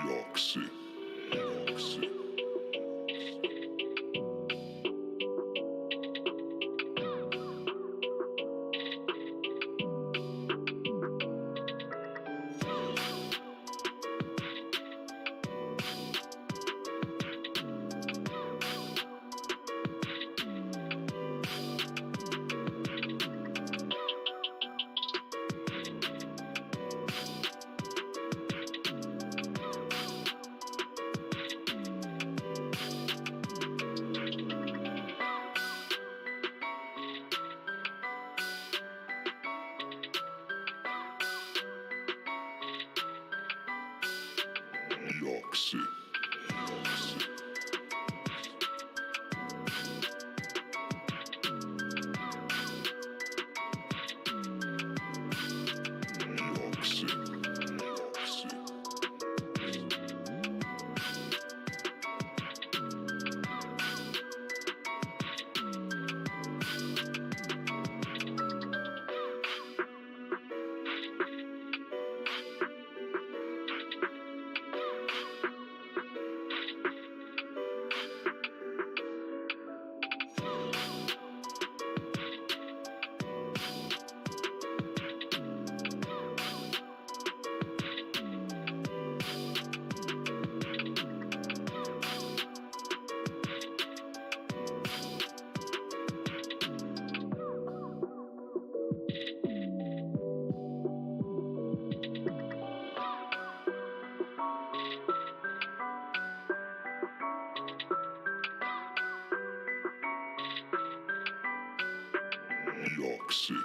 Yoxi. Yoxi. Yoxi.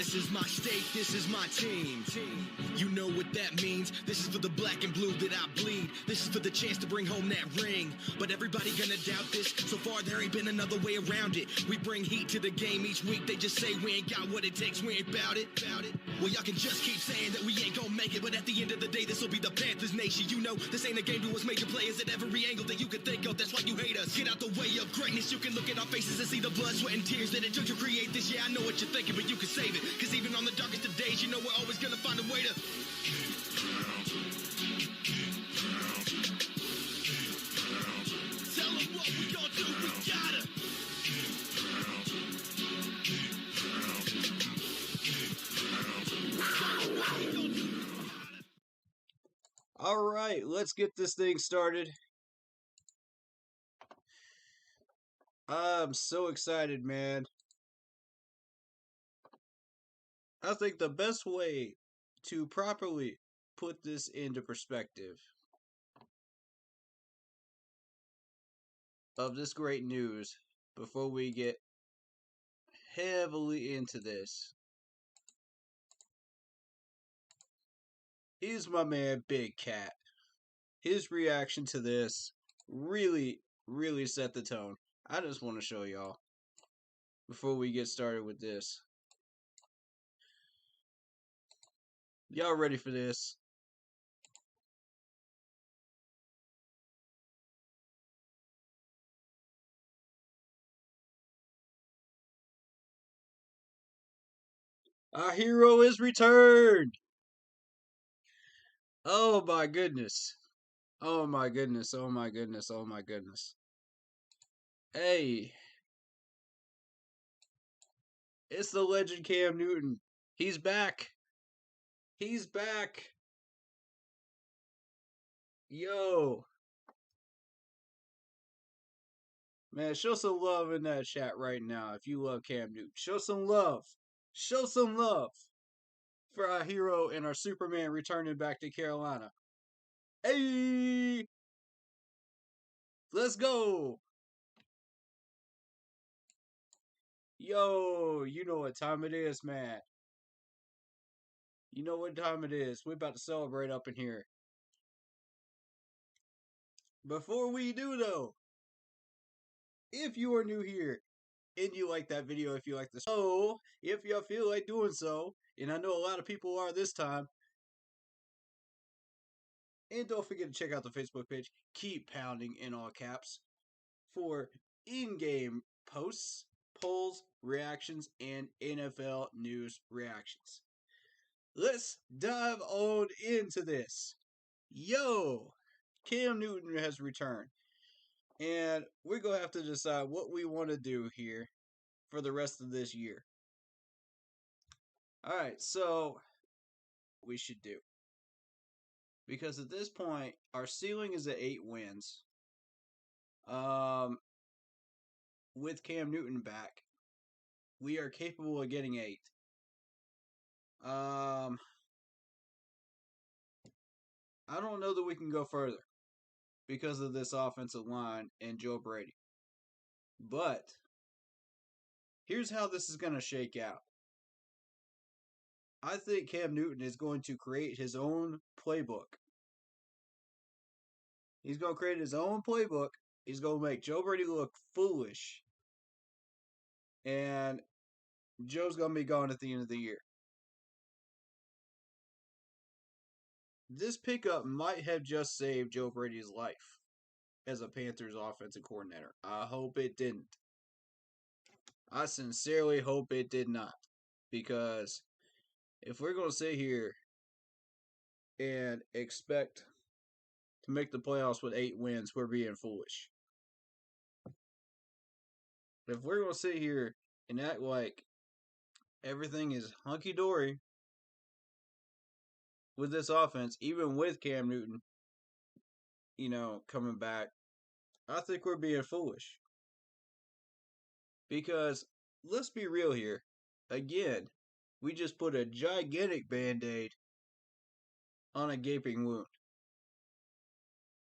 This is my state, this is my team. You know what that means. This is for the black and blue that I bleed. This is for the chance to bring home that ring. But everybody gonna doubt this. So far there ain't been another way around it. We bring heat to the game each week. They just say we ain't got what it takes, we ain't bout it. Well, y'all can just keep saying that we ain't gonna make it, but at the end of the day, this will be the Panthers nation. You know, this ain't a game to us major players at every angle that you can think of. That's why you hate us. Get out the way of greatness. You can look at our faces and see the blood, sweat, and tears that it took to create this. Yeah, I know what you're thinking, but you can save it. Cause even on the darkest of days, you know we're always gonna find a way to tell them what we gonna do, we gotta. Alright, let's get this thing started. I'm so excited, man. I think the best way to properly put this into perspective of this great news before we get heavily into this is my man Big Cat. His reaction to this really set the tone. I just want to show y'all before we get started with this. Y'all ready for this? Our hero is returned! Oh my goodness. Oh my goodness, oh my goodness, oh my goodness. Hey. It's the legend Cam Newton. He's back. He's back. Yo. Man, show some love in that chat right now if you love Cam Newton. Show some love. Show some love for our hero and our Superman returning back to Carolina. Hey! Let's go! Yo, you know what time it is, man. You know what time it is. We're about to celebrate up in here. Before we do, though, if you are new here and you like that video, if you like the show, if you feel like doing so, and I know a lot of people are this time, and don't forget to check out the Facebook page, Keep Pounding in all caps, for in-game posts, polls, reactions, and NFL news reactions. Let's dive on into this. Yo, Cam Newton has returned. And we're going to have to decide what we want to do here for the rest of this year. Alright, so we should do. Because at this point, our ceiling is at 8 wins. With Cam Newton back, we are capable of getting 8. I don't know that we can go further because of this offensive line and Joe Brady. But here's how this is going to shake out. I think Cam Newton is going to create his own playbook. He's going to create his own playbook. He's going to make Joe Brady look foolish. And Joe's going to be gone at the end of the year. This pickup might have just saved Joe Brady's life as a Panthers offensive coordinator. I hope it didn't. I sincerely hope it did not. Because if we're going to sit here and expect to make the playoffs with 8 wins, we're being foolish. If we're going to sit here and act like everything is hunky-dory with this offense, even with Cam Newton, coming back, I think we're being foolish. Because, let's be real here. Again, we just put a gigantic Band-Aid on a gaping wound.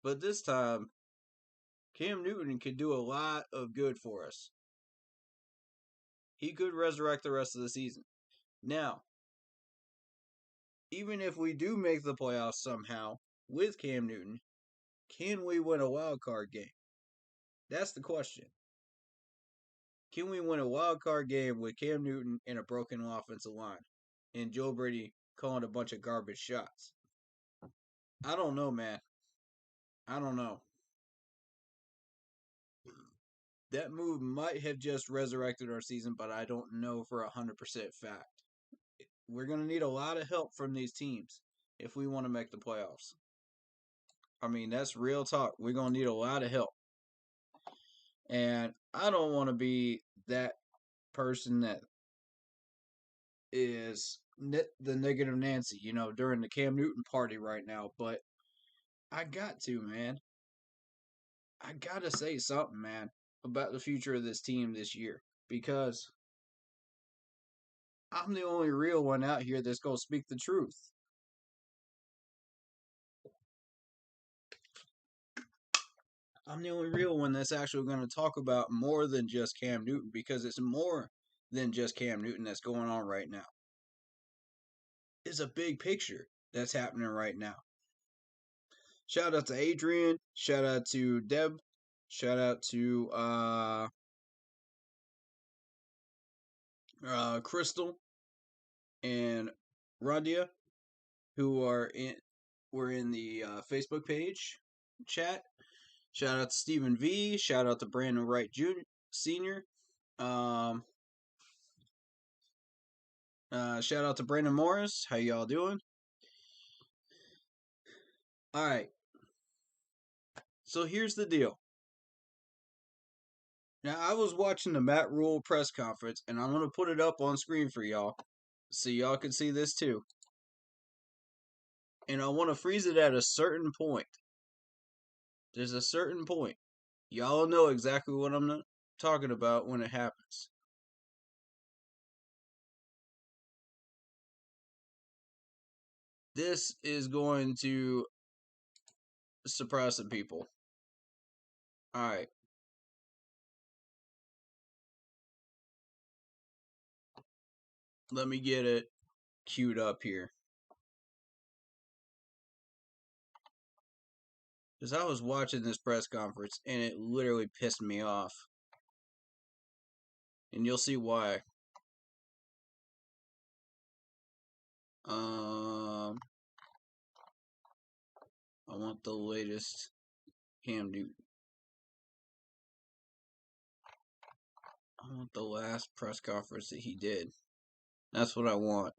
But this time, Cam Newton could do a lot of good for us. He could resurrect the rest of the season. Now, even if we do make the playoffs somehow with Cam Newton, can we win a wild card game? That's the question. Can we win a wild card game with Cam Newton and a broken offensive line and Joe Brady calling a bunch of garbage shots? I don't know, man. I don't know. That move might have just resurrected our season, but I don't know for 100% fact. We're going to need a lot of help from these teams if we want to make the playoffs. I mean, that's real talk. We're going to need a lot of help. And I don't want to be that person that is the negative Nancy, during the Cam Newton party right now. But I got to, man. I got to say something, man, about the future of this team this year. Because I'm the only real one out here that's going to speak the truth. I'm the only real one that's actually going to talk about more than just Cam Newton, because it's more than just Cam Newton that's going on right now. It's a big picture that's happening right now. Shout out to Adrian. Shout out to Deb. Shout out to Crystal and Radia, who were in the Facebook page chat. Shout out to Stephen V. Shout out to Brandon Wright Jr. Senior. Shout out to Brandon Morris. How y'all doing? All right. So here's the deal. Now, I was watching the Matt Rule press conference, and I'm going to put it up on screen for y'all so y'all can see this too. And I want to freeze it at a certain point. There's a certain point. Y'all know exactly what I'm talking about when it happens. This is going to surprise some people. All right. Let me get it queued up here. Because I was watching this press conference and it literally pissed me off. And you'll see why. I want the latest Cam Newton. I want the last press conference that he did. That's what I want.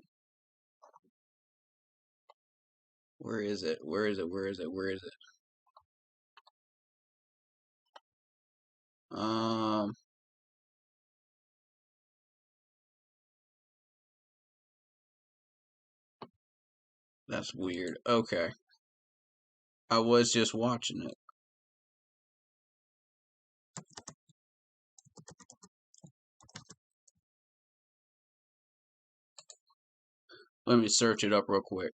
Where is it? Where is it? Where is it? Where is it? That's weird. Okay. I was just watching it. Let me search it up real quick.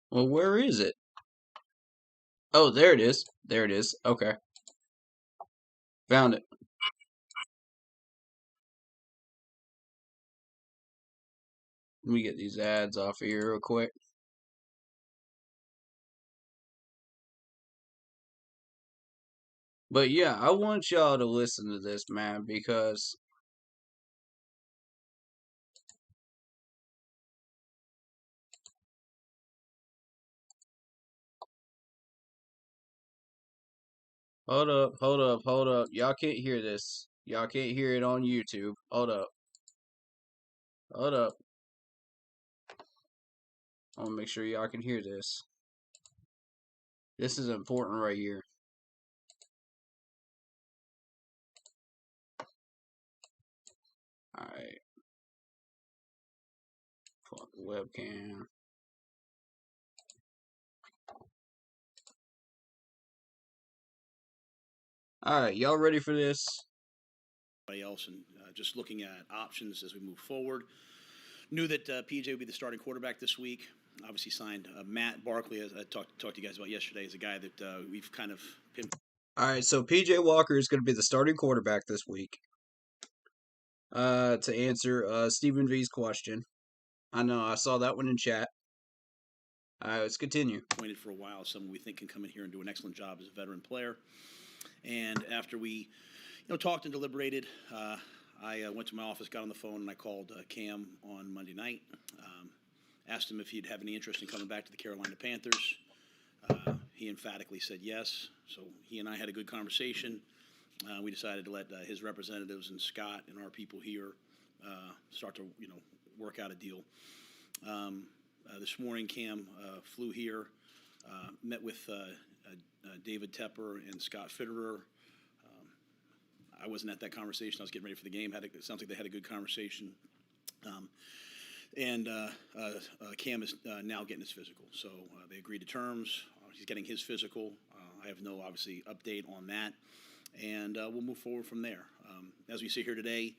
Well, where is it? Oh, there it is. There it is. Okay. Found it. Let me get these ads off of here real quick. But yeah, I want y'all to listen to this, man, because hold up, hold up, hold up. Y'all can't hear this. Y'all can't hear it on YouTube. Hold up. Hold up. I want to make sure y'all can hear this. This is important right here. Alright. Pull up the webcam. Alright, y'all ready for this? Else and just looking at options as we move forward. Knew that PJ would be the starting quarterback this week. obviously signed Matt Barkley, as I talked to you guys about yesterday, is a guy that we've kind of pimped. All right, so PJ Walker is going to be the starting quarterback this week. To answer Stephen V's question, I know I saw that one in chat. All right, let's continue. Appointed for a while, someone we think can come in here and do an excellent job as a veteran player. And after we, talked and deliberated, I went to my office, got on the phone, and I called Cam on Monday night. Asked him if he'd have any interest in coming back to the Carolina Panthers. He emphatically said yes. So he and I had a good conversation. We decided to let his representatives and Scott and our people here start to, work out a deal. This morning, Cam flew here, met with David Tepper and Scott Fitterer. I wasn't at that conversation. I was getting ready for the game. It sounds like they had a good conversation. And Cam is now getting his physical. So they agreed to terms. He's getting his physical. I have no, obviously, update on that. And we'll move forward from there. As we sit here today,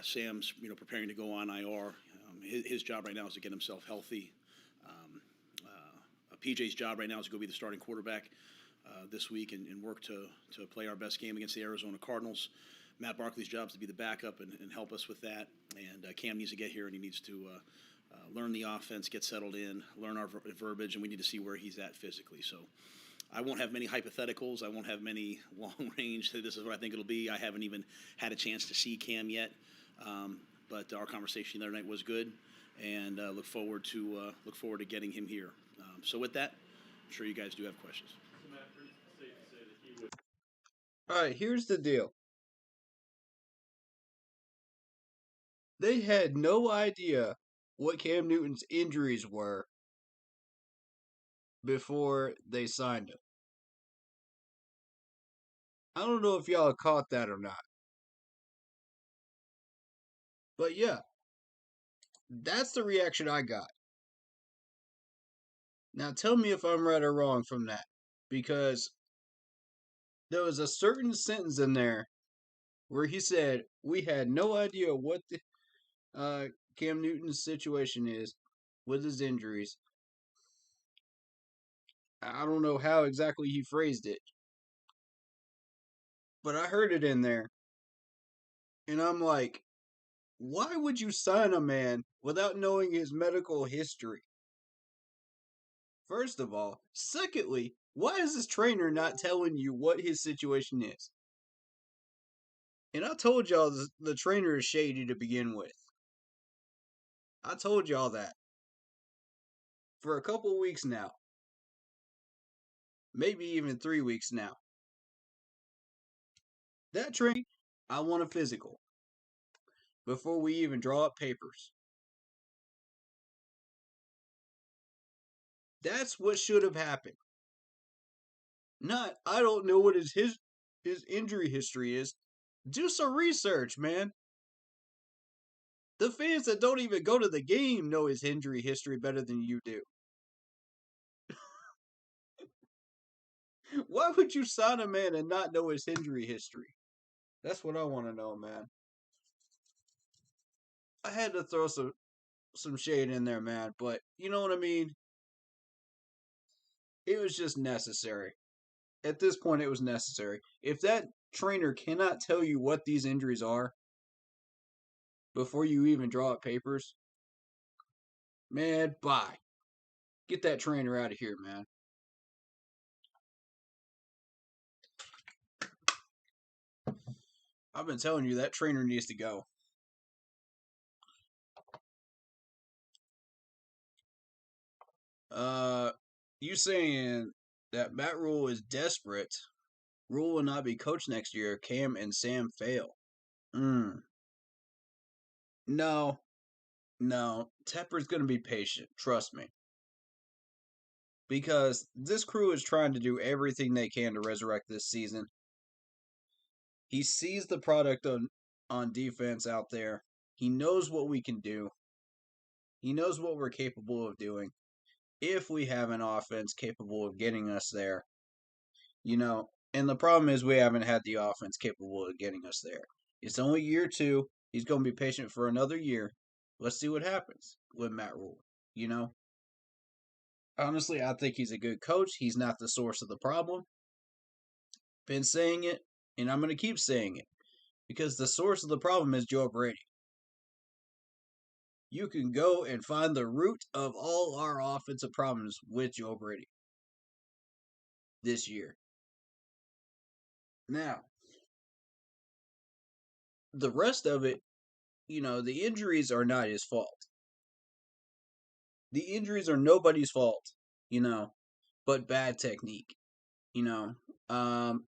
Sam's, preparing to go on IR. His job right now is to get himself healthy. PJ's job right now is to go be the starting quarterback this week and work to play our best game against the Arizona Cardinals. Matt Barkley's job is to be the backup and help us with that. And Cam needs to get here and he needs to learn the offense, get settled in, learn our verbiage, and we need to see where he's at physically. So I won't have many hypotheticals. I won't have many long range. This is what I think it'll be. I haven't even had a chance to see Cam yet. But our conversation the other night was good, and look forward to getting him here. So with that, I'm sure you guys do have questions. All right, here's the deal. They had no idea what Cam Newton's injuries were before they signed him. I don't know if y'all caught that or not. But yeah, that's the reaction I got. Now tell me if I'm right or wrong from that. Because there was a certain sentence in there where he said, we had no idea what the Cam Newton's situation is with his injuries. I don't know how exactly he phrased it. But I heard it in there. And I'm like, why would you sign a man without knowing his medical history? First of all. Secondly, why is this trainer not telling you what his situation is? And I told y'all the trainer is shady to begin with. I told y'all that. For a couple weeks now. Maybe even 3 weeks now. That trainer, I want a physical. Before we even draw up papers. That's what should have happened. Not, I don't know what his injury history is. Do some research, man. The fans that don't even go to the game know his injury history better than you do. Why would you sign a man and not know his injury history? That's what I want to know, man. I had to throw some shade in there, man, but you know what I mean? It was just necessary. At this point, it was necessary. If that trainer cannot tell you what these injuries are before you even draw up papers, man, bye. Get that trainer out of here, man. I've been telling you that trainer needs to go. You saying that Matt Rule is desperate. Rule will not be coach next year if Cam and Sam fail. No. Tepper's going to be patient. Trust me. Because this crew is trying to do everything they can to resurrect this season. He sees the product on defense out there. He knows what we can do. He knows what we're capable of doing. If we have an offense capable of getting us there. And the problem is we haven't had the offense capable of getting us there. It's only year 2. He's going to be patient for another year. Let's see what happens with Matt Rule, Honestly, I think he's a good coach. He's not the source of the problem. Been saying it, and I'm going to keep saying it because the source of the problem is Joe Brady. You can go and find the root of all our offensive problems with Joe Brady this year. Now, the rest of it, the injuries are not his fault. The injuries are nobody's fault, but bad technique, you know, um,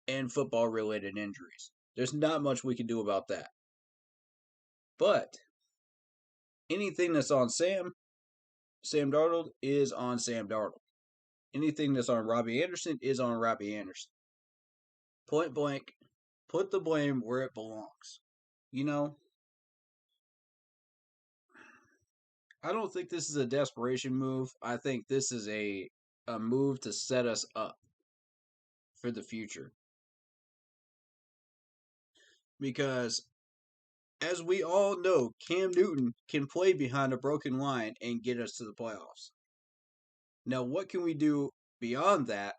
and football related injuries. There's not much we can do about that. But anything that's on Sam Darnold is on Sam Darnold. Anything that's on Robbie Anderson is on Robbie Anderson. Point blank, put the blame where it belongs. I don't think this is a desperation move. I think this is a move to set us up for the future. Because as we all know, Cam Newton can play behind a broken line and get us to the playoffs. Now, what can we do beyond that?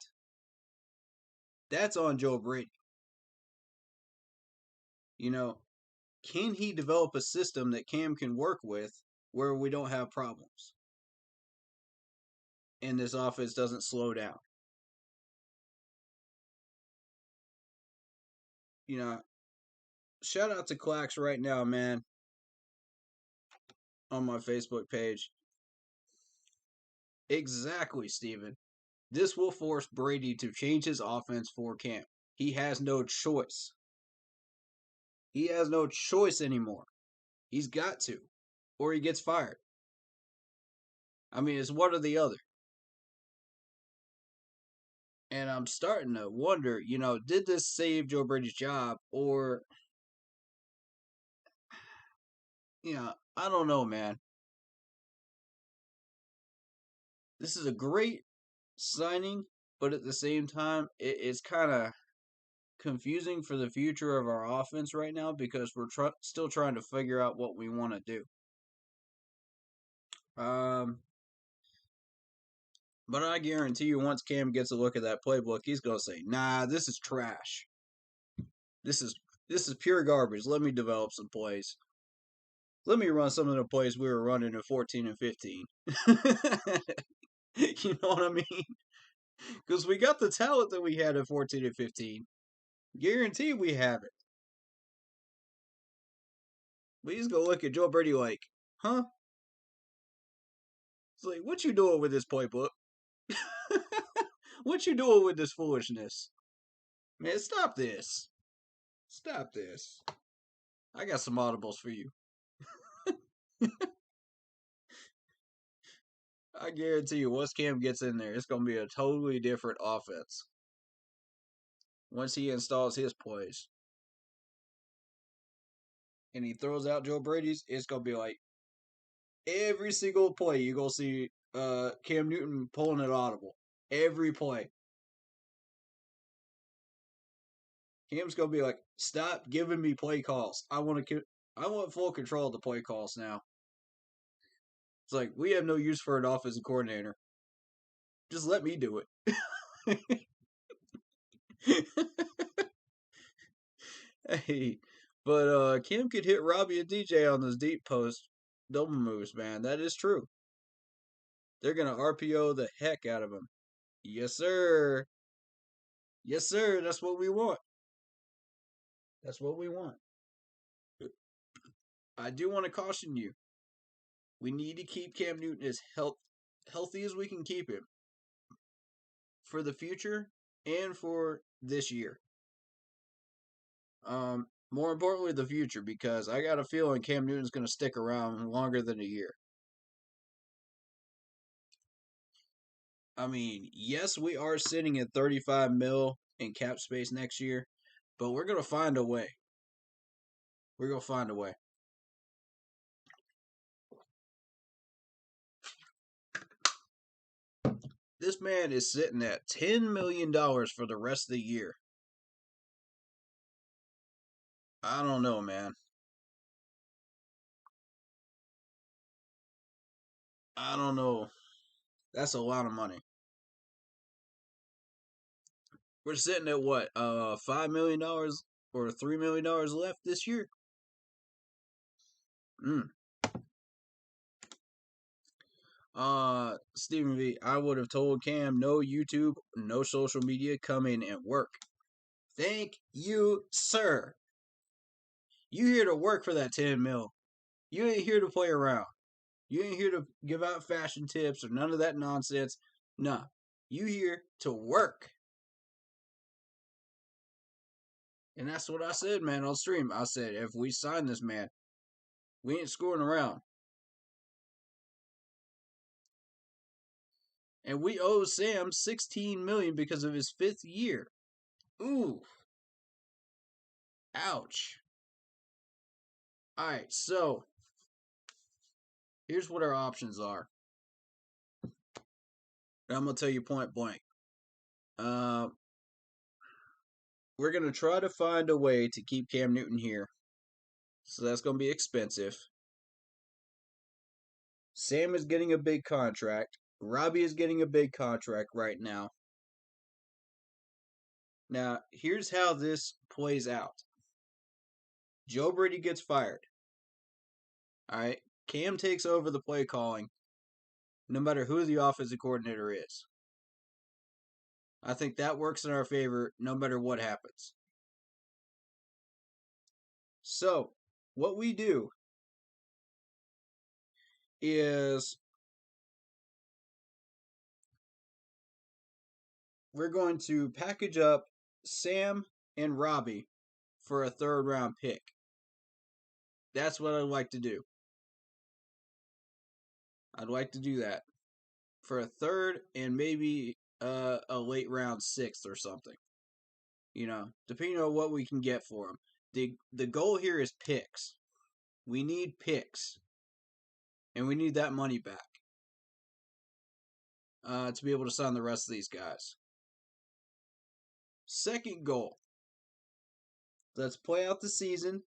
That's on Joe Brady. Can he develop a system that Cam can work with where we don't have problems? And this offense doesn't slow down. Shout out to Clax right now, man, on my Facebook page. Exactly, Steven. This will force Brady to change his offense for Cam. He has no choice. He has no choice anymore. He's got to, or he gets fired. I mean, it's one or the other. And I'm starting to wonder, did this save Joe Brady's job, or, I don't know, man. This is a great signing, but at the same time, it's kind of confusing for the future of our offense right now because we're still trying to figure out what we want to do. But I guarantee you, once Cam gets a look at that playbook, he's gonna say, "Nah, this is trash. This is pure garbage. Let me develop some plays. Let me run some of the plays we were running in 14 and 15." You know what I mean? Because we got the talent that we had in 14 and 15. Guarantee we have it. But he's gonna look at Joe Brady like, huh? It's like, what you doing with this playbook? What you doing with this foolishness? Man, stop this. Stop this. I got some audibles for you. I guarantee you, once Cam gets in there, it's going to be a totally different offense. Once he installs his plays and he throws out Joe Brady's, it's going to be like every single play you're going to see Cam Newton pulling an audible. Every play. Cam's going to be like, stop giving me play calls. I want full control of the play calls now. It's like, we have no use for an offensive coordinator. Just let me do it. Hey, but Kim could hit Robbie and DJ on those deep post double moves, man. That is true. They're gonna RPO the heck out of him. Yes, sir. Yes, sir. That's what we want. That's what we want. I do want to caution you. We need to keep Cam Newton as healthy as we can keep him for the future and for this year. More importantly, the future, because I got a feeling Cam Newton's going to stick around longer than a year. I mean, yes, we are sitting at 35 mil in cap space next year, but we're going to find a way. We're going to find a way. This man is sitting at $10 million for the rest of the year. I don't know, man. I don't know. That's a lot of money. We're sitting at what, $5 million or $3 million left this year. Stephen V, I would have told Cam no YouTube, no social media, come in and work. Thank you, sir. You here to work for that 10 mil. You ain't here to play around. You ain't here to give out fashion tips or none of that nonsense. Nah, you here to work. And that's what I said, man, on stream. I said, if we sign this man, we ain't screwing around. And we owe Sam $16 million because of his 5th year. Ooh. Ouch. Alright, so here's what our options are. I'm going to tell you point blank. We're going to try to find a way to keep Cam Newton here. So that's going to be expensive. Sam is getting a big contract. Robbie is getting a big contract right now. Now, here's how this plays out. Joe Brady gets fired. Alright, Cam takes over the play calling, no matter who the offensive coordinator is. I think that works in our favor no matter what happens. So, what we do is we're going to package up Sam and Robbie for a 3rd round pick. That's what I'd like to do. I'd like to do that for a 3rd and maybe a late round 6th or something. You know, depending on what we can get for them. The goal here is picks. We need picks. And we need that money back. To be able to sign the rest of these guys. Second goal. Let's play out the season.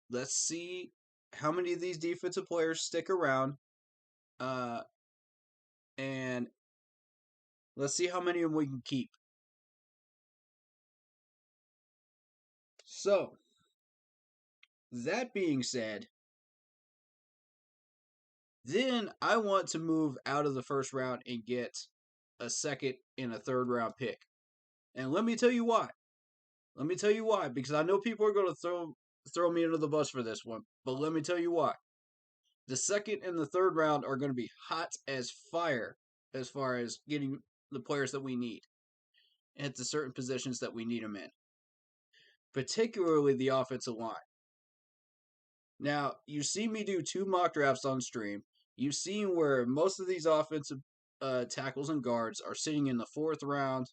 Let's see how many of these defensive players stick around. And let's see how many of them we can keep. So, that being said, then I want to move out of the 1st round and get a 2nd and a 3rd round pick. And let me tell you why. Because I know people are going to throw me under the bus for this one. But let me tell you why. The 2nd and the 3rd round are going to be hot as fire as far as getting the players that we need at the certain positions that we need them in. Particularly the offensive line. Now, you see me do 2 mock drafts on stream. You've seen where most of these offensive tackles and guards are sitting in the 4th round,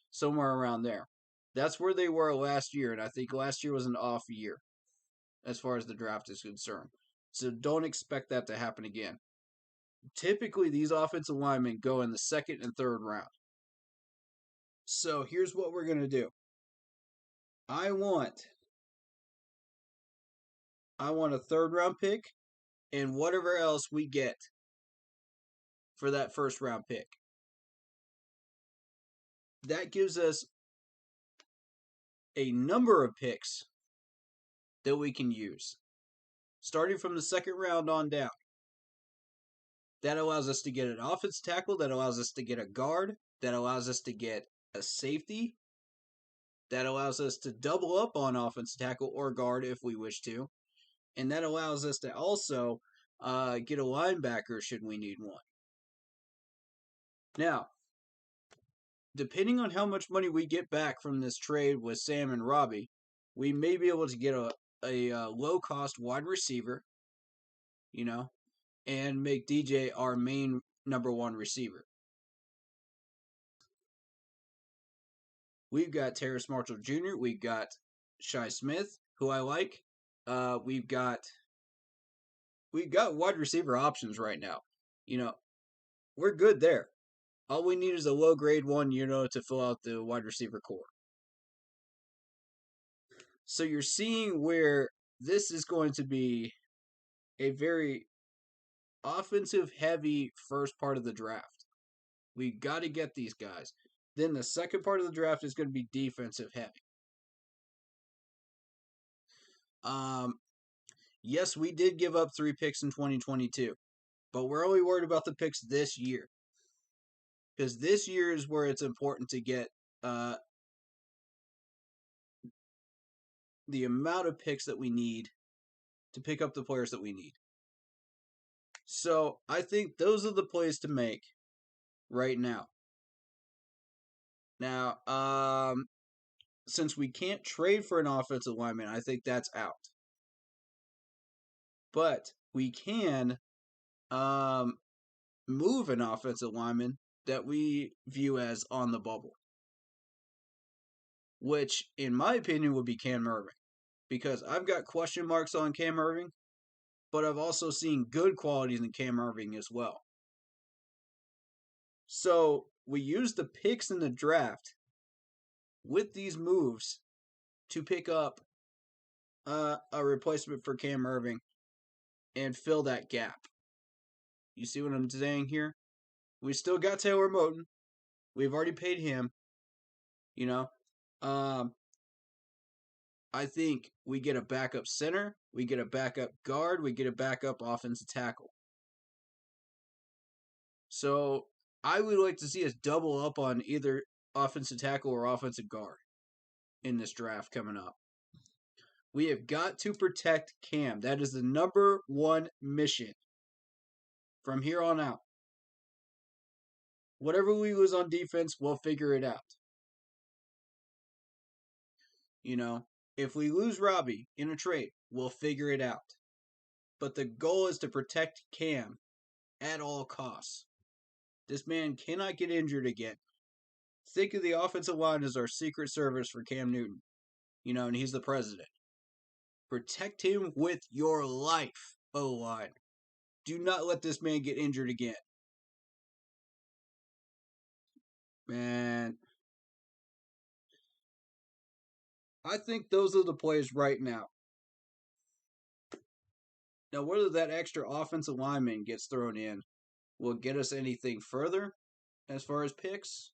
somewhere around there. That's where they were last year, and I think last year was an off year as far as the draft is concerned. So don't expect that to happen again. Typically, these offensive linemen go in the 2nd and 3rd round. So here's what we're going to do. I want a 3rd round pick and whatever else we get for that 1st round pick. That gives us a number of picks that we can use, starting from the 2nd round on down. That allows us to get an offensive tackle, that allows us to get a guard, that allows us to get a safety, that allows us to double up on offensive tackle or guard if we wish to, and that allows us to also get a linebacker should we need one. Now, depending on how much money we get back from this trade with Sam and Robbie, we may be able to get a low-cost wide receiver, you know, and make DJ our main number 1 receiver. We've got Terrace Marshall Jr., we've got Shi Smith, who I like. We've got wide receiver options right now. You know, we're good there. All we need is a low grade one, you know, to fill out the wide receiver core. So you're seeing where this is going to be a very offensive heavy first part of the draft. We got to get these guys. Then the second part of the draft is going to be defensive heavy. Yes, we did give up 3 picks in 2022, but we're only worried about the picks this year. Because this year is where it's important to get the amount of picks that we need to pick up the players that we need. So I think those are the plays to make right now. Now, since we can't trade for an offensive lineman, I think that's out. But we can move an offensive lineman that we view as on the bubble, which, in my opinion, would be Cam Erving. Because I've got question marks on Cam Erving, but I've also seen good qualities in Cam Erving as well. So we use the picks in the draft with these moves to pick up a replacement for Cam Erving and fill that gap. You see what I'm saying here? We still got Taylor Moton. We've already paid him. You know, I think we get a backup center, we get a backup guard, we get a backup offensive tackle. So I would like to see us double up on either offensive tackle or offensive guard in this draft coming up. We have got to protect Cam. That is the number one mission from here on out. Whatever we lose on defense, we'll figure it out. You know, if we lose Robbie in a trade, we'll figure it out. But the goal is to protect Cam at all costs. This man cannot get injured again. Think of the offensive line as our secret service for Cam Newton. You know, and he's the president. Protect him with your life, O-line. Do not let this man get injured again. Man, I think those are the plays right now. Now, whether that extra offensive lineman gets thrown in will get us anything further as far as picks,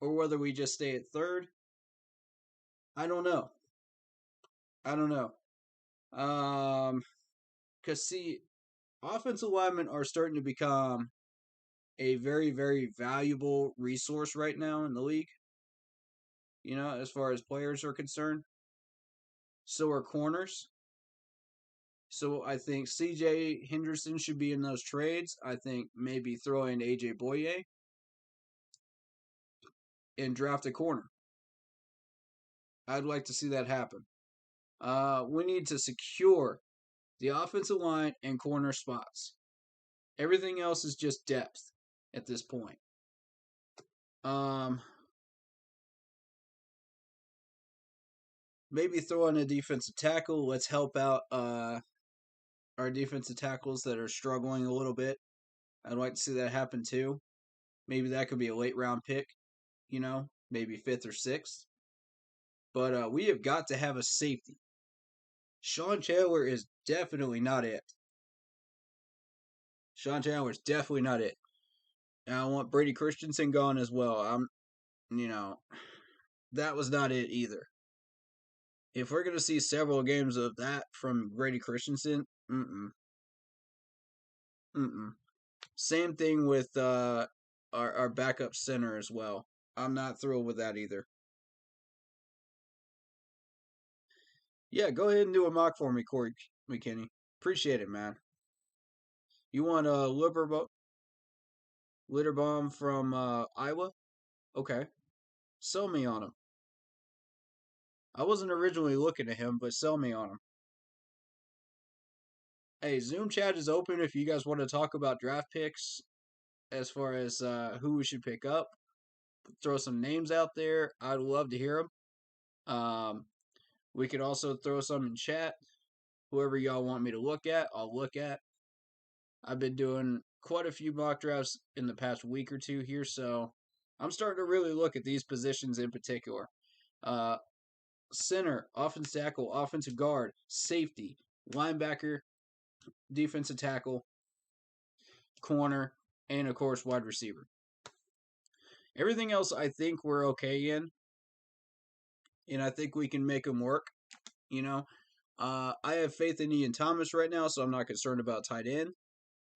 or whether we just stay at third, I don't know. Because, see, offensive linemen are starting to become a very, very valuable resource right now in the league. You know, as far as players are concerned. So are corners. So I think C.J. Henderson should be in those trades. I think maybe throw in A.J. Boye and draft a corner. I'd like to see that happen. We need to secure the offensive line and corner spots. Everything else is just depth at this point. Maybe throw in a defensive tackle. Let's help out our defensive tackles that are struggling a little bit. I'd like to see that happen too. Maybe that could be a late round pick, you know, maybe 5th or 6th. But we have got to have a safety. Sean Chandler is definitely not it. Sean Chandler is definitely not it. And I want Brady Christensen gone as well. That was not it either. If we're going to see several games of that from Brady Christensen, Same thing with our backup center as well. I'm not thrilled with that either. Yeah, go ahead and do a mock for me, Corey McKinney. Appreciate it, man. You want a Litterbomb from Iowa? Okay. Sell me on him. I wasn't originally looking at him, but sell me on him. Hey, Zoom chat is open if you guys want to talk about draft picks as far as who we should pick up. Throw some names out there. I'd love to hear them. We could also throw some in chat. Whoever y'all want me to look at, I'll look at. I've been doing quite a few mock drafts in the past week or two here, so I'm starting to really look at these positions in particular. Center, offensive tackle, offensive guard, safety, linebacker, defensive tackle. corner, and of course wide receiver. Everything else I think we're okay in, and I think we can make them work. You know, I have faith in Ian Thomas right now, so I'm not concerned about tight end.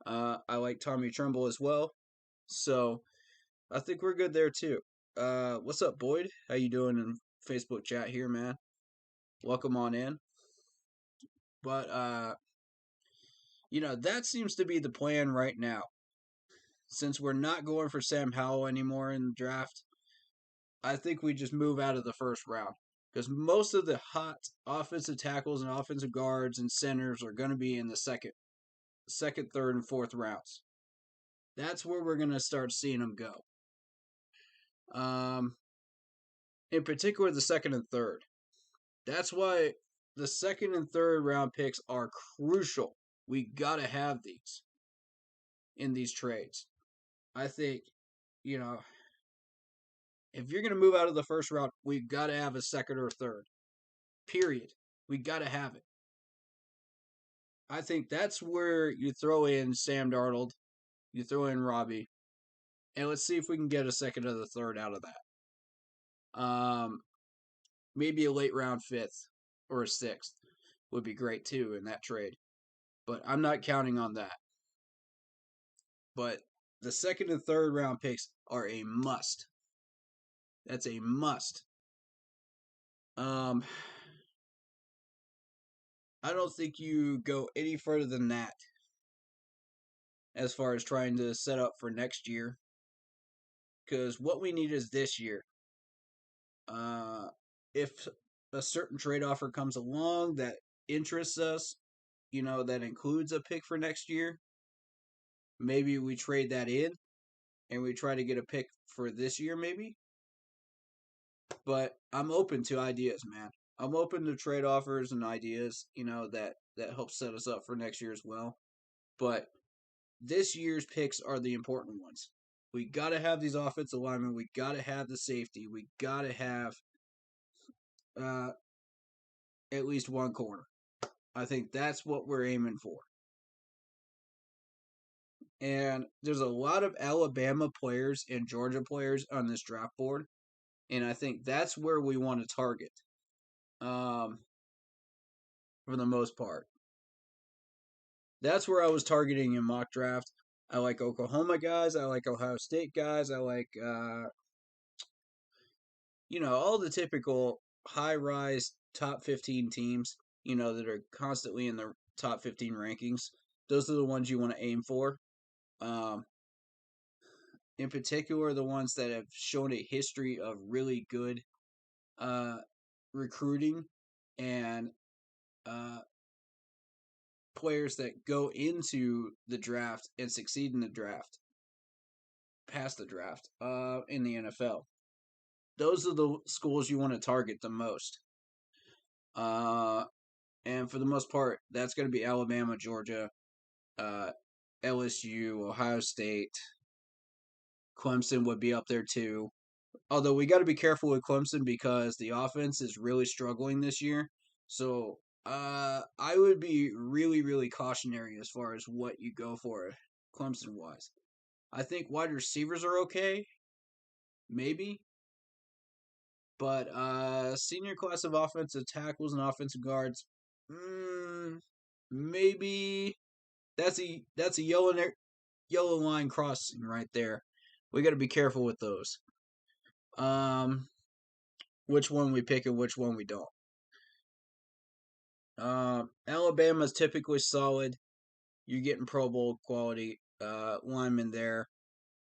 I like Tommy Tremble as well, so I think we're good there too. What's up, Boyd? How you doing in Facebook chat here, man? Welcome on in. But that seems to be the plan right now. Since we're not going for Sam Howell anymore in the draft, I think we just move out of the first round. Because most of the hot offensive tackles and offensive guards and centers are going to be in the second, third, and fourth rounds. That's where we're going to start seeing them go. In particular, the second and third. That's why the second and third round picks are crucial. We got to have these in these trades. I think, if you're going to move out of the first round, we've got to have a second or third. Period. We got to have it. I think that's where you throw in Sam Darnold, you throw in Robbie, and let's see if we can get a second or the third out of that. Maybe a late round fifth or a sixth would be great too in that trade. But I'm not counting on that. But the second and third round picks are a must. That's a must. I don't think you go any further than that as far as trying to set up for next year. Because what we need is this year. If a certain trade offer comes along that interests us, that includes a pick for next year, maybe we trade that in and we try to get a pick for this year, maybe. But I'm open to ideas, man. I'm open to trade offers and ideas, that help set us up for next year as well. But this year's picks are the important ones. We got to have these offensive linemen. We got to have the safety. We got to have at least one corner. I think that's what we're aiming for. And there's a lot of Alabama players and Georgia players on this draft board. And I think that's where we want to target. For the most part. That's where I was targeting in mock draft. I like Oklahoma guys. I like Ohio State guys. I like, all the typical high-rise top 15 teams, that are constantly in the top 15 rankings. Those are the ones you want to aim for. In particular, the ones that have shown a history of really good recruiting and players that go into the draft and succeed in the draft, past the draft, in the NFL. Those are the schools you want to target the most. And for the most part, that's going to be Alabama, Georgia, LSU, Ohio State. Clemson would be up there too. Although we got to be careful with Clemson because the offense is really struggling this year. So I would be really, really cautionary as far as what you go for Clemson-wise. I think wide receivers are okay. Maybe. But senior class of offensive tackles and offensive guards, maybe that's a yellow line crossing right there. We got to be careful with those. Which one we pick and which one we don't. Alabama's typically solid. You're getting Pro Bowl quality linemen there.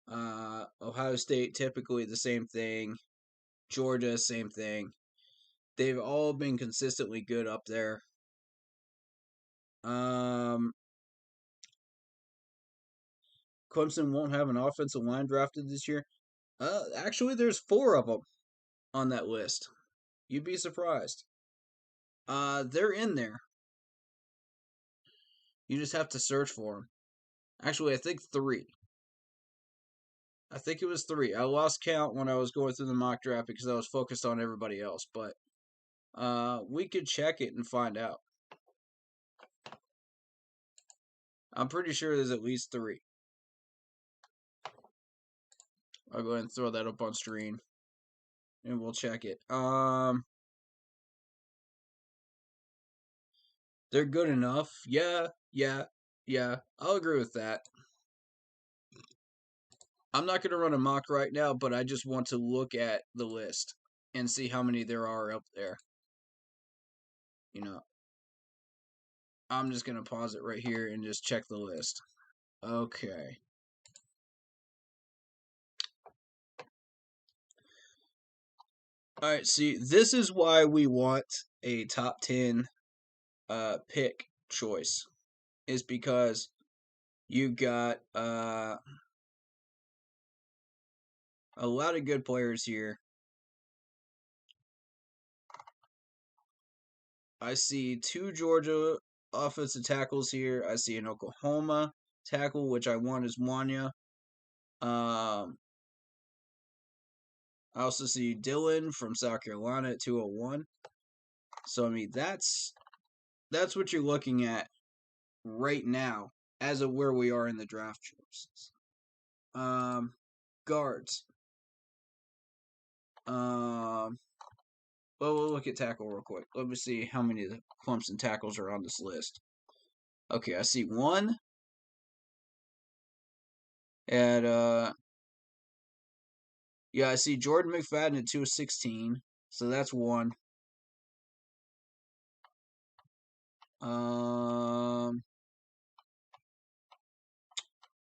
Ohio State, typically the same thing. Georgia, same thing. They've all been consistently good up there. Clemson won't have an offensive line drafted this year. Actually, there's 4 of them on that list. You'd be surprised. They're in there. You just have to search for them. Actually, I think 3. I think it was 3. I lost count when I was going through the mock draft because I was focused on everybody else. But we could check it and find out. I'm pretty sure there's at least 3. I'll go ahead and throw that up on screen, and we'll check it. They're good enough. Yeah. I'll agree with that. I'm not going to run a mock right now, but I just want to look at the list and see how many there are up there. You know, I'm just going to pause it right here and just check the list. Okay. All right, see, this is why we want a top 10 pick choice, is because you got a lot of good players here. I see 2 Georgia offensive tackles here. I see an Oklahoma tackle, which I want is Wanya. I also see Dylan from South Carolina at 201. So I mean that's what you're looking at right now as of where we are in the draft choices. Guards. Well, we'll look at tackle real quick. Let me see how many of the Clemson tackles are on this list. Okay, I see 1 at yeah, I see Jordan McFadden at 216. So that's 1.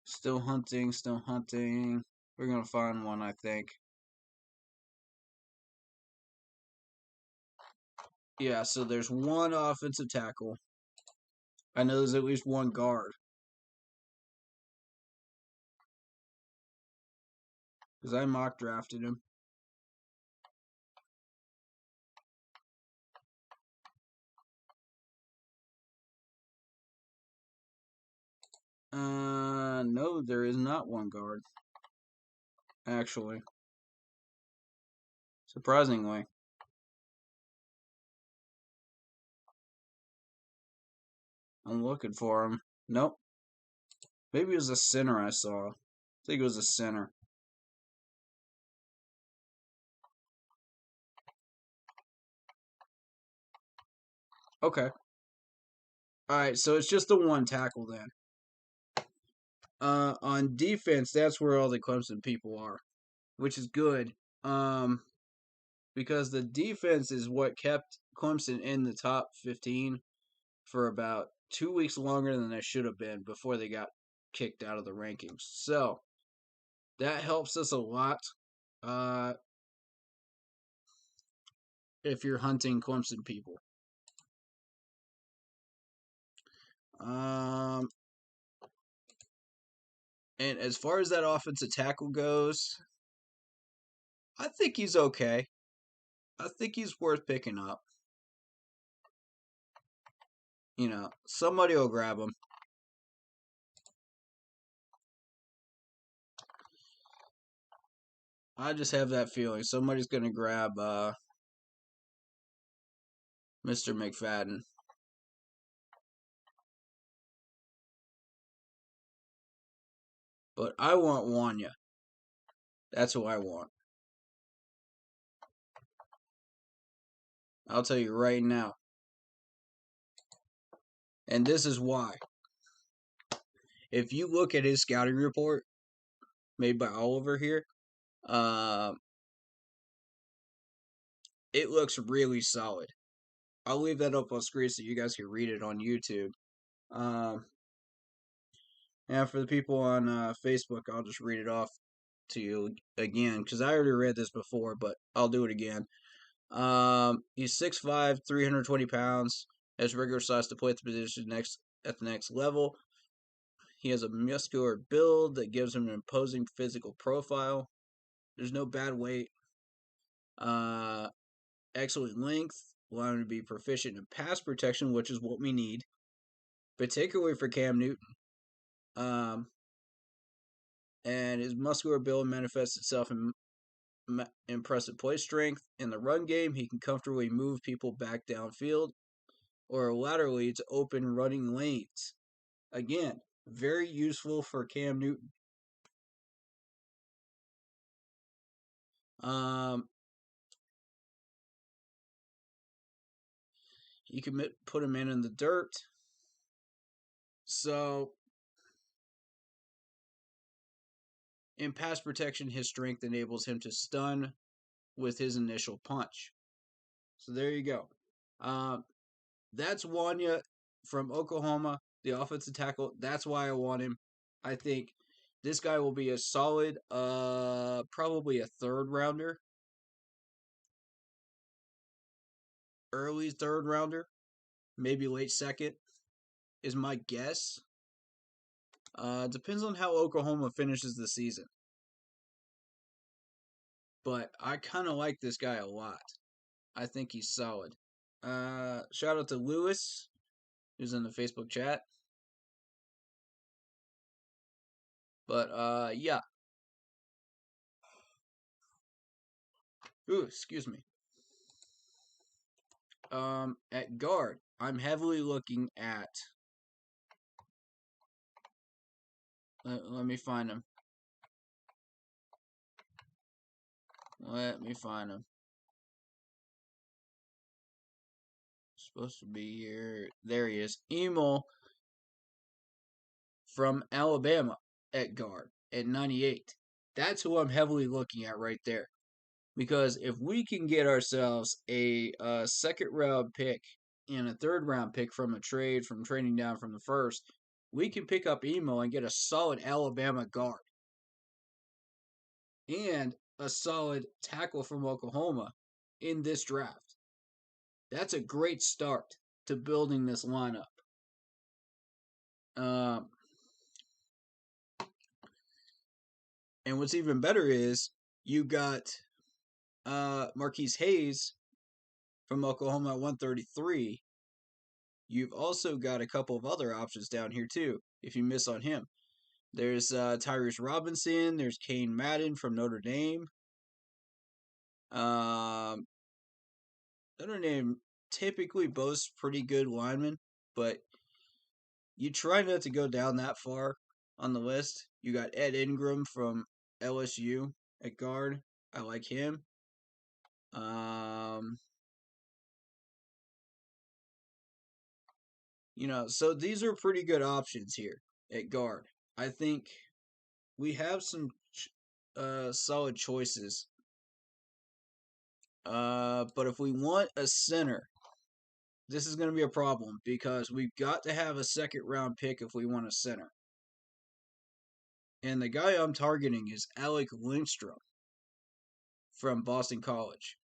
Still hunting. We're gonna find one, I think. Yeah, so there's 1 offensive tackle. I know there's at least 1 guard. Because I mock drafted him. No, there is not 1 guard. Actually. Surprisingly. I'm looking for him. Nope. Maybe it was a center I saw. I think it was a center. Okay. Alright, so it's just the 1 tackle then. On defense, that's where all the Clemson people are, which is good. Because the defense is what kept Clemson in the top 15 for about 2 weeks longer than they should have been before they got kicked out of the rankings. So that helps us a lot. If you're hunting Clemson people. And as far as that offensive tackle goes, I think he's okay. I think he's worth picking up. You know, somebody will grab him. I just have that feeling somebody's going to grab Mr. McFadden. But I want Wanya. That's who I want. I'll tell you right now. And this is why. If you look at his scouting report made by Oliver here, it looks really solid. I'll leave that up on screen so you guys can read it on YouTube. And for the people on Facebook, I'll just read it off to you again because I already read this before, but I'll do it again. He's 6'5", 320 pounds, has regular size to play at the position at the next level. He has a muscular build that gives him an imposing physical profile. There's no bad weight. Excellent length, allowing him to be proficient in pass protection, which is what we need, particularly for Cam Newton. And his muscular build manifests itself in impressive play strength. In the run game, he can comfortably move people back downfield or laterally to open running lanes. Again, very useful for Cam Newton. You can put him in the dirt. So, in pass protection, his strength enables him to stun with his initial punch. So there you go. That's Wanya from Oklahoma, the offensive tackle. That's why I want him. I think this guy will be a solid, probably a third rounder. Early third rounder, maybe late second, is my guess. Depends on how Oklahoma finishes the season. But I kind of like this guy a lot. I think he's solid. Shout out to Lewis, who's in the Facebook chat. But yeah. Ooh, excuse me. At guard, I'm heavily looking at. Let me find him. Let me find him. Supposed to be here. There he is. Emil from Alabama at guard at 98. That's who I'm heavily looking at right there. Because if we can get ourselves a second round pick and a third round pick from a trade, from trading down from the first, we can pick up Emo and get a solid Alabama guard. And a solid tackle from Oklahoma in this draft. That's a great start to building this lineup. And what's even better is you got Marquise Hayes from Oklahoma at 133. You've also got a couple of other options down here too, if you miss on him. There's Tyrese Robinson. There's Kane Madden from Notre Dame. Notre Dame typically boasts pretty good linemen, but you try not to go down that far on the list. You got Ed Ingram from LSU at guard. I like him. So these are pretty good options here at guard. I think we have some solid choices. But if we want a center, this is going to be a problem because we've got to have a second round pick if we want a center. And the guy I'm targeting is Alec Lindstrom from Boston College.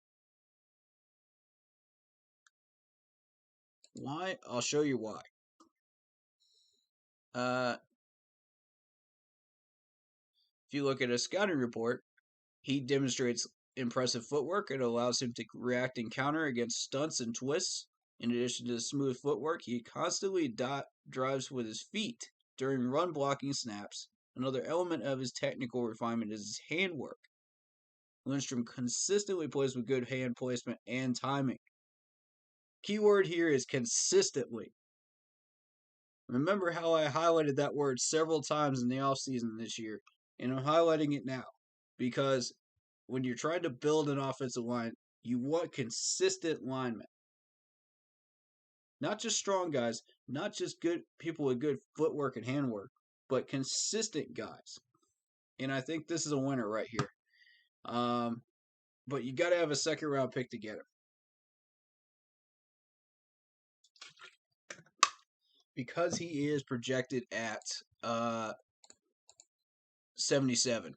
Why? I'll show you why. If you look at a scouting report, he demonstrates impressive footwork. It allows him to react and counter against stunts and twists. In addition to smooth footwork, he constantly drives with his feet during run blocking snaps. Another element of his technical refinement is his handwork. Lindstrom consistently plays with good hand placement and timing. Keyword here is consistently. Remember how I highlighted that word several times in the offseason this year, and I'm highlighting it now because when you're trying to build an offensive line, you want consistent linemen. Not just strong guys, not just good people with good footwork and handwork, but consistent guys. And I think this is a winner right here. But you got to have a second round pick to get him. Because he is projected at 77.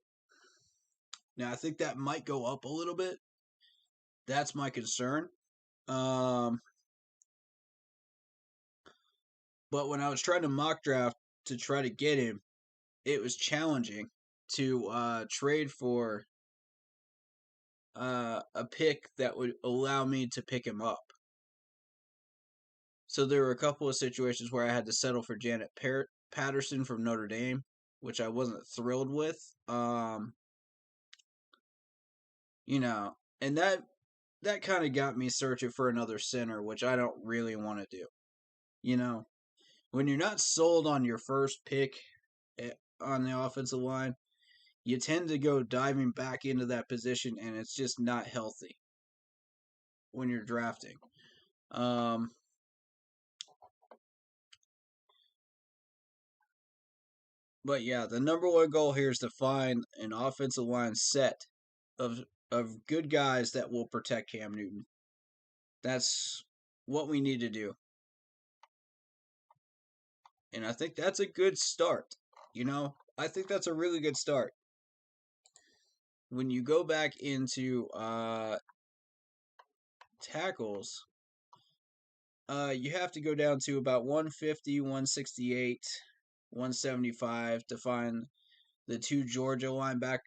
Now, I think that might go up a little bit. That's my concern. But when I was trying to mock draft to try to get him, it was challenging to trade for a pick that would allow me to pick him up. So there were a couple of situations where I had to settle for Janet Patterson from Notre Dame, which I wasn't thrilled with. And that kind of got me searching for another center, which I don't really want to do. When you're not sold on your first pick on the offensive line, you tend to go diving back into that position, and it's just not healthy when you're drafting. But yeah, the number one goal here is to find an offensive line set of good guys that will protect Cam Newton. That's what we need to do. And I think that's a good start. I think that's a really good start. When you go back into tackles, you have to go down to about 150, 168, 175 to find the two Georgia linebacker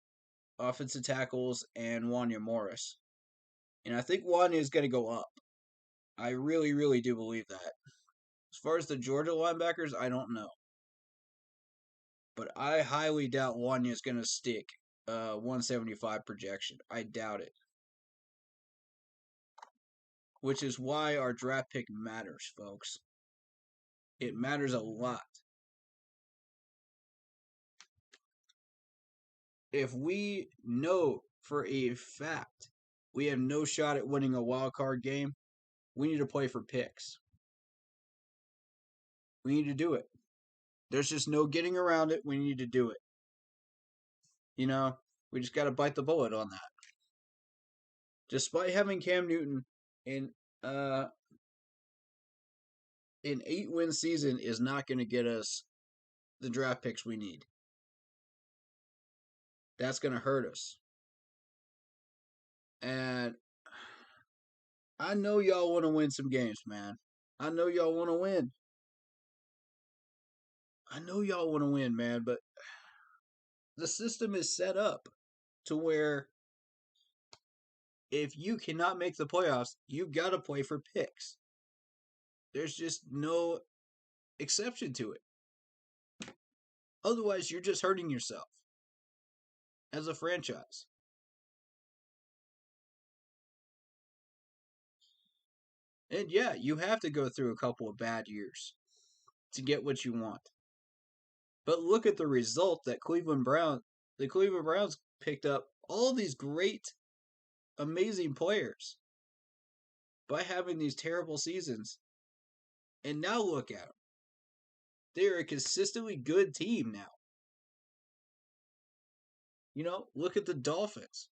offensive tackles and Wanya Morris. And I think Wanya is going to go up. I really, really do believe that. As far as the Georgia linebackers, I don't know. But I highly doubt Wanya is going to stick 175 projection. I doubt it. Which is why our draft pick matters, folks. It matters a lot. If we know for a fact we have no shot at winning a wild card game, we need to play for picks. We need to do it. There's just no getting around it. We need to do it. We just got to bite the bullet on that. Despite having Cam Newton in an 8-win season is not going to get us the draft picks we need. That's going to hurt us. And I know y'all want to win some games, man. I know y'all want to win. Man, but the system is set up to where if you cannot make the playoffs, you've got to play for picks. There's just no exception to it. Otherwise, you're just hurting yourself as a franchise. And yeah, you have to go through a couple of bad years to get what you want. But look at the result that the Cleveland Browns picked up all these great, amazing players by having these terrible seasons. And now look at them. They're a consistently good team now. Look at the Dolphins.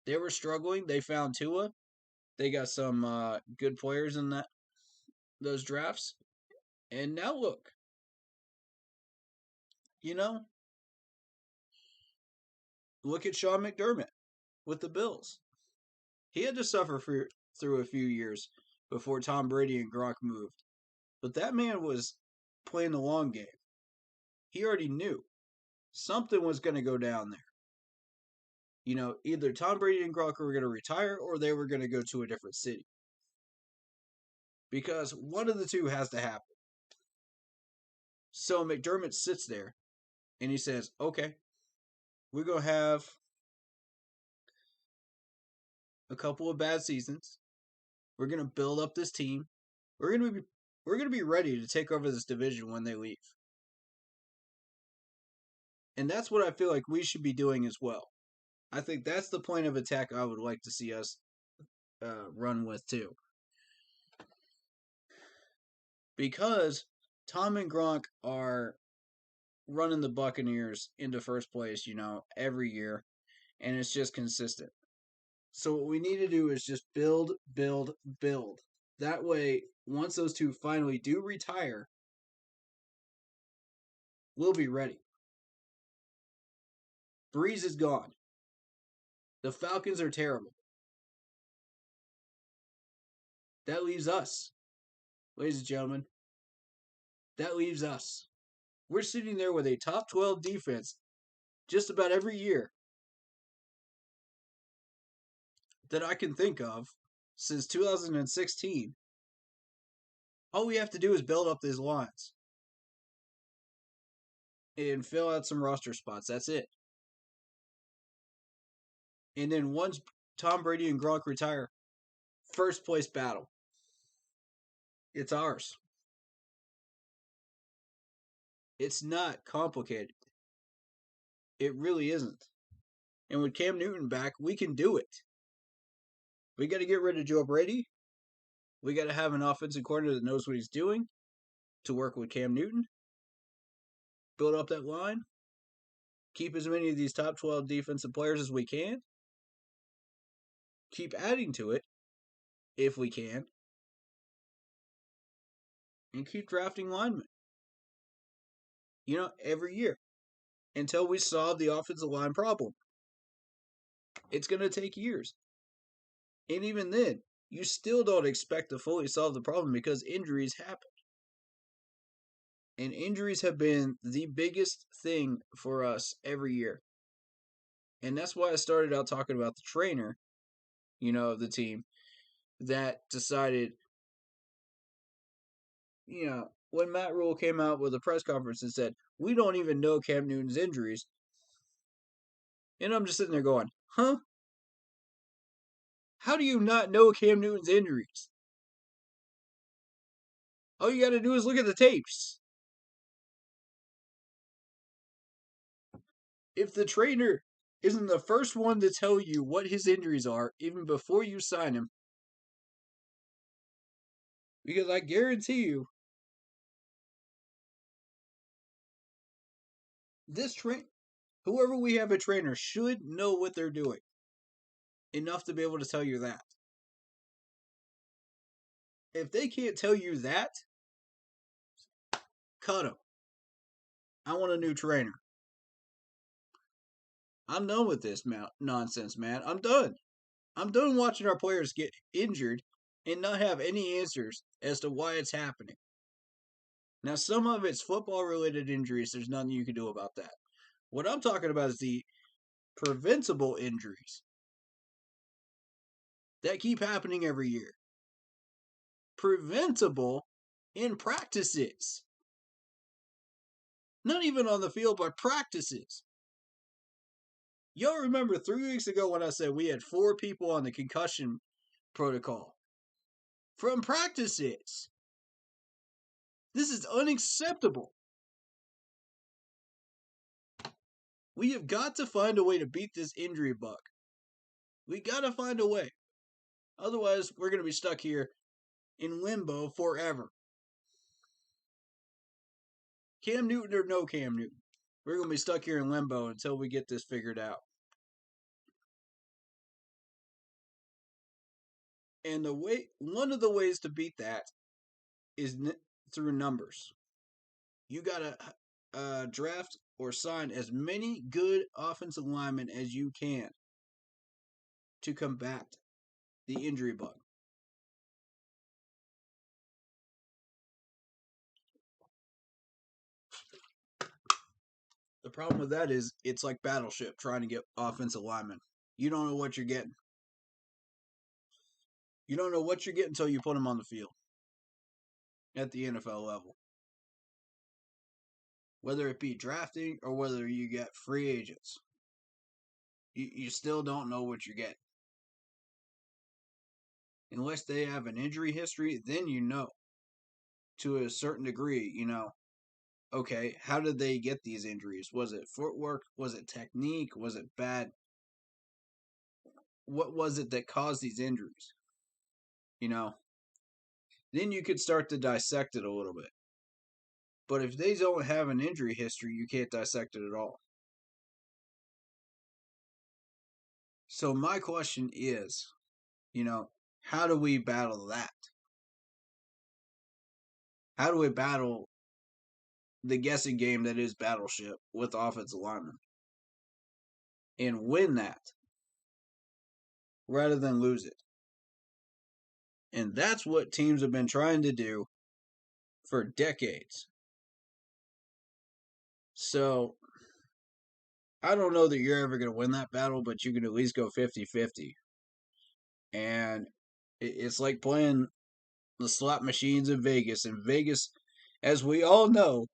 They were struggling. They found Tua. They got some good players in those drafts. And now look. Look at Sean McDermott with the Bills. He had to suffer through a few years before Tom Brady and Gronk moved. But that man was playing the long game. He already knew something was going to go down there. Either Tom Brady and Gronk were going to retire or they were going to go to a different city. Because one of the two has to happen. So McDermott sits there and he says, okay, we're going to have a couple of bad seasons. We're going to build up this team. We're going to be ready to take over this division when they leave. And that's what I feel like we should be doing as well. I think that's the point of attack I would like to see us run with too. Because Tom and Gronk are running the Buccaneers into first place, every year. And it's just consistent. So what we need to do is just build, build, build. That way, once those two finally do retire, we'll be ready. Breeze is gone. The Falcons are terrible. That leaves us, ladies and gentlemen. That leaves us. We're sitting there with a top 12 defense just about every year that I can think of since 2016. All we have to do is build up these lines and fill out some roster spots. That's it. And then once Tom Brady and Gronk retire, first place battle. It's ours. It's not complicated. It really isn't. And with Cam Newton back, we can do it. We got to get rid of Joe Brady. We got to have an offensive coordinator that knows what he's doing to work with Cam Newton. Build up that line. Keep as many of these top 12 defensive players as we can. Keep adding to it if we can. And keep drafting linemen. Every year. Until we solve the offensive line problem. It's going to take years. And even then, you still don't expect to fully solve the problem because injuries happen. And injuries have been the biggest thing for us every year. And that's why I started out talking about the trainer, of the team that decided, when Matt Rule came out with a press conference and said, we don't even know Cam Newton's injuries. And I'm just sitting there going, huh? How do you not know Cam Newton's injuries? All you got to do is look at the tapes. If the trainer isn't the first one to tell you what his injuries are, even before you sign him, because I guarantee you, whoever we have a trainer should know what they're doing. Enough to be able to tell you that. If they can't tell you that, cut them. I want a new trainer. I'm done with this nonsense, man. I'm done. I'm done watching our players get injured and not have any answers as to why it's happening. Now, some of it's football-related injuries. There's nothing you can do about that. What I'm talking about is the preventable injuries that keep happening every year. Preventable in practices. Not even on the field, but practices. Y'all remember 3 weeks ago when I said we had 4 people on the concussion protocol from practices. This is unacceptable. We have got to find a way to beat this injury bug. We got to find a way. Otherwise, we're going to be stuck here in limbo forever. Cam Newton or no Cam Newton. We're going to be stuck here in limbo until we get this figured out. And one of the ways to beat that is through numbers. You got to draft or sign as many good offensive linemen as you can to combat the injury bug. The problem with that is it's like Battleship trying to get offensive linemen. You don't know what you're getting. You don't know what you're getting until you put them on the field at the NFL level. Whether it be drafting or whether you get free agents. You still don't know what you're getting. Unless they have an injury history, then you know. To a certain degree, okay, how did they get these injuries? Was it footwork? Was it technique? Was it bad? What was it that caused these injuries? Then you could start to dissect it a little bit. But if they don't have an injury history, you can't dissect it at all. So my question is, how do we battle that? How do we battle the guessing game that is Battleship with offensive linemen? And win that rather than lose it. And that's what teams have been trying to do for decades. So, I don't know that you're ever going to win that battle, but you can at least go 50-50. And it's like playing the slot machines in Vegas. And Vegas, as we all know,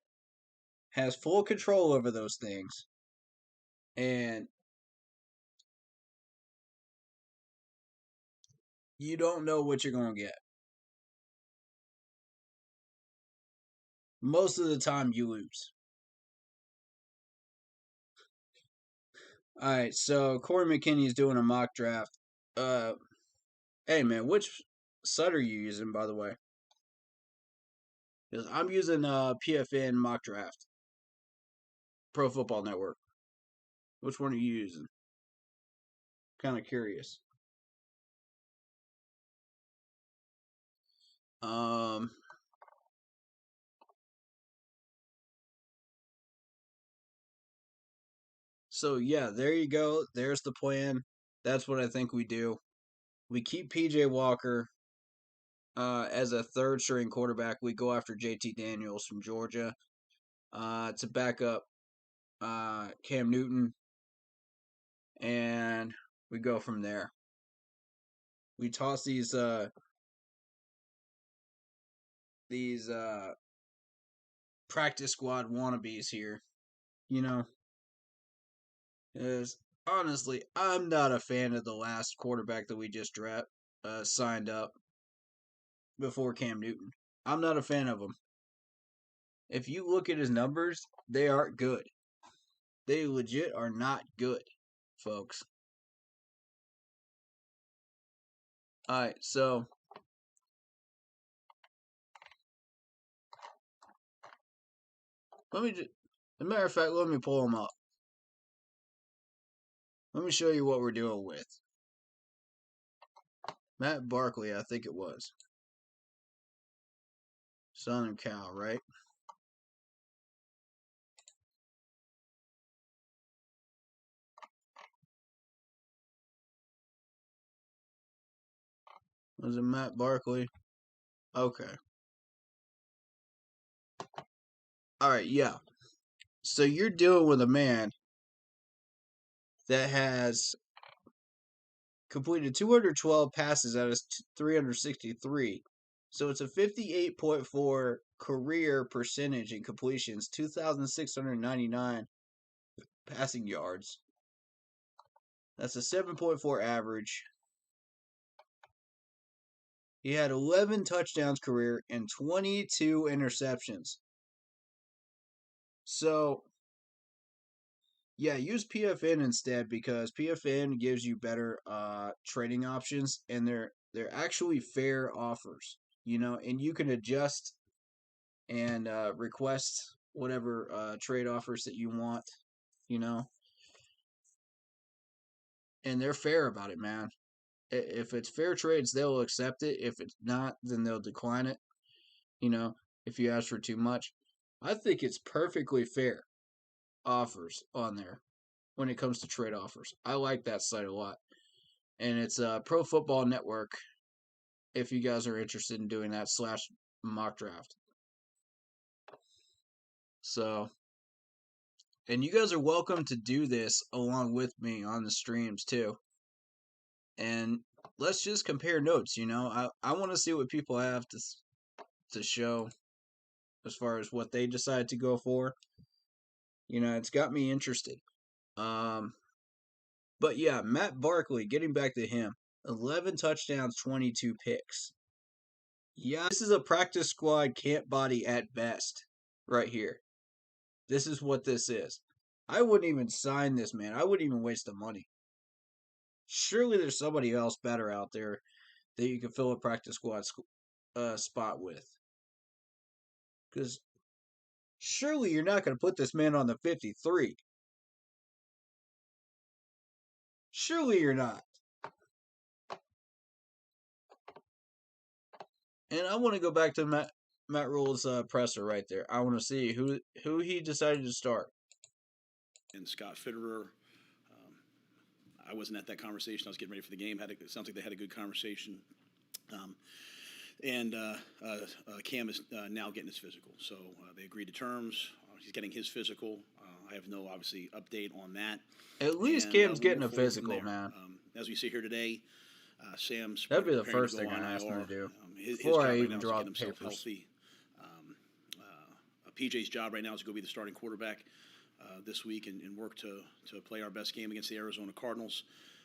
has full control over those things. And you don't know what you're going to get. Most of the time, you lose. All right, so Corey McKinney is doing a mock draft. Hey man, which site are you using, by the way? Because I'm using PFN mock draft, Pro Football Network. Which one are you using? Kind of curious. So yeah, there you go. There's the plan. That's what I think we do. We keep PJ Walker as a third string quarterback. We go after JT Daniels from Georgia to back up Cam Newton, and we go from there. We toss these practice squad wannabes here, you know, because honestly, I'm not a fan of the last quarterback that we just signed up before Cam Newton. I'm not a fan of him. If you look at his numbers, they aren't good. They legit are not good, folks. All right, so as a matter of fact, let me pull them up. Let me show you what we're dealing with. Matt Barkley, I think it was. Southern Cal, right? Was it Matt Barkley? Okay. All right, yeah. So you're dealing with a man that has completed 212 passes out of 363. So it's a 58.4 career percentage in completions, 2,699 passing yards. That's a 7.4 average. He had 11 touchdowns career and 22 interceptions. So, yeah, use PFN instead because PFN gives you better trading options, and they're actually fair offers, you know, and you can adjust and request whatever trade offers that you want, you know, and they're fair about it, man. If it's fair trades, they'll accept it. If it's not, then they'll decline it. You know, if you ask for too much, I think it's perfectly fair offers on there when it comes to trade offers. I like that site a lot, and it's Pro Football Network. If you guys are interested in doing that / mock draft, so. And you guys are welcome to do this along with me on the streams too. And let's just compare notes, you know. I want to see what people have to show as far as what they decide to go for. You know, it's got me interested. But yeah, Matt Barkley, getting back to him, 11 touchdowns, 22 picks. Yeah, this is a practice squad camp body at best right here. This is what this is. I wouldn't even sign this man. I wouldn't even waste the money. Surely there's somebody else better out there that you can fill a practice squad spot with. Because surely you're not going to put this man on the 53. Surely you're not. And I want to go back to Matt Rule's presser right there. I want to see who he decided to start. And Scott Fitterer. I wasn't at that conversation. I was getting ready for the game. It sounds like they had a good conversation. And Cam is now getting his physical. So they agreed to terms. He's getting his physical. I have no, obviously, update on that. At least Cam's getting a physical, man. As we sit here today, Sam's that'd be the first thing I asked him to do before I even draw the papers. Healthy. PJ's job right now is to go be the starting quarterback this week and work to play our best game against the Arizona Cardinals.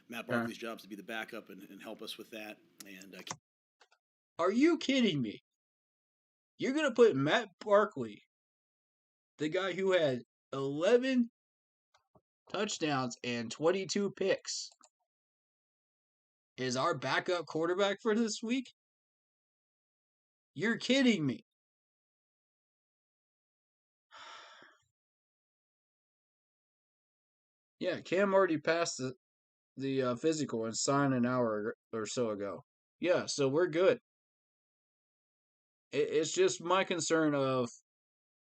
Matt Barkley's job is to be the backup and help us with that. And are you kidding me? You're going to put Matt Barkley, the guy who had 11 touchdowns, and 22 picks. Is our backup quarterback for this week? You're kidding me. Yeah, Cam already passed the physical and signed an hour or so ago. Yeah, so we're good. It's just my concern of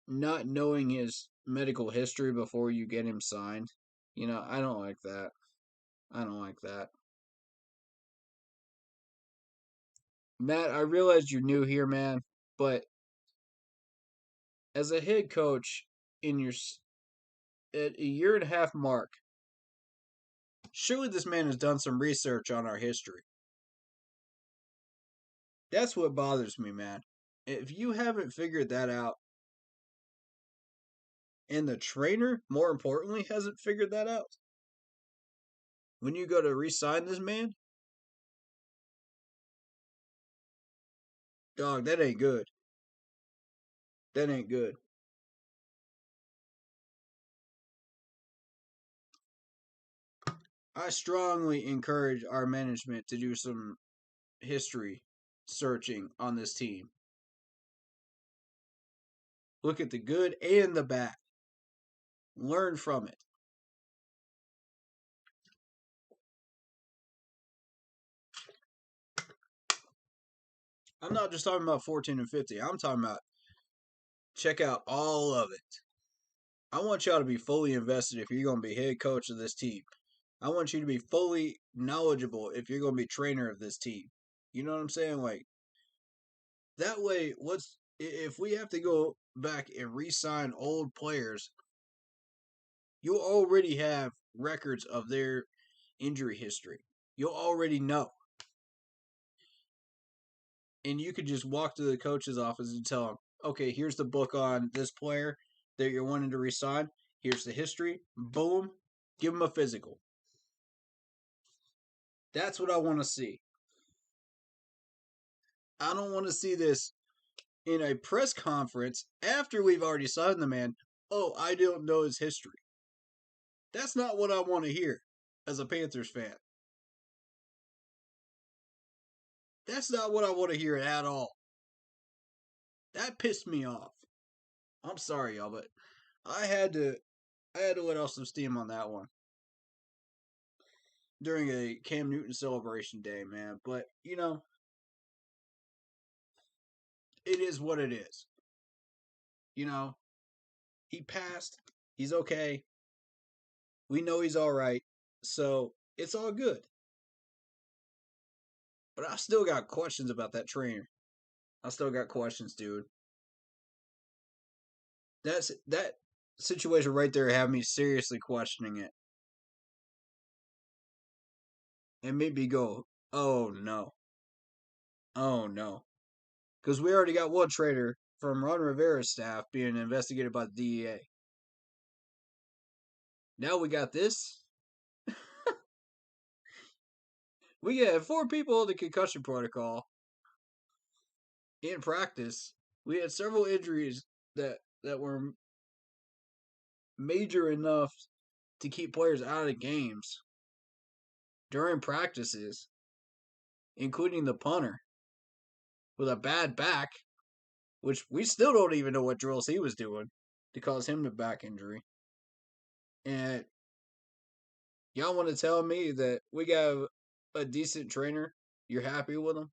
not knowing his medical history before you get him signed. I don't like that. I don't like that. Matt, I realize you're new here, man, but as a head coach at a year and a half mark, surely this man has done some research on our history. That's what bothers me, man. If you haven't figured that out, and the trainer, more importantly, hasn't figured that out, when you go to re-sign this man, dog, that ain't good. That ain't good. I strongly encourage our management to do some history searching on this team. Look at the good and the bad. Learn from it. I'm not just talking about 14 and 50. I'm talking about check out all of it. I want y'all to be fully invested if you're going to be head coach of this team. I want you to be fully knowledgeable if you're going to be trainer of this team. You know what I'm saying? Like, that way, if we have to go back and re-sign old players, you'll already have records of their injury history. You'll already know. And you could just walk to the coach's office and tell him, okay, here's the book on this player that you're wanting to re-sign. Here's the history. Boom. Give him a physical. That's what I want to see. I don't want to see this in a press conference after we've already signed the man. Oh, I don't know his history. That's not what I want to hear as a Panthers fan. That's not what I want to hear at all. That pissed me off. I'm sorry, y'all, but I had to let off some steam on that one during a Cam Newton celebration day, man. But, it is what it is. He passed. He's okay. We know he's all right. So, it's all good. But I still got questions about that trainer. I still got questions, dude. That situation right there had me seriously questioning it. And made me go, oh no. Oh no. Because we already got one trainer from Ron Rivera's staff being investigated by the DEA. Now we got this. We got 4 people in the concussion protocol in practice. We had several injuries that were major enough to keep players out of games during practices, including the punter with a bad back, which we still don't even know what drills he was doing to cause him the back injury. And y'all want to tell me that we got a decent trainer? You're happy with him?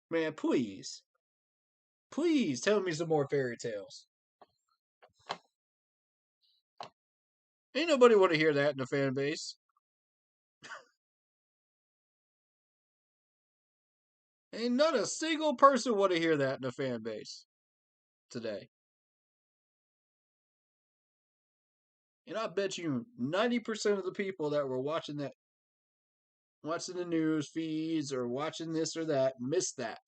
Man, please. Please tell me some more fairy tales. Ain't nobody want to hear that in the fan base. Ain't not a single person want to hear that in the fan base today. And I bet you 90% of the people that were watching the news feeds or watching this or that missed that.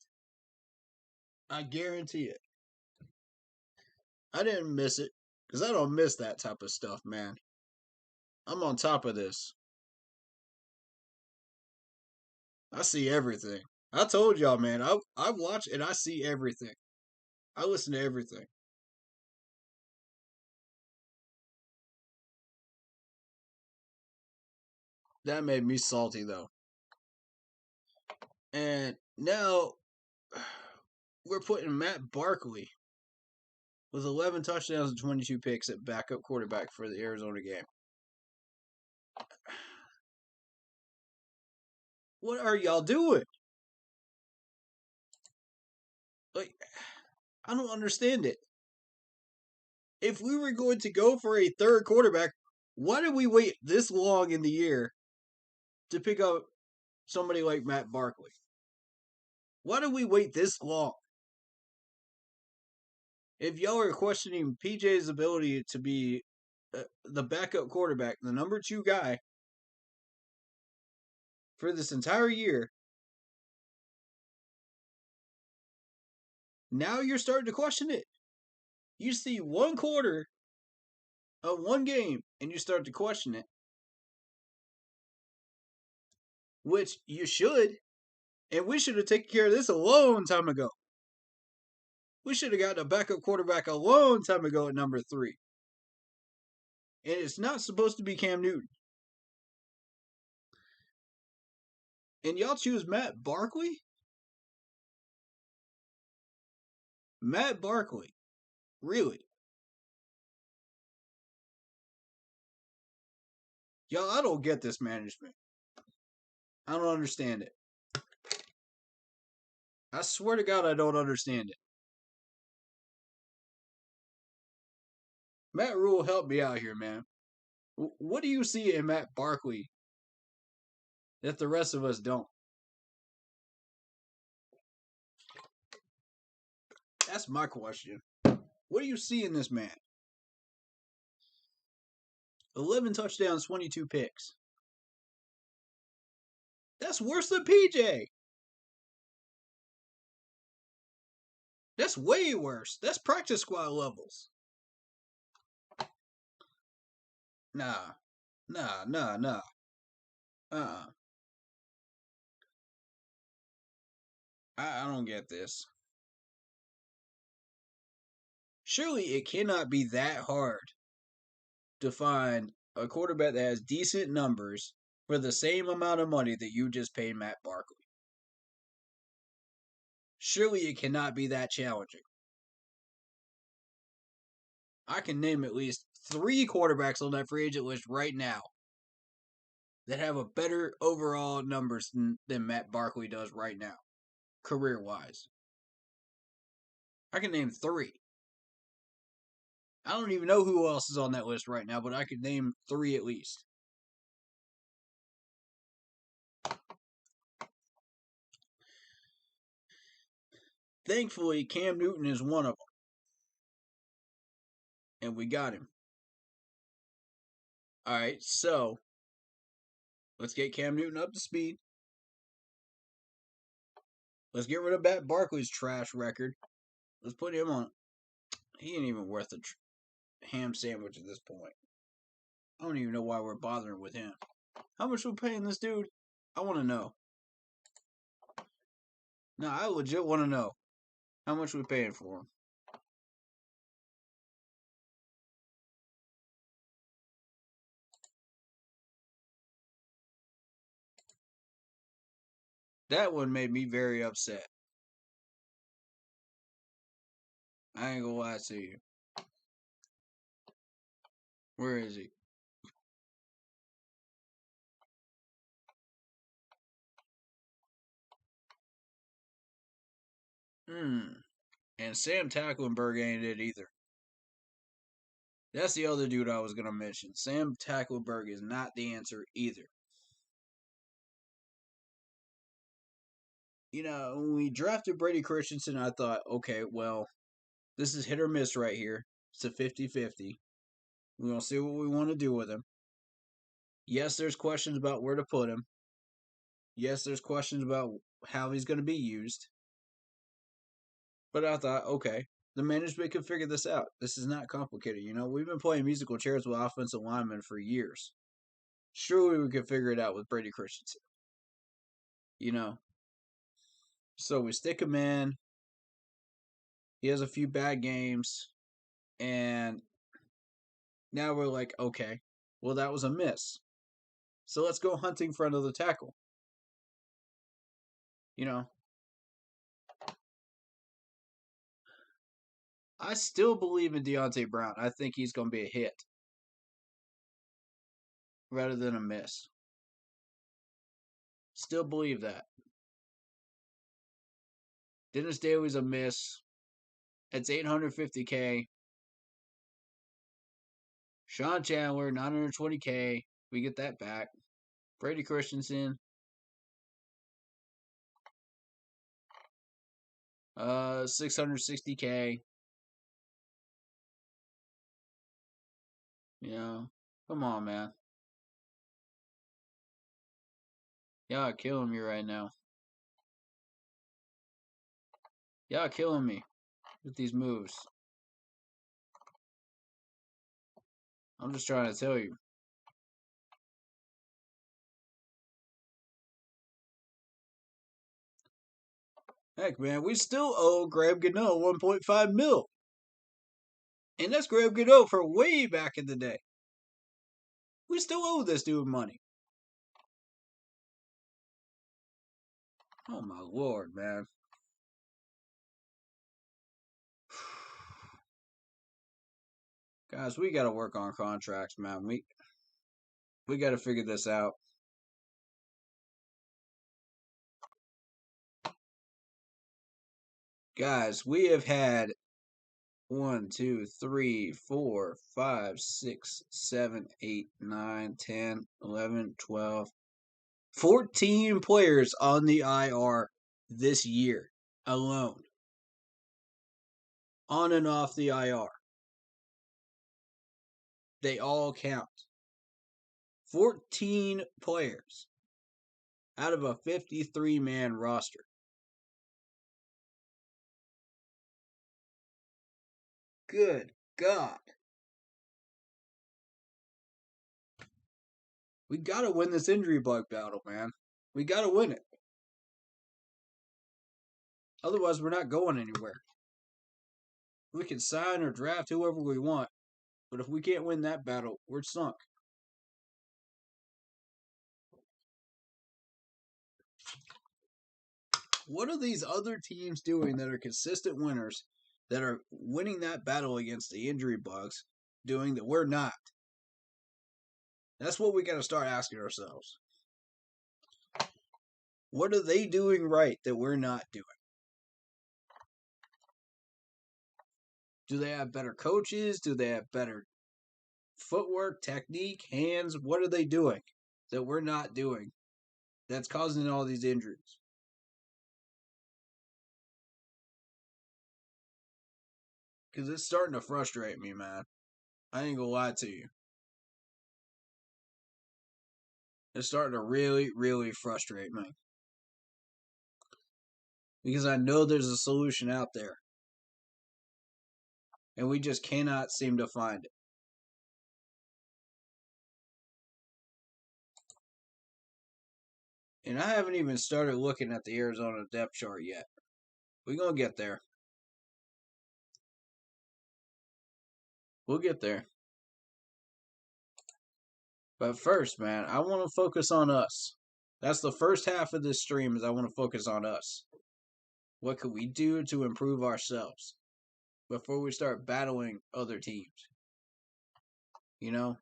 I guarantee it. I didn't miss it because I don't miss that type of stuff, man. I'm on top of this. I see everything. I told y'all, man. I watch and I see everything. I listen to everything. That made me salty though. And now we're putting Matt Barkley with 11 touchdowns and 22 picks at backup quarterback for the Arizona game. What are y'all doing? Like, I don't understand it. If we were going to go for a third quarterback, why did we wait this long in the year to pick up somebody like Matt Barkley? Why did we wait this long? If y'all are questioning PJ's ability to be the backup quarterback, the number 2 guy for this entire year, now you're starting to question it. You see one quarter of one game and you start to question it, which you should. And we should have taken care of this a long time ago. We should have gotten a backup quarterback a long time ago at number 3. And it's not supposed to be Cam Newton. And y'all choose Matt Barkley? Matt Barkley. Really? Y'all, I don't get this management. I don't understand it. I swear to God, I don't understand it. Matt Rule, help me out here, man. What do you see in Matt Barkley that the rest of us don't? That's my question. What do you see in this man? 11 touchdowns, 22 picks. That's worse than PJ. That's way worse. That's practice squad levels. Nah. I don't get this. Surely it cannot be that hard to find a quarterback that has decent numbers for the same amount of money that you just paid Matt Barkley. Surely it cannot be that challenging. I can name at least 3 quarterbacks on that free agent list right now that have a better overall numbers than Matt Barkley does right now, career-wise. I can name 3. I don't even know who else is on that list right now, but I could name 3 at least. Thankfully, Cam Newton is one of them. And we got him. Alright, so let's get Cam Newton up to speed. Let's get rid of Matt Barkley's trash record. Let's put him on. He ain't even worth a ham sandwich at this point. I don't even know why we're bothering with him. How much we paying this dude? I want to know. No, I legit want to know. How much we paying for him? That one made me very upset. I ain't gonna lie to you. Where is he? And Sam Tacklenberg ain't it either. That's the other dude I was gonna mention. Sam Tacklenberg is not the answer either. You know, when we drafted Brady Christensen, I thought, okay, well, this is hit or miss right here. It's a 50-50. We're going to see what we want to do with him. Yes, there's questions about where to put him. Yes, there's questions about how he's going to be used. But I thought, okay, the management can figure this out. This is not complicated. You know, we've been playing musical chairs with offensive linemen for years. Surely we can figure it out with Brady Christensen. You know? So we stick him in. He has a few bad games. And now we're like, okay, well, that was a miss. So let's go hunting for another tackle. You know, I still believe in Deontay Brown. I think he's going to be a hit rather than a miss. Still believe that. Dennis Daly's a miss. It's $850K. Sean Chandler, $920K. We get that back. Brady Christensen. $660K. Yeah. Come on, man. Y'all killing me right now. Y'all killing me with these moves. I'm just trying to tell you. Heck, man, we still owe Graham Gano 1.5 mil. And that's Graham Gano for way back in the day. We still owe this dude money. Oh my lord, man. Guys, we gotta work on contracts, man. We gotta figure this out. Guys, we have had 1, 2, 3, 4, 5, 6, 7, 8, 9, 10, 11, 12, 14 players on the IR this year alone. On and off the IR. They all count. 14 players out of a 53-man roster. Good God. We gotta win this injury bug battle, man. We gotta win it. Otherwise, we're not going anywhere. We can sign or draft whoever we want, but if we can't win that battle, we're sunk. What are these other teams doing that are consistent winners, that are winning that battle against the injury bugs, doing that we're not? That's what we got to start asking ourselves. What are they doing right that we're not doing? Do they have better coaches? Do they have better footwork, technique, hands? What are they doing that we're not doing that's causing all these injuries? Because it's starting to frustrate me, man. I ain't gonna lie to you. It's starting to really, really frustrate me. Because I know there's a solution out there. And we just cannot seem to find it. And I haven't even started looking at the Arizona depth chart yet. We're going to get there. We'll get there. But first, man, I want to focus on us. That's the first half of this stream, is I want to focus on us. What could we do to improve ourselves before we start battling other teams? You know?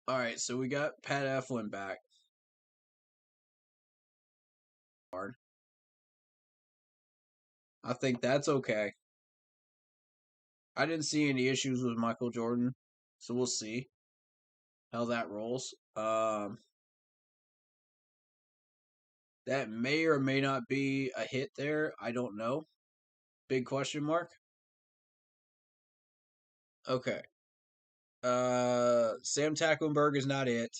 Alright, so we got Pat Eflin back. I think that's okay. I didn't see any issues with Michael Jordan, so we'll see how that rolls. That may or may not be a hit there. I don't know. Big question mark. Okay. Sam Tacklenberg is not it.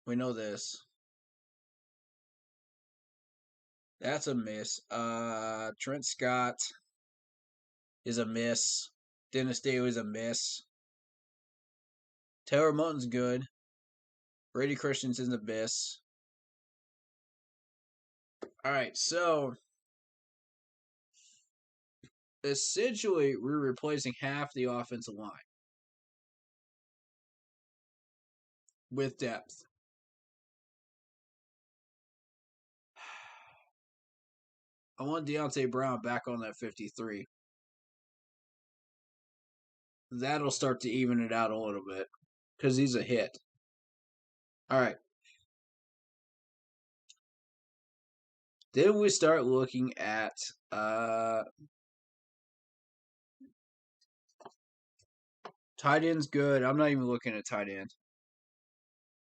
We know this. That's a miss. Trent Scott is a miss. Dennis Daly is a miss. Taylor Moton's good. Brady Christensen's a miss. Alright, so essentially we're replacing half the offensive line with depth. I want Deontay Brown back on that 53. That'll start to even it out a little bit because he's a hit. All right. Then we start looking at tight end's good. I'm not even looking at tight end.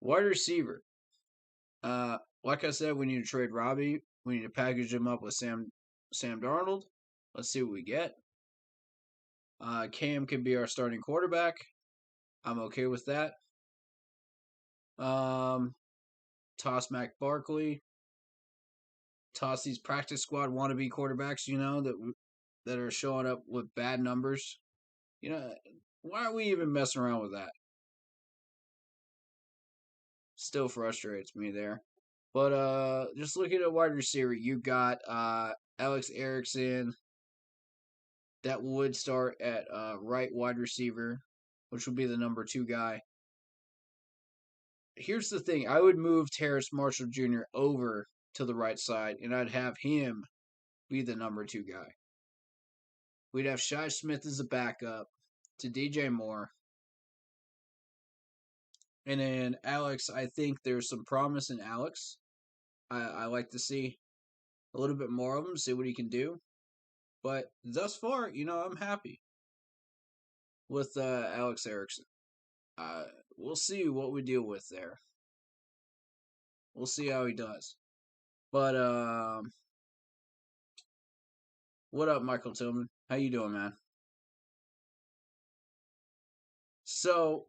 Wide receiver. Like I said, we need to trade Robbie. We need to package him up with Sam Darnold. Let's see what we get. Cam can be our starting quarterback. I'm okay with that. Toss Mac Barkley. Toss these practice squad wannabe quarterbacks, that are showing up with bad numbers. Why are we even messing around with that? Still frustrates me there. But just looking at wide receiver, you got Alex Erickson that would start at right wide receiver, which would be the number 2 guy. Here's the thing. I would move Terrace Marshall Jr. over to the right side, and I'd have him be the number 2 guy. We'd have Shi Smith as a backup to DJ Moore. And then Alex, I think there's some promise in Alex. I like to see a little bit more of him, see what he can do. But thus far, I'm happy with Alex Erickson. We'll see what we deal with there. We'll see how he does. But what up, Michael Tillman? How you doing, man? So,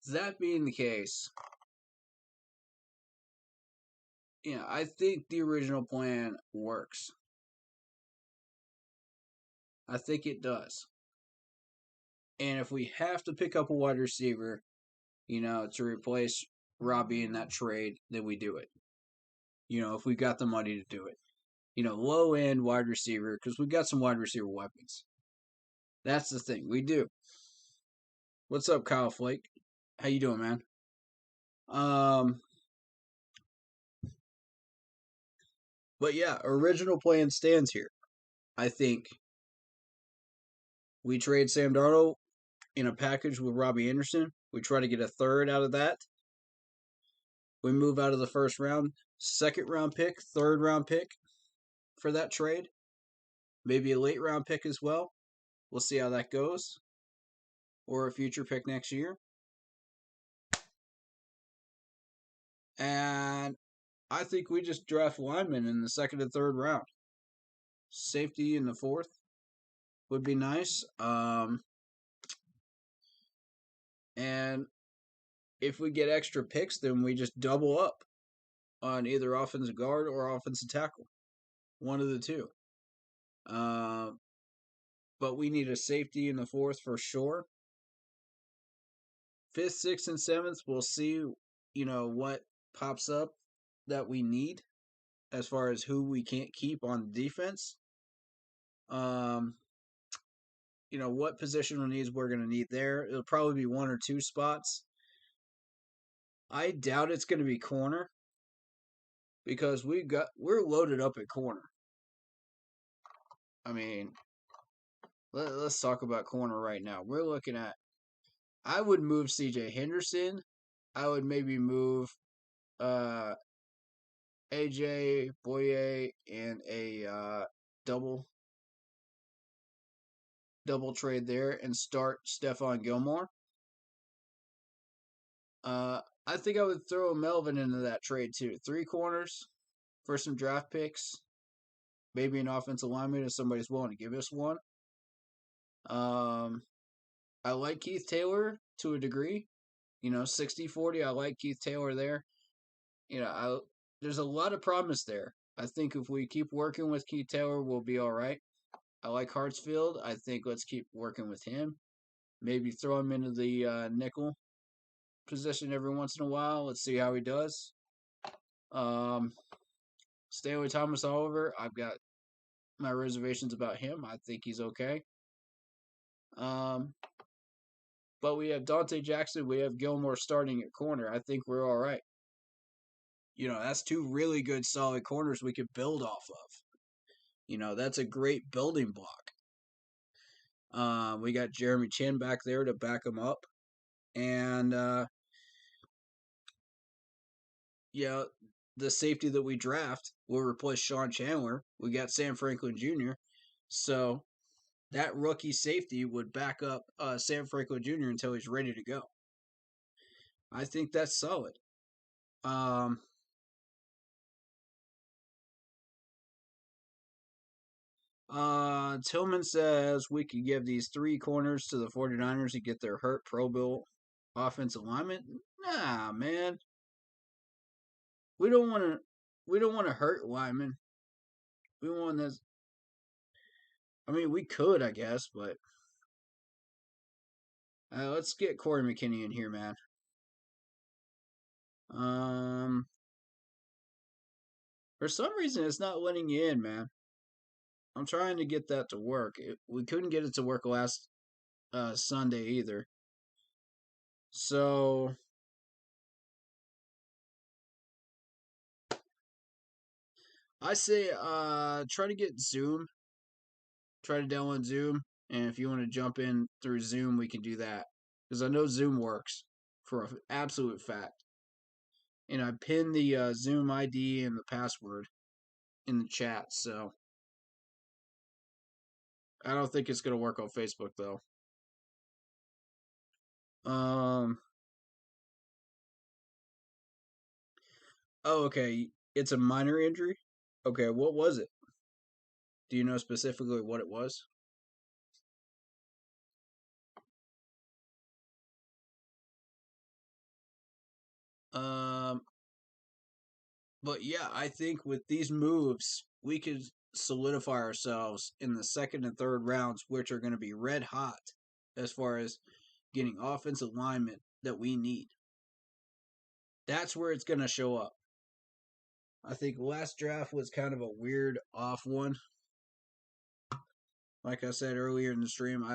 that being the case, I think the original plan works. I think it does. And if we have to pick up a wide receiver, to replace Robbie in that trade, then we do it. If we got the money to do it. Low end wide receiver, because we got some wide receiver weapons. That's the thing. We do. What's up, Kyle Flake? How you doing, man? But yeah, original plan stands here. I think we trade Sam Darnold in a package with Robbie Anderson. We try to get a third out of that. We move out of the first round, second round pick, third round pick for that trade. Maybe a late round pick as well. We'll see how that goes. Or a future pick next year. And I think we just draft linemen in the second and third round. Safety in the fourth would be nice. And if we get extra picks, then we just double up on either offensive guard or offensive tackle. One of the two. But we need a safety in the fourth for sure. Fifth, sixth, and seventh, we'll see, what pops up that we need as far as who we can't keep on defense. What positional needs we're going to need there. It'll probably be 1 or 2 spots. I doubt it's going to be corner because we're loaded up at corner. I mean, let's talk about corner right now. We're looking at, I would move CJ Henderson. I would maybe move AJ Boye in a double trade there and start Stephon Gilmore. I think I would throw Melvin into that trade too. 3 corners for some draft picks. Maybe an offensive lineman if somebody's willing to give us one. I like Keith Taylor to a degree. 60-40. I like Keith Taylor there. There's a lot of promise there. I think if we keep working with Keith Taylor, we'll be all right. I like Hartsfield. I think let's keep working with him. Maybe throw him into the nickel position every once in a while. Let's see how he does. Stay with Thomas Oliver. I've got my reservations about him. I think he's okay. But we have Dante Jackson. We have Gilmore starting at corner. I think we're all right. That's two really good, solid corners we could build off of. That's a great building block. We got Jeremy Chin back there to back him up. And, the safety that we draft will replace Sean Chandler. We got Sam Franklin Jr. So that rookie safety would back up Sam Franklin Jr. until he's ready to go. I think that's solid. Tillman says we could give these 3 corners to the 49ers to get their hurt Pro Bowl offensive lineman. Nah, man. We don't want to hurt linemen. We want this. I mean, we could, I guess, but let's get Corey McKinney in here, man. For some reason, it's not letting you in, man. I'm trying to get that to work. We couldn't get it to work last Sunday either. So I say try to get Zoom. Try to download Zoom, and if you want to jump in through Zoom, we can do that. Because I know Zoom works for an absolute fact. And I pinned the Zoom ID and the password in the chat, so I don't think it's going to work on Facebook, though. Oh, okay. It's a minor injury? Okay, what was it? Do you know specifically what it was? But yeah, I think with these moves, we could solidify ourselves in the second and third rounds, which are going to be red hot as far as getting offensive alignment that we need. That's where it's going to show up. I think last draft was kind of a weird off one. Like I said earlier in the stream,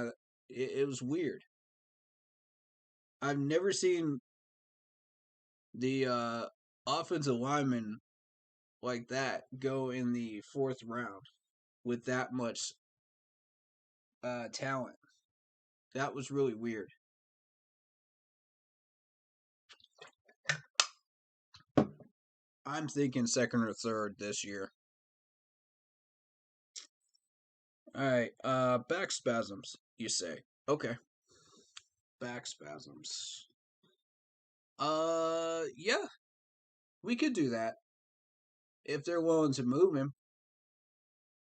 it was weird. I've never seen the offensive lineman like that go in the 4th round with that much talent. That was really weird. I'm thinking 2nd or 3rd this year. Alright, back spasms, you say. Okay. Back spasms. Yeah. We could do that. If they're willing to move him.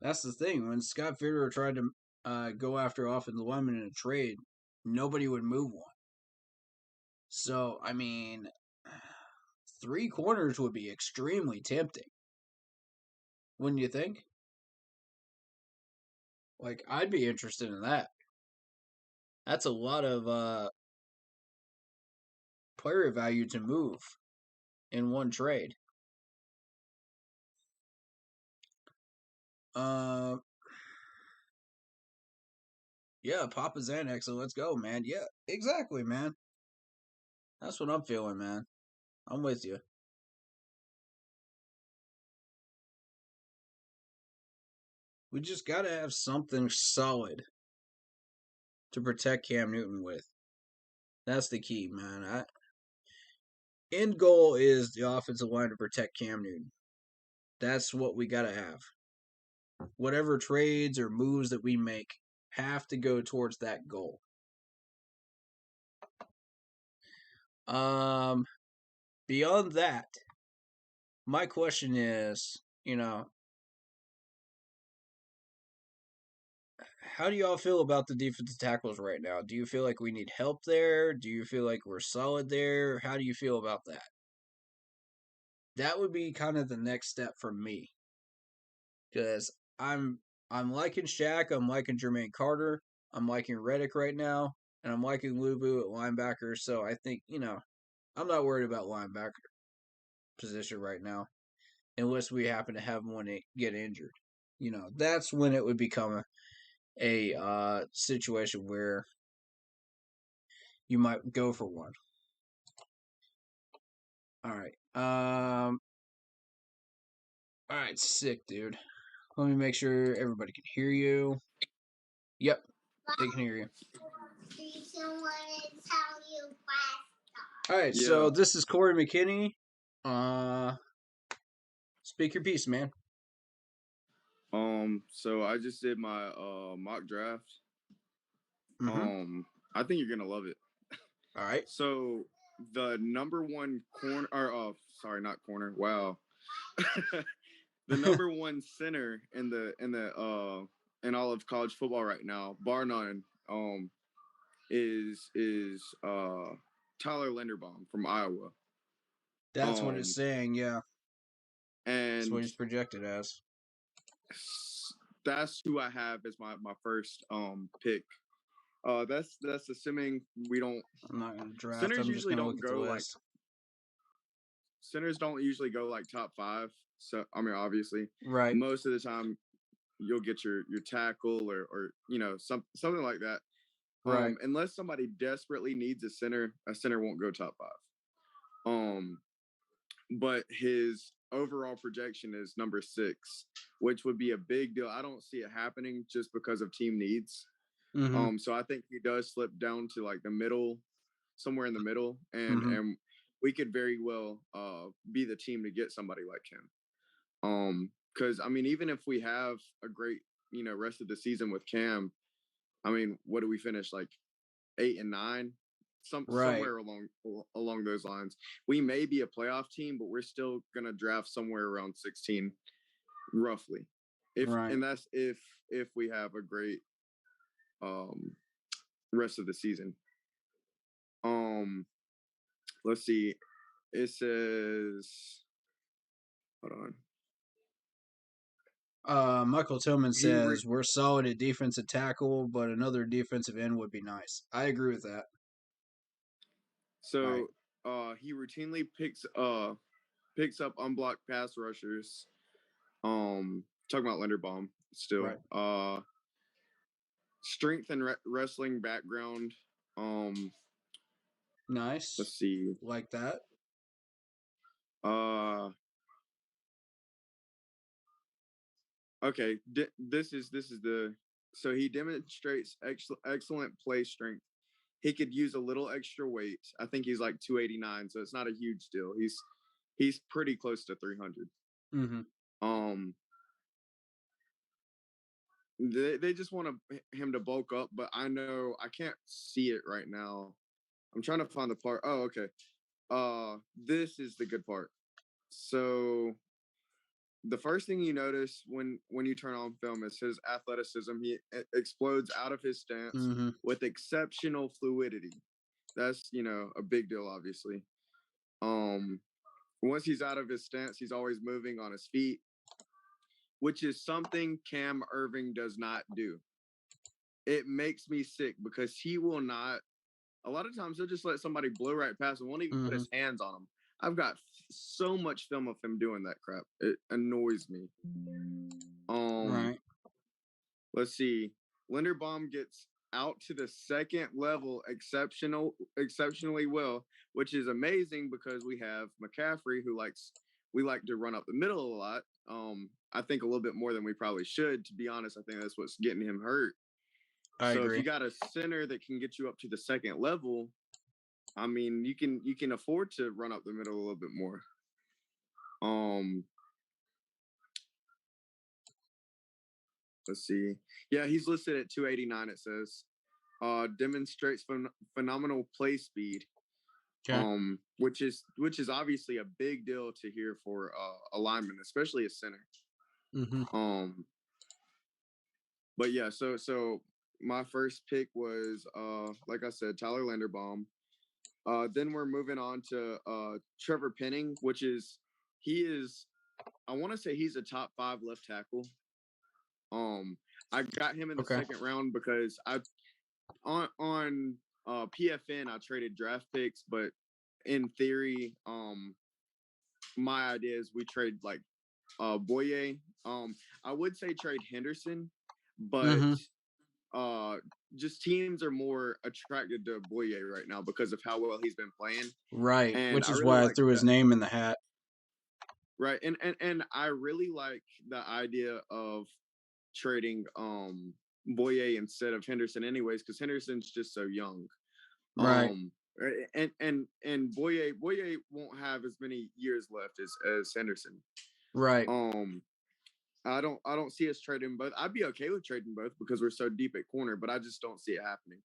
That's the thing. When Scott Fitterer tried to go after offensive lineman in a trade, nobody would move one. So, I mean, 3 corners would be extremely tempting. Wouldn't you think? Like, I'd be interested in that. That's a lot of player value to move in one trade. Yeah, Papa Xanax, so let's go, man. Yeah, exactly, man. That's what I'm feeling, man. I'm with you. We just got to have something solid to protect Cam Newton with. That's the key, man. End goal is the offensive line to protect Cam Newton. That's what we got to have. Whatever trades or moves that we make have to go towards that goal. Beyond that, my question is, how do y'all feel about the defensive tackles right now? Do you feel like we need help there? Do you feel like we're solid there? How do you feel about that? That would be kind of the next step for me. Because I'm liking Shaq, I'm liking Jermaine Carter, I'm liking Reddick right now, and I'm liking Luvu at linebacker. So I think, I'm not worried about linebacker position right now. Unless we happen to have one get injured. that's when it would become a situation where you might go for one. All right. All right, sick, dude. Let me make sure everybody can hear you. Yep, they can hear you. All right, so Yeah. this is Corey McKinney. Speak your piece, man. So I just did my mock draft. Mm-hmm. I think you're gonna love it. All right. So the number one corner, or sorry, not corner. Wow. The number one center in all of college football right now, bar none, is Tyler Linderbaum from Iowa. That's what it's saying, yeah. That's what And he's projected as. that's who I have as my first pick. That's assuming we don't. I'm not gonna draft. Centers I'm just usually gonna look don't at the go like list. centers don't usually go like top 5. So I mean, obviously, Right. most of the time you'll get your tackle or something like that. Right. Unless somebody desperately needs a center won't go top 5. But his overall projection is number 6, which would be a big deal. I don't see it happening just because of team needs. Mm-hmm. So I think he does slip down to like the middle, somewhere in the middle, and Mhm. and we could very well be the team to get somebody like him. Because I mean, even if we have a great rest of the season with Cam, I mean, what do we finish like 8 and 9? Right. Somewhere along those lines. We may be a playoff team, but we're still gonna draft somewhere around 16, roughly. Right. And that's if we have a great rest of the season. Let's see. It says, hold on. Michael Tillman He re- says we're solid at defensive tackle, but another defensive end would be nice. I agree with that. So he routinely picks up unblocked pass rushers. Talking about Linderbaum still. Right. Strength and wrestling background. Nice. Let's see. Like that. Okay. This is the. So he demonstrates excellent play strength. He could use a little extra weight. I think he's like 289, so it's not a huge deal. He's pretty close to 300. Mm-hmm. They just want him to bulk up, but I know I can't see it right now. I'm trying to find the part. Oh, okay. This is the good part. So the first thing you notice when you turn on film is his athleticism. He explodes out of his stance with exceptional fluidity. That's a big deal, obviously. Once he's out of his stance, he's always moving on his feet, which is something Cam Irving does not do. It makes me sick because he will not. A lot of times he'll just let somebody blow right past him, won't even put his hands on him. I've got so much film of him doing that crap. It annoys me. Right. Let's see. Linderbaum gets out to the second level exceptionally well, which is amazing because we have McCaffrey we like to run up the middle a lot. I think a little bit more than we probably should, to be honest. I think that's what's getting him hurt. I agree. If you got a center that can get you up to the second level, I mean, you can afford to run up the middle a little bit more. Let's see. Yeah, he's listed at 289. It says, demonstrates phenomenal play speed. Okay. Which is obviously a big deal to hear for a lineman, especially a center. But yeah, so my first pick was like I said, Tyler Linderbaum. Then we're moving on to Trevor Penning, I want to say he's a top 5 left tackle. I got him in the second round because on PFN I traded draft picks, but in theory, my idea is we trade like Boye. I would say trade Henderson, but Mm-hmm. uh, just teams are more attracted to Boye right now because of how well he's been playing, Right, and which I is really why I like threw his that. name in the hat. Right, and I really like the idea of trading Boye instead of Henderson, anyways, because Henderson's just so young. Right, And Boye won't have as many years left as Henderson. right. Um, I don't see us trading both. I'd be okay with trading both because we're so deep at corner, but I just don't see it happening.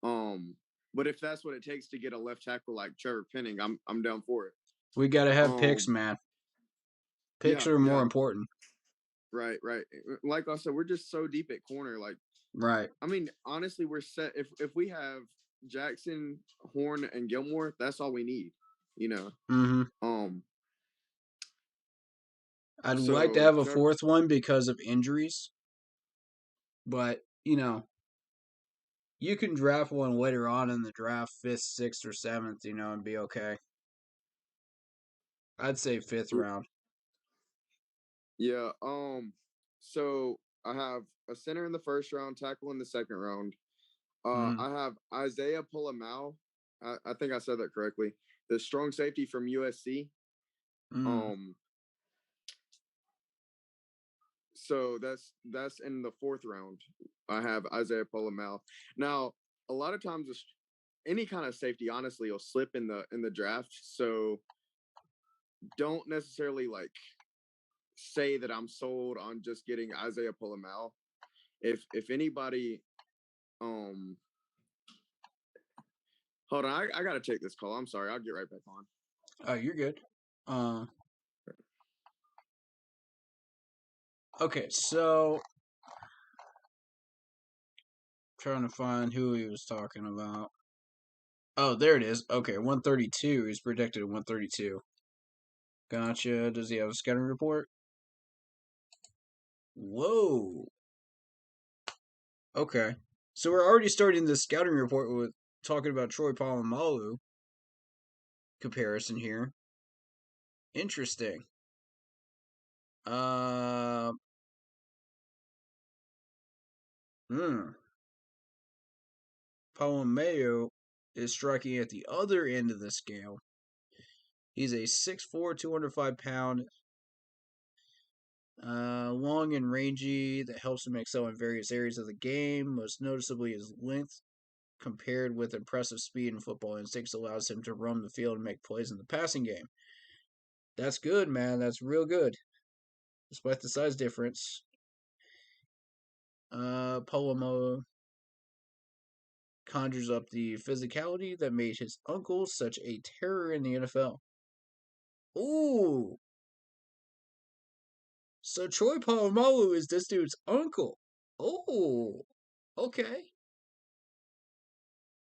Um, but if that's what it takes to get a left tackle like Trevor Penning, I'm down for it. We got to have picks, Um, man. Picks yeah, are more yeah, important. right. Like I said, we're just so deep at corner. Like, Right. I mean, honestly, we're set. If we have Jackson, Horn, and Gilmore, that's all we need. You know. Mm-hmm. Um. I'd like to So have a Trevor, fourth one because of injuries, but you can draft one later on in the draft, fifth, sixth, or seventh, and be okay. I'd say fifth round. yeah. So I have a center in the first round, tackle in the second round. Mm, I have Isaiah Pulamau. I think I said that correctly. The strong safety from USC. mm. Um. So that's in the fourth round. I have Isaiah Pulamau. Now, a lot of times, any kind of safety, honestly, will slip in the draft. So don't necessarily like say that I'm sold on just getting Isaiah Pulamau. If anybody, um, hold on, I gotta take this call. I'm sorry, I'll get right back on. Oh, you're good. Okay, so trying to find who he was talking about. Oh, there it is. Okay, 132. He's predicted at 132. Gotcha. Does he have a scouting report? Whoa. Okay. So we're already starting the scouting report with talking about Troy Polamalu comparison here. Interesting. Uh, hmm. Polamalu is striking at the other end of the scale. He's a 6'4", 205-pound, long and rangy that helps him excel in various areas of the game. Most noticeably, his length compared with impressive speed and football instincts allows him to roam the field and make plays in the passing game. That's good, man. That's real good. Despite the size difference. Polamalu conjures up the physicality that made his uncle such a terror in the NFL. Ooh. So Troy Polamalu is this dude's uncle. Oh. Okay.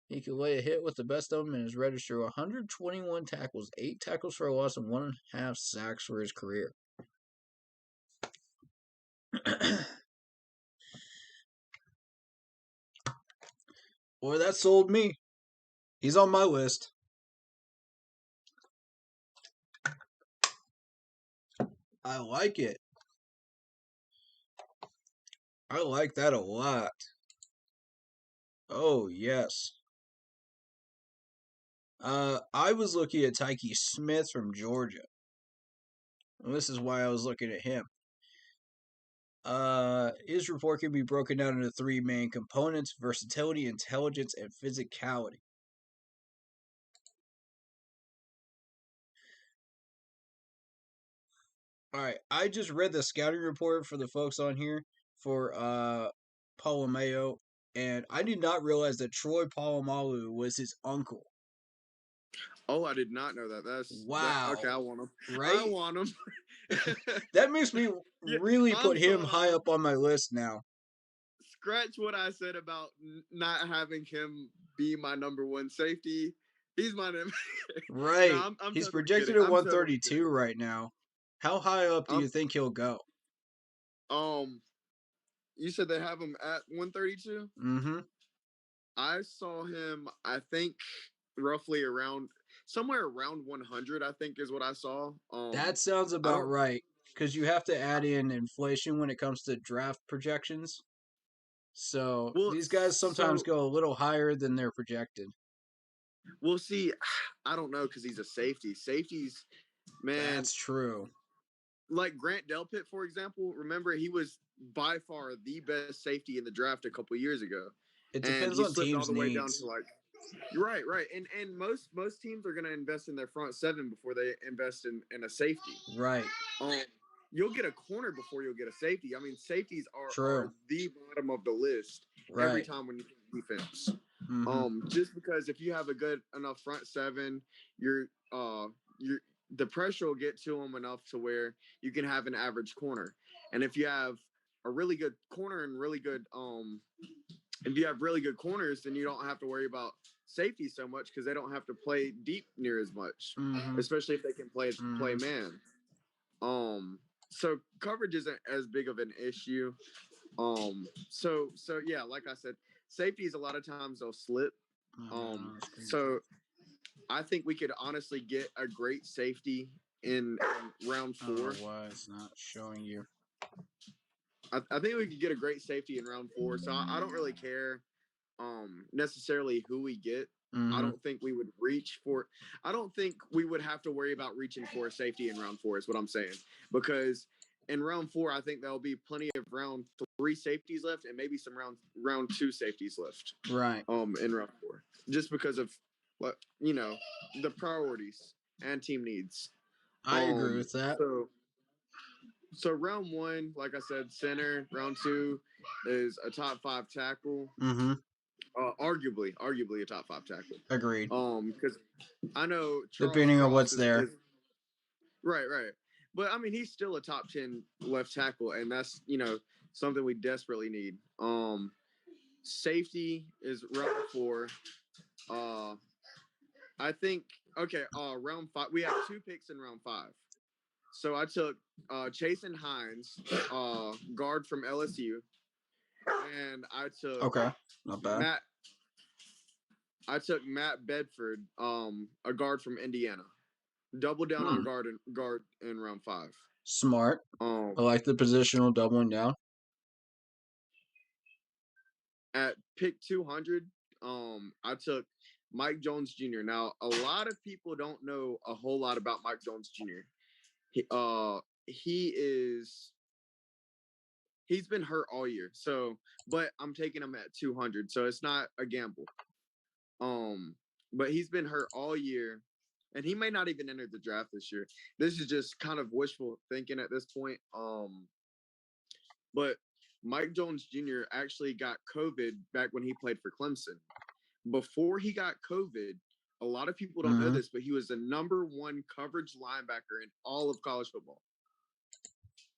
He can lay a hit with the best of them and has registered 121 tackles, 8 tackles for a loss, and 1.5 sacks for his career. Boy, that sold me. He's on my list. I like it. I like that a lot. Oh, yes. I was looking at Tyke Smith from Georgia. And this is why I was looking at him. His report can be broken down into 3 main components: versatility, intelligence, and physicality. Alright, I just read the scouting report for the folks on here for Polamalu, and I did not realize that Troy Polamalu was his uncle. Oh, I did not know that. That. Wow. Okay, I want him. Right? I want him. That makes me Yeah, really put I'm him sold high on him. up on my list now. Scratch what I said about not having him be my number one safety. He's my number. No, Right. I'm He's totally projected kidding. at I'm totally 132 kidding. right now. How high up do you I'm think he'll go? You said they have him at 132. Mm-hmm. I saw him. I think roughly around somewhere around 100. I think is what I saw. That sounds I about don't. right. because you have to add in inflation when it comes to draft projections. So Well, these guys sometimes so go a little higher than they're projected. we'll see. I don't know because he's a safety. Safeties, man, That's true. like Grant Delpit, for example. Remember, he was by far the best safety in the draft a couple years ago, It and depends he on slipped all teams' the way down needs. to like. You're right, right, and most teams are going to invest in their front seven before they invest in a safety. Right. Um, you'll get a corner before you'll get a safety. I mean, safeties are True. the bottom of the list every Right. time when you think defense. Mm-hmm. Just because if you have a good enough front seven, you're the pressure will get to them enough to where you can have an average corner. And if you have a really good corner and really good if you have really good corners, then you don't have to worry about safety so much because they don't have to play deep near as much, Mm-hmm. especially if they can play Mhm. man. So coverage isn't as big of an issue. So yeah, like I said, safeties a lot of times they'll slip. So I think we could honestly get a great safety in round I don't know 4. why it's not showing you. I think we could get a great safety in round 4. So I don't really care necessarily who we get. I Mm-hmm. don't think we would reach for. I don't think we would have to worry about reaching for a safety in round 4. Is what I'm saying, because in round 4, I think there'll be plenty of round 3 safeties left, and maybe some round 2 safeties left. Right. In round 4, just because of what the priorities and team needs. I agree with that. So round 1, like I said, center. Round 2 is a top 5 tackle. Mm-hmm. Arguably a top 5 tackle. Agreed. Because I know Charles Depending on Cross what's is there. right, but I mean he's still a top 10 left tackle, and that's something we desperately need. Safety is round 4. I think round 5. We have 2 picks in round 5. So I took Chasen Hines, guard from LSU, and I took Okay. Not bad. Matt Bedford, a guard from Indiana. Double down on guard in round 5. Smart. I like the positional doubling down. At pick 200, I took Mike Jones Jr. Now, a lot of people don't know a whole lot about Mike Jones Jr. He's been hurt all year. So, but I'm taking him at 200, so it's not a gamble. But he's been hurt all year, and he may not even enter the draft this year. This is just kind of wishful thinking at this point. But Mike Jones Jr. actually got COVID back when he played for Clemson. Before he got COVID, a lot of people don't know this, but he was the number 1 coverage linebacker in all of college football.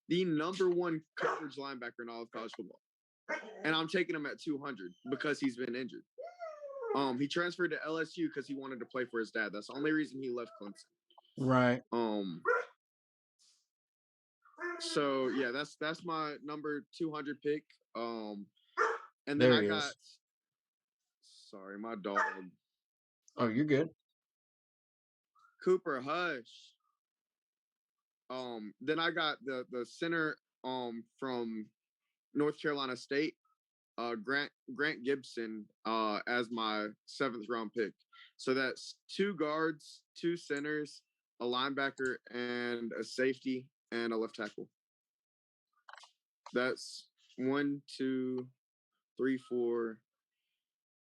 The number 1 coverage linebacker in all of college football. And I'm taking him at 200 because he's been injured. He transferred to LSU because he wanted to play for his dad. That's the only reason he left Clemson. Right. So yeah, that's my number 200 pick. And then There I he got. is. Sorry, my dog. Oh, you're good. Cooper Hush. Then I got the center from North Carolina State, Grant Gibson as my 7th round pick. So that's 2 guards, 2 centers, a linebacker, and a safety, and a left tackle. That's 1, 2, 3, 4.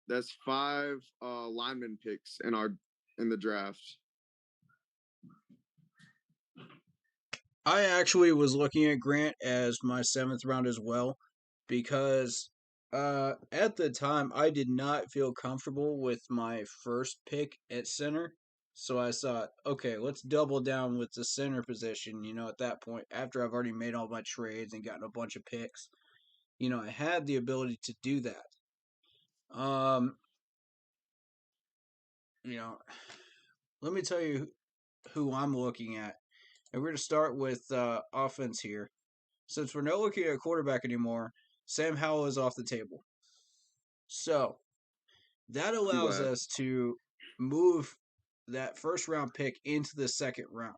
That's 5 lineman picks in the draft. I actually was looking at Grant as my 7th round as well, because at the time I did not feel comfortable with my first pick at center. So I thought, okay, let's double down with the center position. At that point, after I've already made all my trades and gotten a bunch of picks, I had the ability to do that. Let me tell you who I'm looking at. And we're going to start with offense here. Since we're not looking at a quarterback anymore, Sam Howell is off the table. So that allows us to move that first round pick into the second round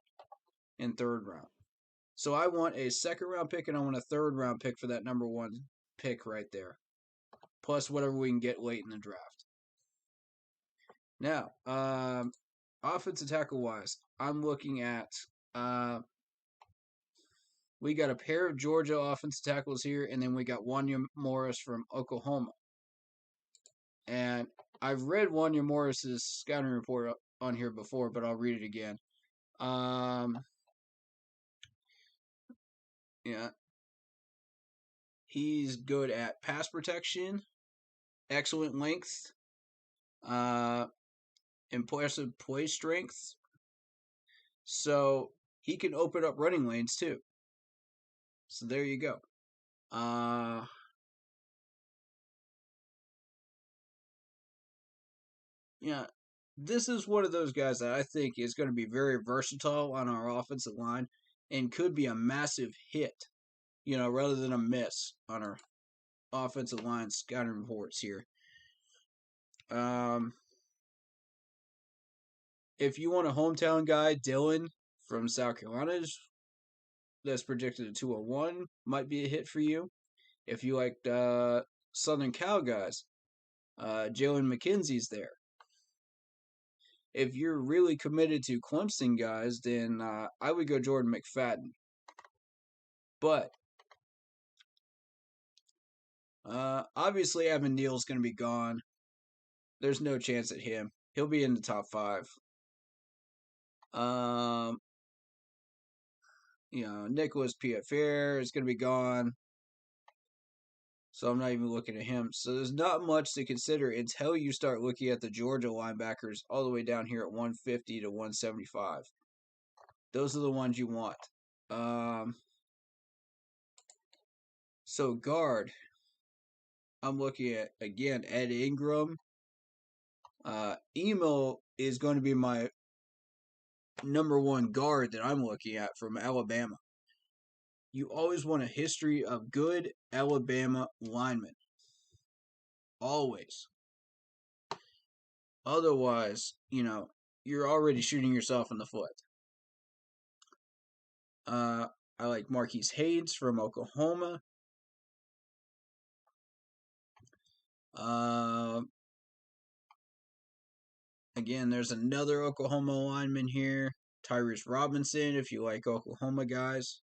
and third round. So I want a second round pick and I want a third round pick for that number 1 pick right there. Plus whatever we can get late in the draft. Now, offensive tackle wise, I'm looking at we got a pair of Georgia offensive tackles here, and then we got Wanya Morris from Oklahoma. And I've read Wanya Morris's scouting report on here before, but I'll read it again. Yeah. He's good at pass protection, excellent length, impressive play strength. So he can open up running lanes too. So there you go. Yeah, this is one of those guys that I think is going to be very versatile on our offensive line and could be a massive hit, rather than a miss on our offensive line scouting reports here. If you want a hometown guy, Dylan from South Carolina, that's projected at 201, might be a hit for you. If you like Southern Cal guys, Jalen McKenzie's there. If you're really committed to Clemson guys, then I would go Jordan McFadden. But obviously Evan Neal's going to be gone. There's no chance at him. He'll be in the top 5. Nicholas Piet-Fair is going to be gone. So I'm not even looking at him. So there's not much to consider until you start looking at the Georgia linebackers all the way down here at 150 to 175. Those are the ones you want. So guard, I'm looking at, again, Ed Ingram. Emo is going to be my number 1 guard that I'm looking at from Alabama. You always want a history of good Alabama linemen. Always. Otherwise, you're already shooting yourself in the foot. I like Marquise Hayes from Oklahoma. Again, there's another Oklahoma lineman here. Tyrese Robinson, if you like Oklahoma guys.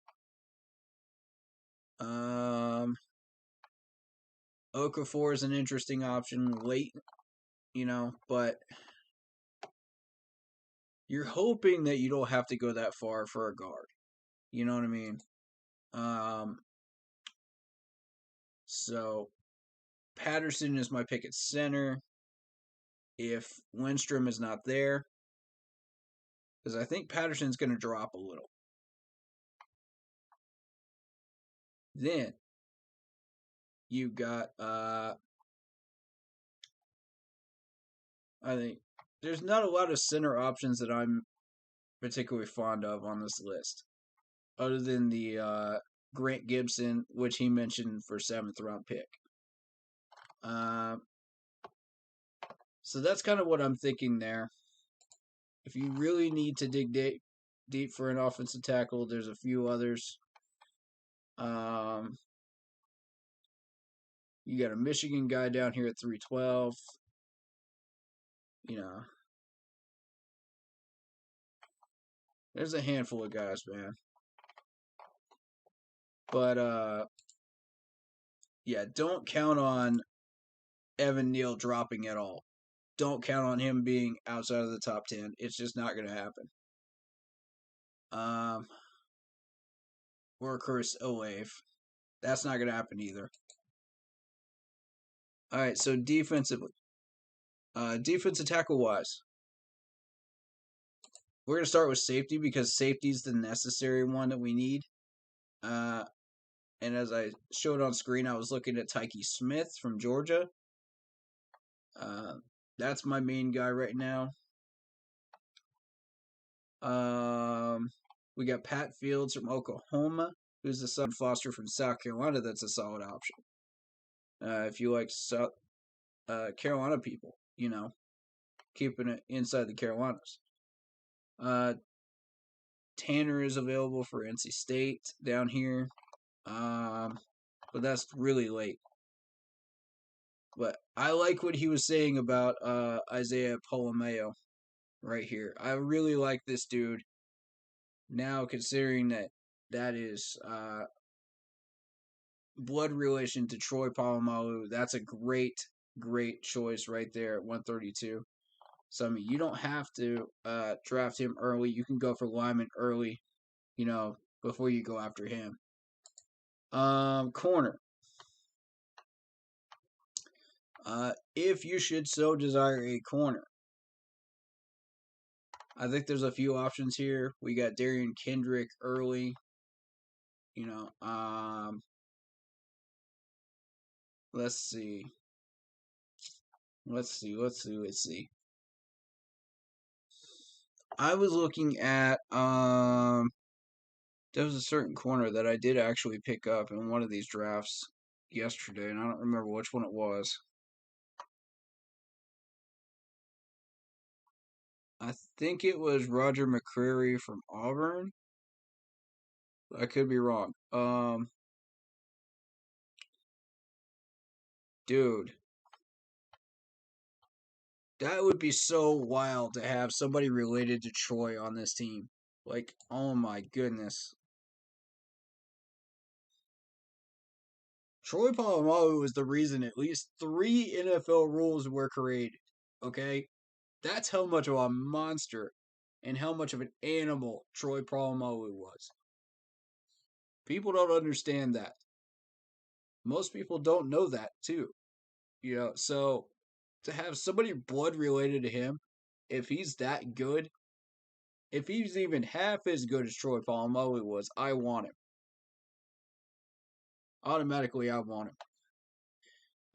Okafor is an interesting option late, but you're hoping that you don't have to go that far for a guard. You know what I mean? So Patterson is my pick at center. If Lindstrom is not there, because I think Patterson's going to drop a little. Then you got I think there's not a lot of center options that I'm particularly fond of on this list, other than the Grant Gibson, which he mentioned for 7th round pick. So that's kind of what I'm thinking there. If you really need to dig deep for an offensive tackle, there's a few others. You got a Michigan guy down here at 312. There's a handful of guys, man. But yeah, don't count on Evan Neal dropping at all. Don't count on him being outside of the top 10. It's just not going to happen. Or Chris Olave. That's not going to happen either. All right, so defensively. Defensive tackle wise. We're going to start with safety because safety is the necessary one that we need. And as I showed on screen, I was looking at Tyke Smith from Georgia. That's my main guy right now. We got Pat Fields from Oklahoma, who's the son of Foster from South Carolina. That's a solid option. If you like Carolina people, keeping it inside the Carolinas. Tanner is available for NC State down here. But that's really late. But I like what he was saying about Isaiah Polomeo right here. I really like this dude. Now, considering that is blood relation to Troy Polamalu, that's a great choice right there at 132. So, I mean, you don't have to draft him early. You can go for Lyman early, before you go after him. Corner. If you should so desire a corner, I think there's a few options here. We got Darian Kendrick early. Let's see. I was looking at there was a certain corner that I did actually pick up in one of these drafts yesterday, and I don't remember which one it was. I think it was Roger McCreary from Auburn. I could be wrong. Dude, that would be so wild to have somebody related to Troy on this team. Like, oh my goodness. Troy Polamalu is the reason at least 3 NFL rules were created. Okay? That's how much of a monster and how much of an animal Troy Polamalu was. People don't understand that. Most people don't know that too. So to have somebody blood related to him, if he's that good, if he's even half as good as Troy Polamalu was, I want him. Automatically, I want him.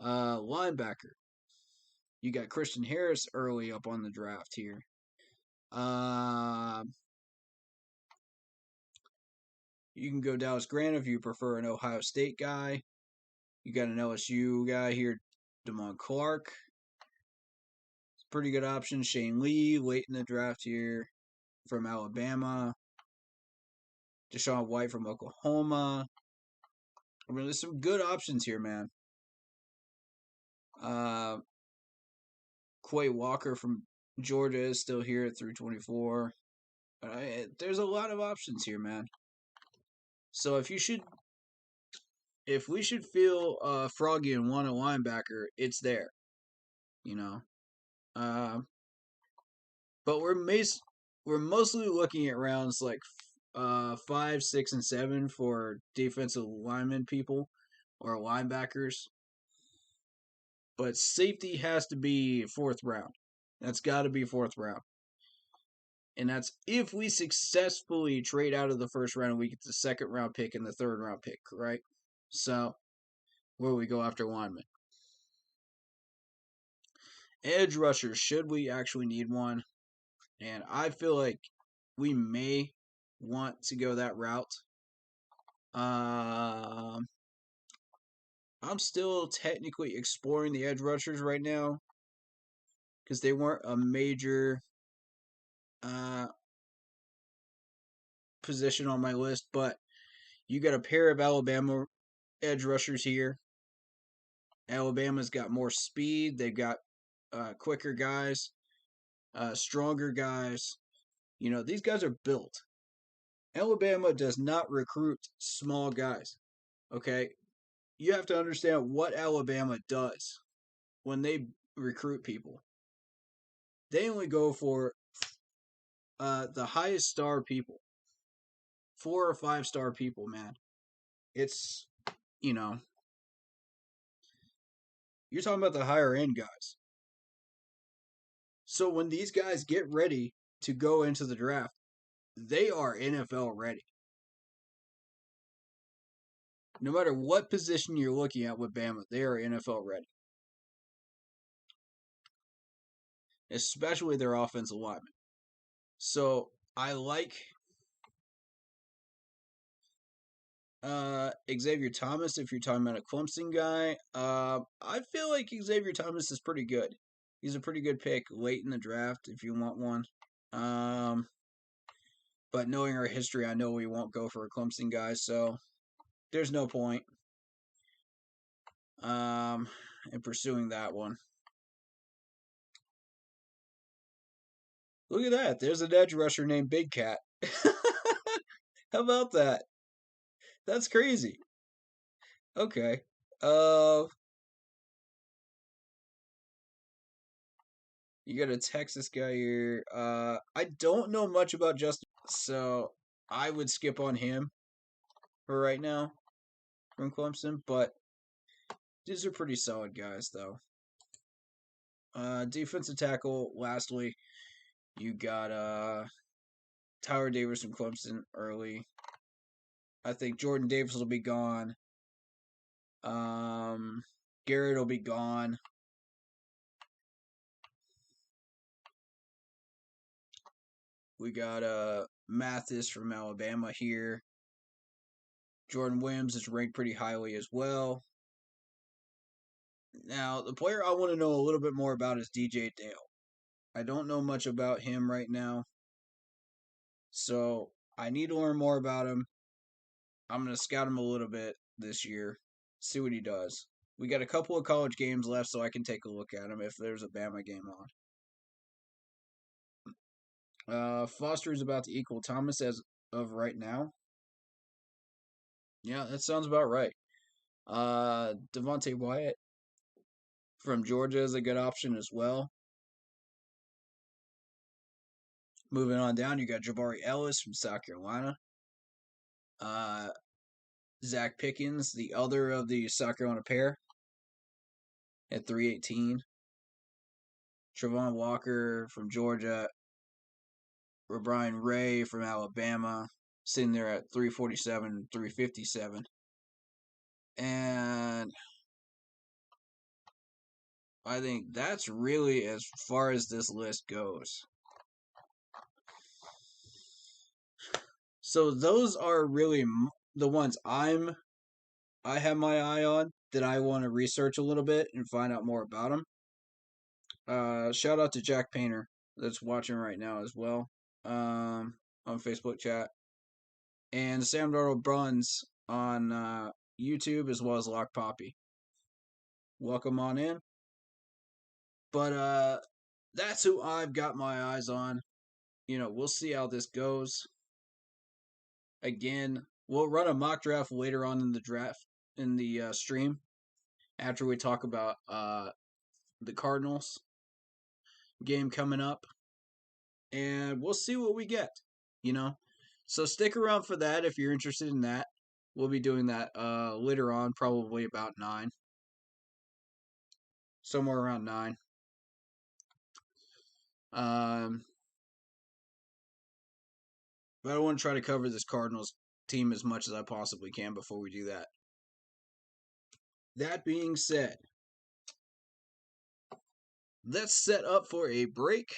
Linebacker. You got Christian Harris early up on the draft here. You can go Dallas Grant if you prefer an Ohio State guy. You got an LSU guy here, Damon Clark. It's a pretty good option. Shane Lee late in the draft here from Alabama. Deshaun White from Oklahoma. I mean, there's some good options here, man. Quay Walker from Georgia is still here at 324. There's a lot of options here, man. So if we should feel froggy and want a linebacker, it's there. But we're mostly looking at rounds like 5, 6, and 7 for defensive lineman people or linebackers. But safety has to be 4th round. That's got to be 4th round. And that's if we successfully trade out of the 1st round and we get the 2nd round pick and the 3rd round pick, right? So, where we go after linemen. Edge rushers, should we actually need one? And I feel like we may want to go that route. I'm still technically exploring the edge rushers right now because they weren't a major position on my list, but you got a pair of Alabama edge rushers here. Alabama's got more speed. They've got quicker guys, stronger guys. These guys are built. Alabama does not recruit small guys. Okay? You have to understand what Alabama does when they recruit people. They only go for the highest star people. 4 or 5 star people, man. It's, you're talking about the higher end guys. So when these guys get ready to go into the draft, they are NFL ready. No matter what position you're looking at with Bama, they are NFL ready. Especially their offensive linemen. So I like Xavier Thomas if you're talking about a Clemson guy. I feel like Xavier Thomas is pretty good. He's a pretty good pick late in the draft if you want one. But knowing our history, I know we won't go for a Clemson guy, so there's no point in pursuing that one. Look at that. There's an edge rusher named Big Cat. How about that? That's crazy. Okay. You got a Texas guy here. I don't know much about Justin, so I would skip on him for right now from Clemson, but these are pretty solid guys, though. Defensive tackle, lastly, you got Tyler Davis from Clemson early. I think Jordan Davis will be gone. Garrett will be gone. We got Mathis from Alabama here. Jordan Williams is ranked pretty highly as well. Now, the player I want to know a little bit more about is DJ Dale. I don't know much about him right now, so I need to learn more about him. I'm going to scout him a little bit this year, see what he does. We got a couple of college games left, so I can take a look at him if there's a Bama game on. Foster is about to equal Thomas as of right now. Yeah, that sounds about right. Devontae Wyatt from Georgia is a good option as well. Moving on down, you got Jabari Ellis from South Carolina. Zach Pickens, the other of the South Carolina pair, at 318. Travon Walker from Georgia. Brian Ray from Alabama, sitting there at 347, 357. And I think that's really as far as this list goes. So those are really the ones I have my eye on that I want to research a little bit and find out more about them. Shout out to Jack Painter that's watching right now as well on Facebook chat. And Sam Darnold Bruns on YouTube as well as Lock Poppy. Welcome on in. But that's who I've got my eyes on. We'll see how this goes. Again, we'll run a mock draft later on in the stream after we talk about the Cardinals game coming up, and we'll see what we get. So stick around for that if you're interested in that. We'll be doing that later on, probably about 9, somewhere around 9. But I want to try to cover this Cardinals team as much as I possibly can before we do that. That being said, let's set up for a break,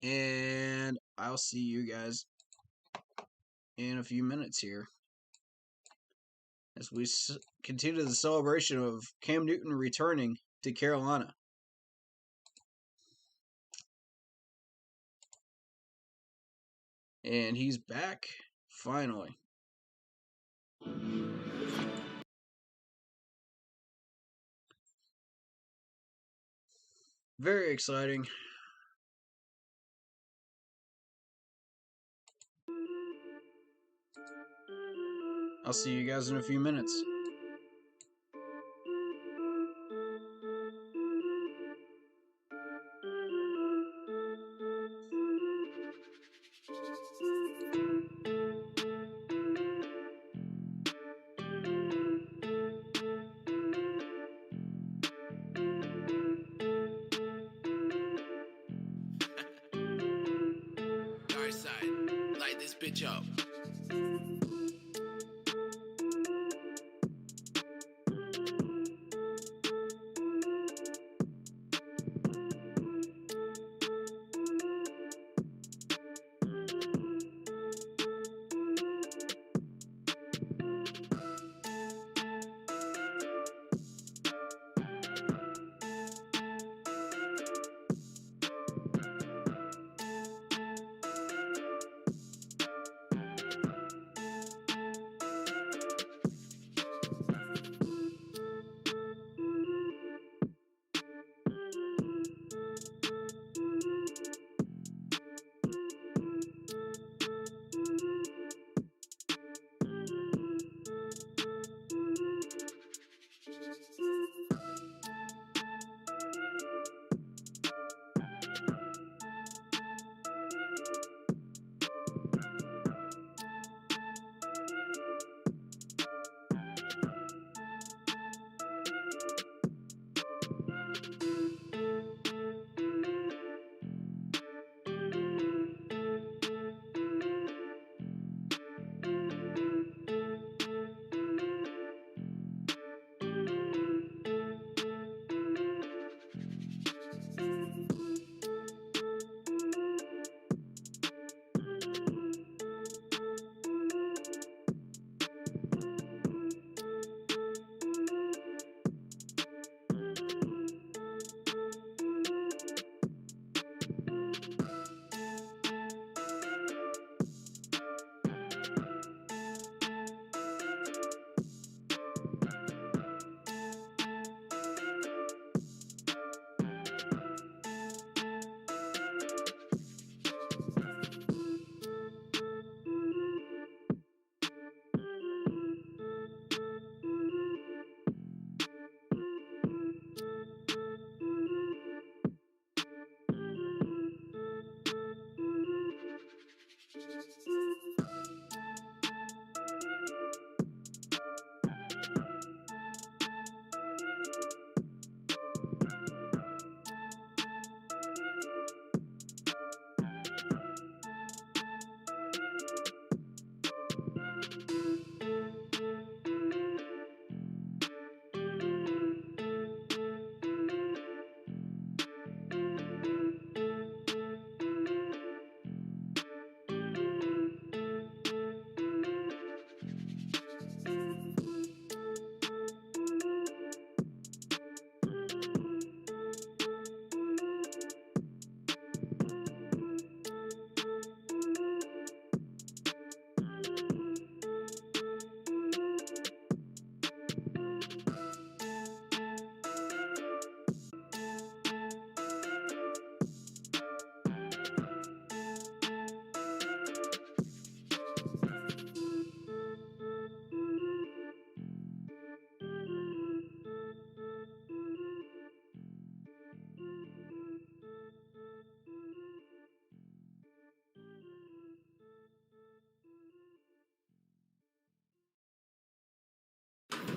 and I'll see you guys in a few minutes here as we continue the celebration of Cam Newton returning to Carolina. And he's back, finally. Very exciting. I'll see you guys in a few minutes. Dark side, light this bitch up.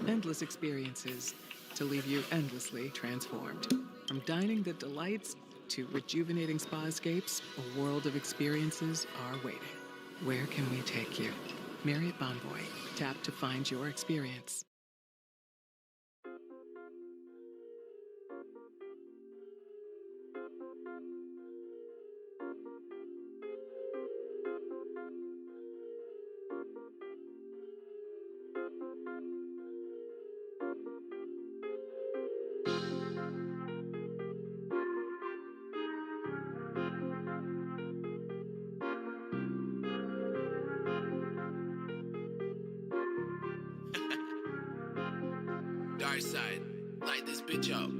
Endless experiences to leave you endlessly transformed. From dining that delights to rejuvenating spa-scapes, a world of experiences are waiting. Where can we take you? Marriott Bonvoy. Tap to find your experience. Dark side, light this bitch up.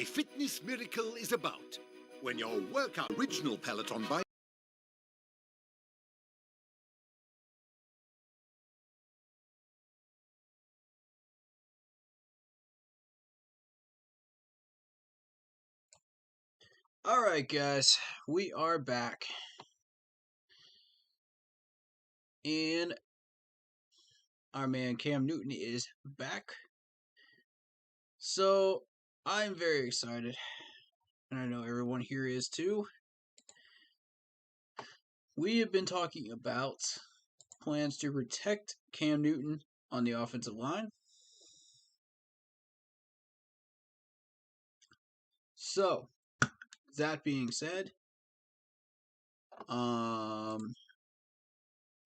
a fitness miracle is about. When your workout original Peloton bike. All right, guys, we are back. And our man Cam Newton is back. So, I'm very excited. And I know everyone here is too. We have been talking about plans to protect Cam Newton on the offensive line. So, that being said,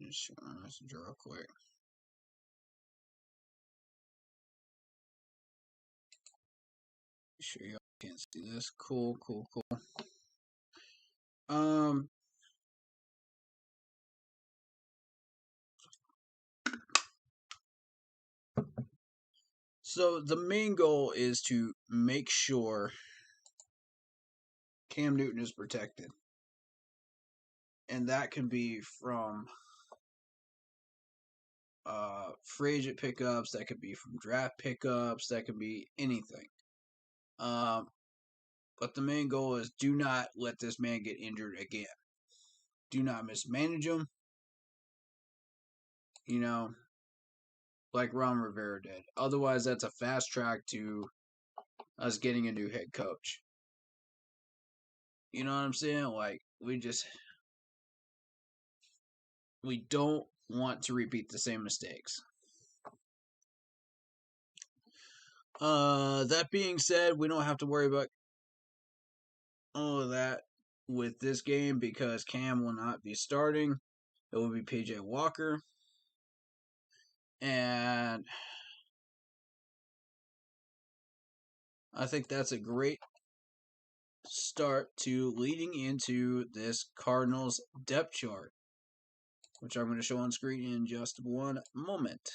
just show my message real quick. Sure y'all can't see this. Cool. So the main goal is to make sure Cam Newton is protected. And that can be from free agent pickups, that could be from draft pickups, that could be anything. But the main goal is do not let this man get injured again. Do not mismanage him. You know, like Ron Rivera did. Otherwise, that's a fast track to us getting a new head coach. You know what I'm saying? Like, we don't want to repeat the same mistakes. That being said, we don't have to worry about all of that with this game because Cam will not be starting. It will be PJ Walker. And I think that's a great start to leading into this Cardinals depth chart, which I'm going to show on screen in just one moment.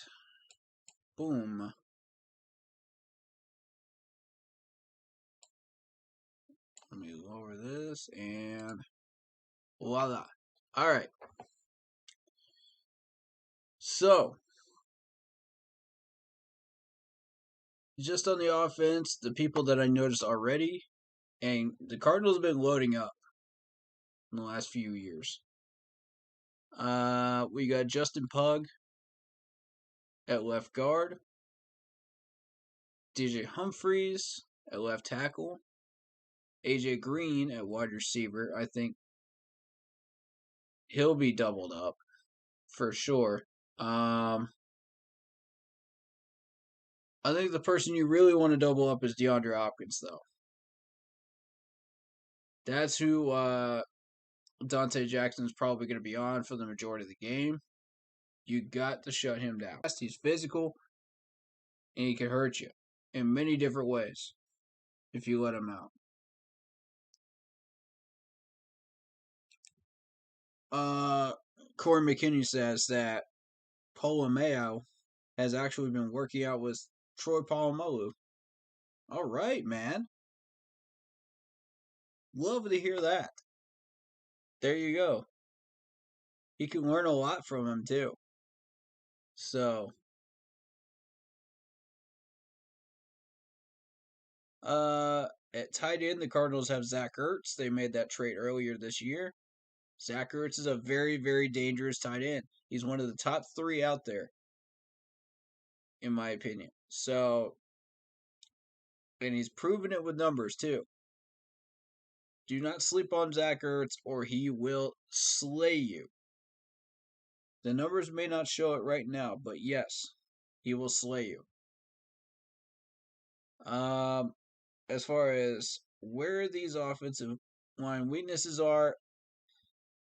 Boom. Let me lower this and voila. All right. So, just on the offense, the people that I noticed already, and the Cardinals have been loading up in the last few years. We got Justin Pugh at left guard, DJ Humphries at left tackle, AJ Green at wide receiver. I think he'll be doubled up for sure. I think the person you really want to double up is DeAndre Hopkins, though. That's who Dante Jackson's probably going to be on for the majority of the game. You got to shut him down. He's physical, and he can hurt you in many different ways if you let him out. Corey McKinney says that Polamayo has actually been working out with Troy Polamalu. All right, man. Love to hear that. There you go. He can learn a lot from him, too. So, at tight end, the Cardinals have Zach Ertz. They made that trade earlier this year. Zach Ertz is a very, very dangerous tight end. He's one of the top 3 out there, in my opinion. So, and he's proven it with numbers, too. Do not sleep on Zach Ertz, or he will slay you. The numbers may not show it right now, but yes, he will slay you. As far as where these offensive line weaknesses are,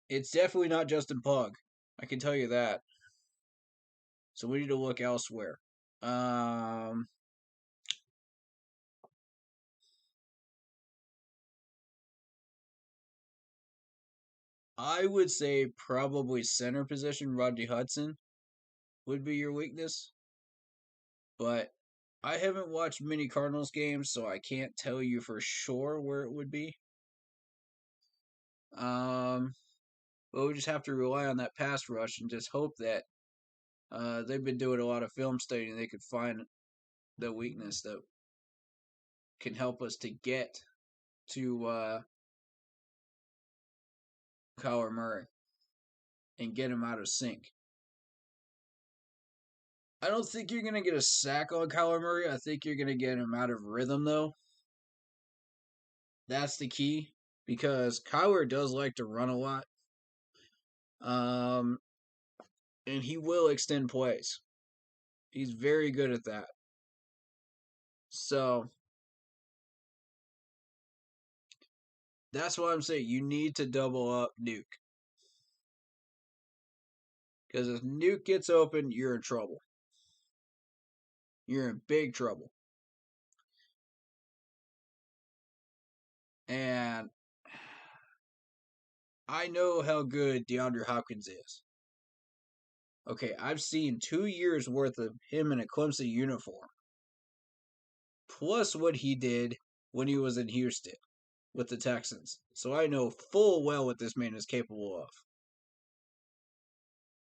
it's definitely not Justin Pugh. I can tell you that. So we need to look elsewhere. I would say probably center position, Rodney Hudson would be your weakness. But I haven't watched many Cardinals games, so I can't tell you for sure where it would be. But we just have to rely on that pass rush and just hope that they've been doing a lot of film study and they could find the weakness that can help us to get to Kyler Murray and get him out of sync. I don't think you're going to get a sack on Kyler Murray. I think you're going to get him out of rhythm, though. That's the key because Kyler does like to run a lot. And he will extend plays. He's very good at that. So, that's why I'm saying you need to double up Nuke. Because if Nuke gets open, you're in trouble. You're in big trouble. And I know how good DeAndre Hopkins is. Okay, I've seen 2 years worth of him in a Clemson uniform. Plus what he did when he was in Houston with the Texans. So I know full well what this man is capable of.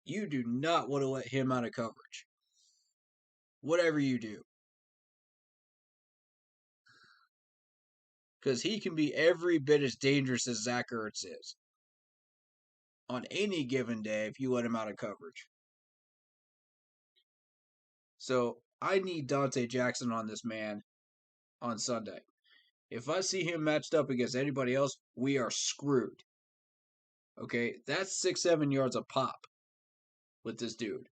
You do not want to let him out of coverage. Whatever you do. Because he can be every bit as dangerous as Zach Ertz is. On any given day if you let him out of coverage. So I need Dante Jackson on this man on Sunday. If I see him matched up against anybody else, we are screwed. Okay, that's 6-7 yards a pop with this dude.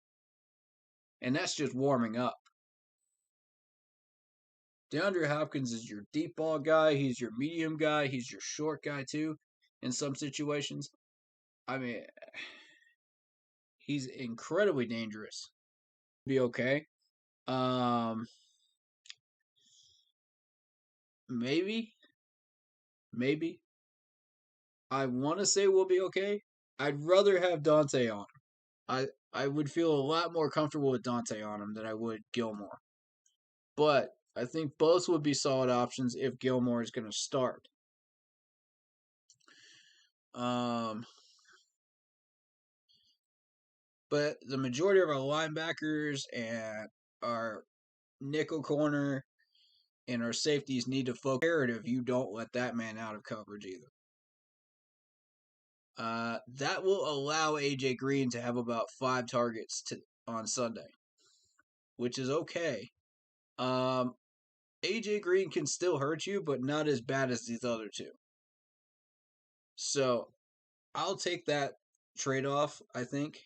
And that's just warming up. DeAndre Hopkins is your deep ball guy. He's your medium guy. He's your short guy, too, in some situations. I mean, he's incredibly dangerous. Be okay. Maybe. I want to say we'll be okay. I'd rather have Dante on him. I would feel a lot more comfortable with Dante on him than I would Gilmore. But I think both would be solid options if Gilmore is going to start. But the majority of our linebackers and our nickel corner and our safeties need to focus. Imperative you don't let that man out of coverage either. That will allow AJ Green to have about 5 targets on Sunday, which is okay. AJ Green can still hurt you, but not as bad as these other two. So, I'll take that trade-off, I think.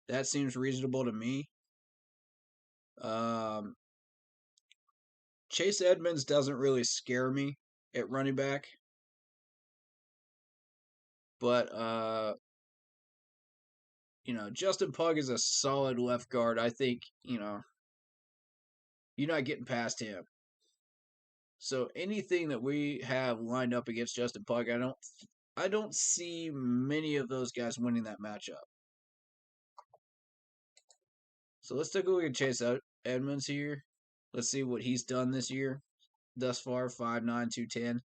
That seems reasonable to me. Chase Edmonds doesn't really scare me at running back. But, Justin Pugh is a solid left guard. I think, you're not getting past him. So anything that we have lined up against Justin Pugh, I don't see many of those guys winning that matchup. So let's take a look at Chase Edmonds here. Let's see what he's done this year. Thus far, 5'9", 210.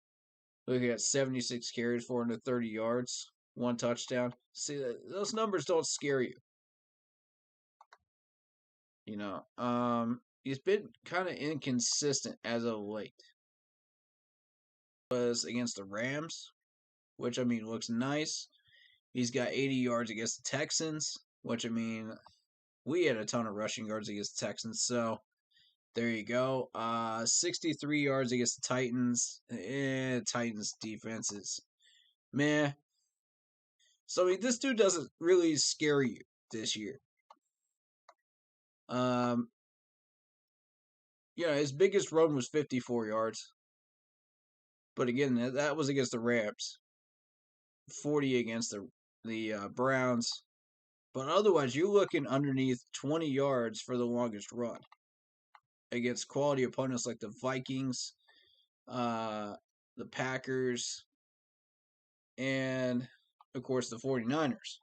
Looking at 76 carries, 430 yards, 1 touchdown. See, those numbers don't scare you. He's been kind of inconsistent as of late. Was against the Rams, which, looks nice. He's got 80 yards against the Texans, which, we had a ton of rushing yards against the Texans, so there you go. 63 yards against the Titans. Titans defense is meh. So, this dude doesn't really scare you this year. His biggest run was 54 yards. But again, that was against the Rams. 40 against the Browns. But otherwise, you're looking underneath 20 yards for the longest run. Against quality opponents like the Vikings, the Packers, and, of course, the 49ers.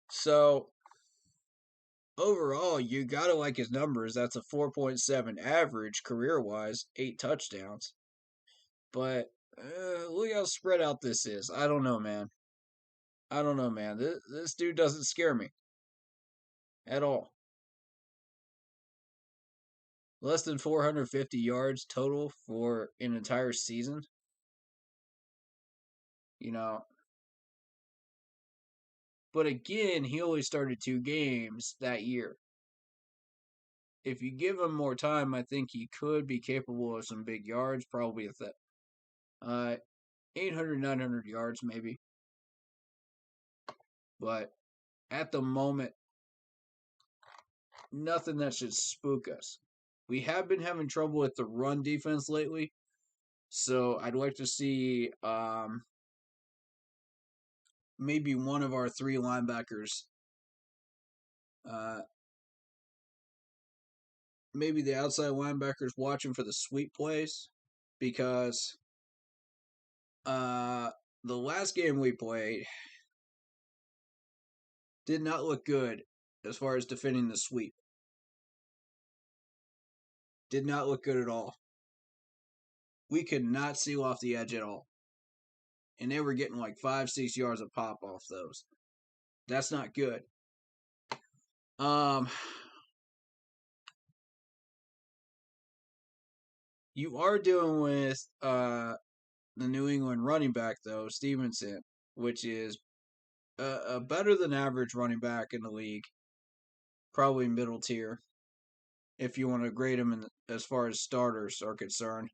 So, overall, you gotta like his numbers. That's a 4.7 average career-wise, 8 touchdowns. But look how spread out this is. I don't know, man. I don't know, man. This dude doesn't scare me at all. Less than 450 yards total for an entire season. You know. But again, he only started 2 games that year. If you give him more time, I think he could be capable of some big yards, probably at that 800, 900 yards maybe. But at the moment, nothing that should spook us. We have been having trouble with the run defense lately, so I'd like to see maybe one of our 3 linebackers, maybe the outside linebackers watching for the sweep plays, because the last game we played did not look good as far as defending the sweep. Did not look good at all. We could not seal off the edge at all. And they were getting like 5-6 yards of pop off those. That's not good. You are dealing with the New England running back though, Stevenson, which is a better than average running back in the league, probably middle tier, if you want to grade him as far as starters are concerned.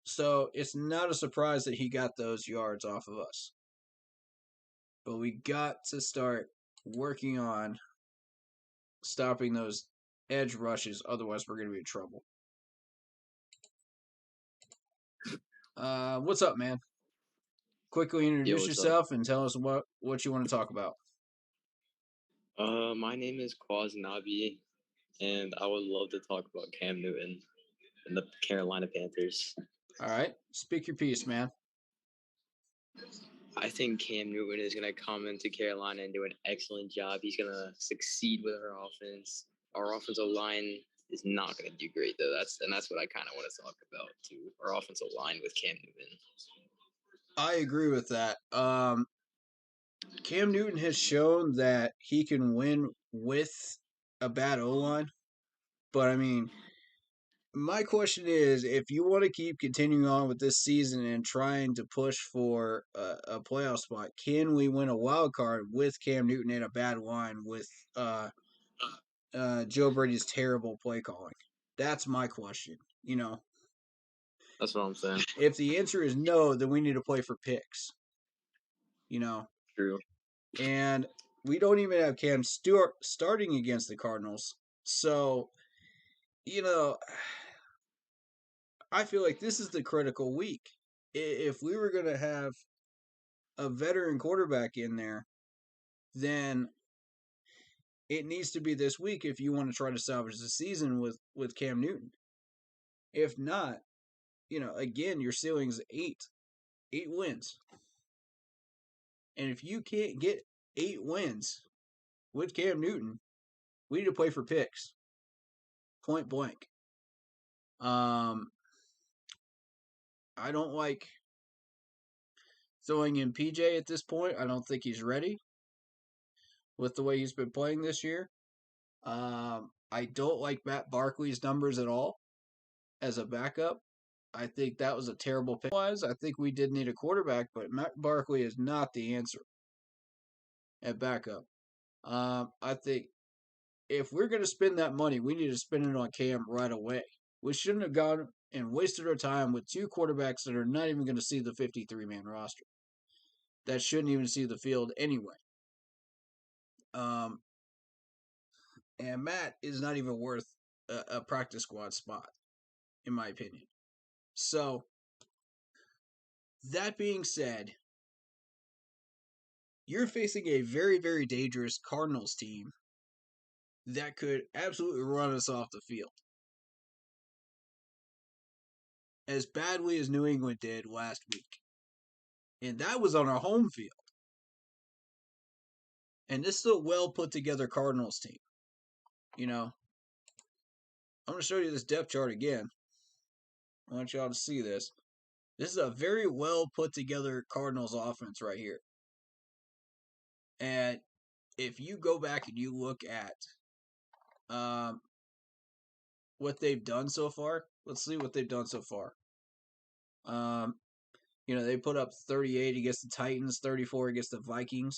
So it's not a surprise that he got those yards off of us. But we got to start working on stopping those edge rushes, otherwise we're going to be in trouble. What's up, man? Quickly introduce yourself and tell us what you want to talk about. My name is Quaz Nabi, and I would love to talk about Cam Newton and the Carolina Panthers. All right, speak your piece, man. I think Cam Newton is going to come into Carolina and do an excellent job. He's going to succeed with our offense. Our offensive line is not going to do great, though. That's what I kind of want to talk about, too. Our offensive line with Cam Newton. I agree with that. Cam Newton has shown that he can win with a bad O-line. But, I mean, my question is, if you want to keep continuing on with this season and trying to push for a playoff spot, can we win a wild card with Cam Newton and a bad line with Joe Brady's terrible play calling? That's my question, you know. That's what I'm saying. If the answer is no, then we need to play for picks, you know. True. And we don't even have Cam Stewart starting against the Cardinals. So, you know, I feel like this is the critical week. If we were going to have a veteran quarterback in there, then it needs to be this week if you want to try to salvage the season with Cam Newton. If not, you know, again, your ceiling is 8 wins. And if you can't get 8 wins with Cam Newton, we need to play for picks. Point blank. I don't like throwing in PJ at this point. I don't think he's ready with the way he's been playing this year. I don't like Matt Barkley's numbers at all as a backup. I think that was a terrible pick. I think we did need a quarterback, but Matt Barkley is not the answer at backup. I think if we're going to spend that money, we need to spend it on Cam right away. We shouldn't have gone and wasted our time with 2 quarterbacks that are not even going to see the 53-man roster. That shouldn't even see the field anyway. And Matt is not even worth a practice squad spot, in my opinion. So, that being said, you're facing a very, very dangerous Cardinals team that could absolutely run us off the field. As badly as New England did last week. And that was on our home field. And this is a well put together Cardinals team. You know, I'm going to show you this depth chart again. I want y'all to see this. This is a very well put together Cardinals offense right here. And if you go back and you look at what they've done so far, let's see what they've done so far. They put up 38 against the Titans, 34 against the Vikings,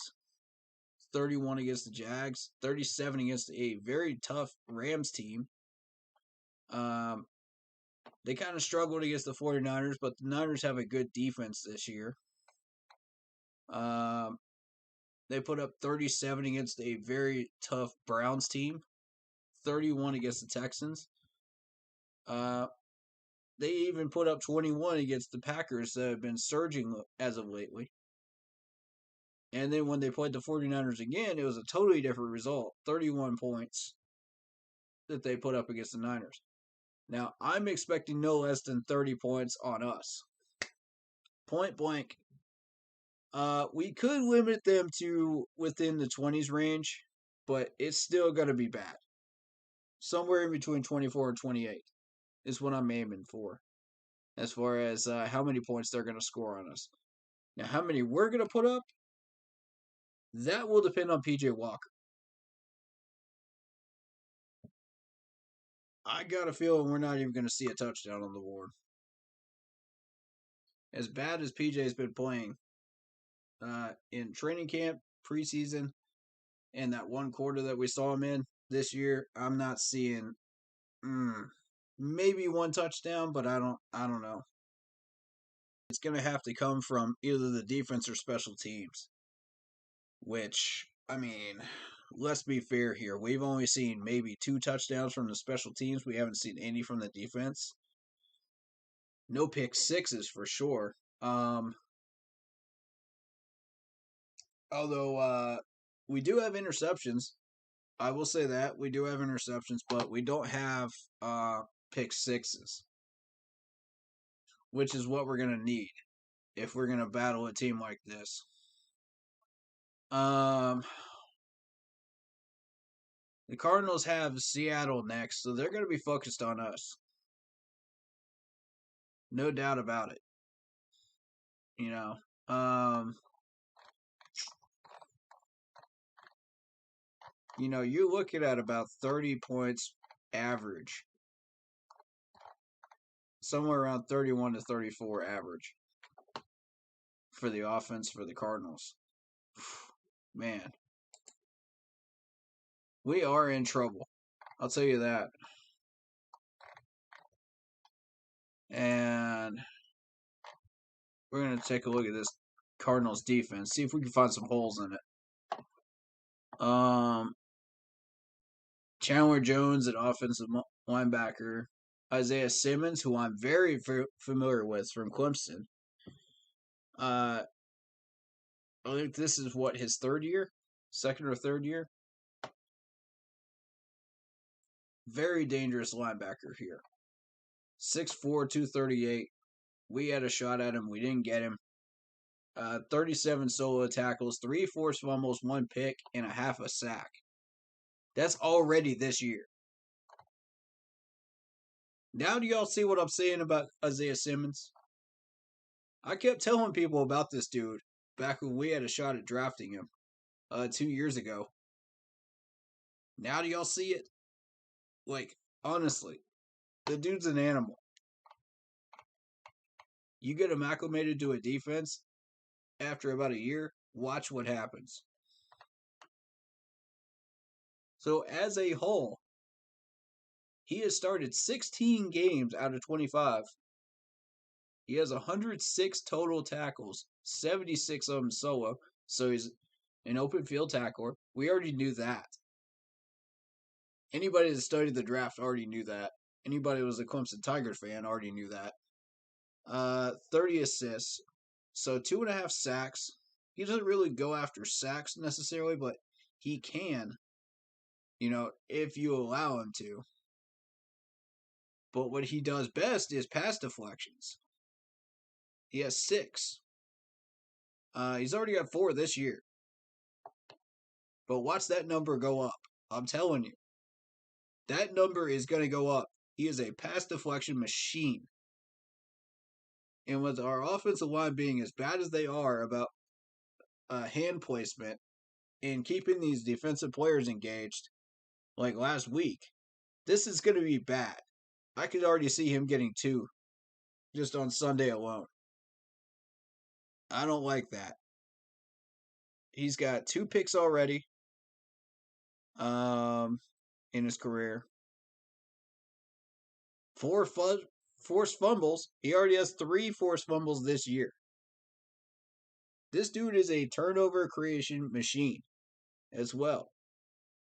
31 against the Jags, 37 against a very tough Rams team. They kind of struggled against the 49ers, but the Niners have a good defense this year. They put up 37 against a very tough Browns team, 31 against the Texans. They even put up 21 against the Packers that have been surging as of lately. And then when they played the 49ers again, it was a totally different result, 31 points that they put up against the Niners. Now, I'm expecting no less than 30 points on us. Point blank. We could limit them to within the 20s range, but it's still going to be bad. Somewhere in between 24 and 28 is what I'm aiming for, as far as how many points they're going to score on us. Now, how many we're going to put up, that will depend on P.J. Walker. I got a feeling we're not even going to see a touchdown on the board. As bad as PJ's been playing in training camp, preseason, and that one quarter that we saw him in this year, I'm not seeing maybe one touchdown, but I don't know. It's going to have to come from either the defense or special teams. Which, I mean, let's be fair here. We've only seen maybe 2 touchdowns from the special teams. We haven't seen any from the defense. No pick sixes for sure. Although we do have interceptions. I will say that. We do have interceptions, but we don't have pick sixes. Which is what we're going to need if we're going to battle a team like this. The Cardinals have Seattle next, so they're going to be focused on us. No doubt about it. You're looking at about 30 points average. Somewhere around 31 to 34 average for the offense for the Cardinals. Man. We are in trouble. I'll tell you that. And we're going to take a look at this Cardinals defense. See if we can find some holes in it. Chandler Jones, an offensive linebacker. Isaiah Simmons, who I'm very familiar with from Clemson. I think this is his third year? Second or third year? Very dangerous linebacker here. 6'4", 238. We had a shot at him. We didn't get him. 37 solo tackles, 3 forced fumbles, 1 pick, and a half a sack. That's already this year. Now do y'all see what I'm saying about Isaiah Simmons? I kept telling people about this dude back when we had a shot at drafting him 2 years ago. Now do y'all see it? Like, honestly, the dude's an animal. You get him acclimated to a defense after about a year, watch what happens. So as a whole, he has started 16 games out of 25. He has 106 total tackles, 76 of them solo, so he's an open field tackler. We already knew that. Anybody that studied the draft already knew that. Anybody who was a Clemson Tigers fan already knew that. 30 assists, so 2.5 sacks. He doesn't really go after sacks necessarily, but he can, if you allow him to. But what he does best is pass deflections. He has 6. He's already got 4 this year. But watch that number go up. I'm telling you. That number is going to go up. He is a pass deflection machine. And with our offensive line being as bad as they are about hand placement and keeping these defensive players engaged, like last week, this is going to be bad. I could already see him getting 2 just on Sunday alone. I don't like that. He's got 2 picks already in his career. 4 forced fumbles. He already has 3 forced fumbles this year. This dude is a turnover creation machine as well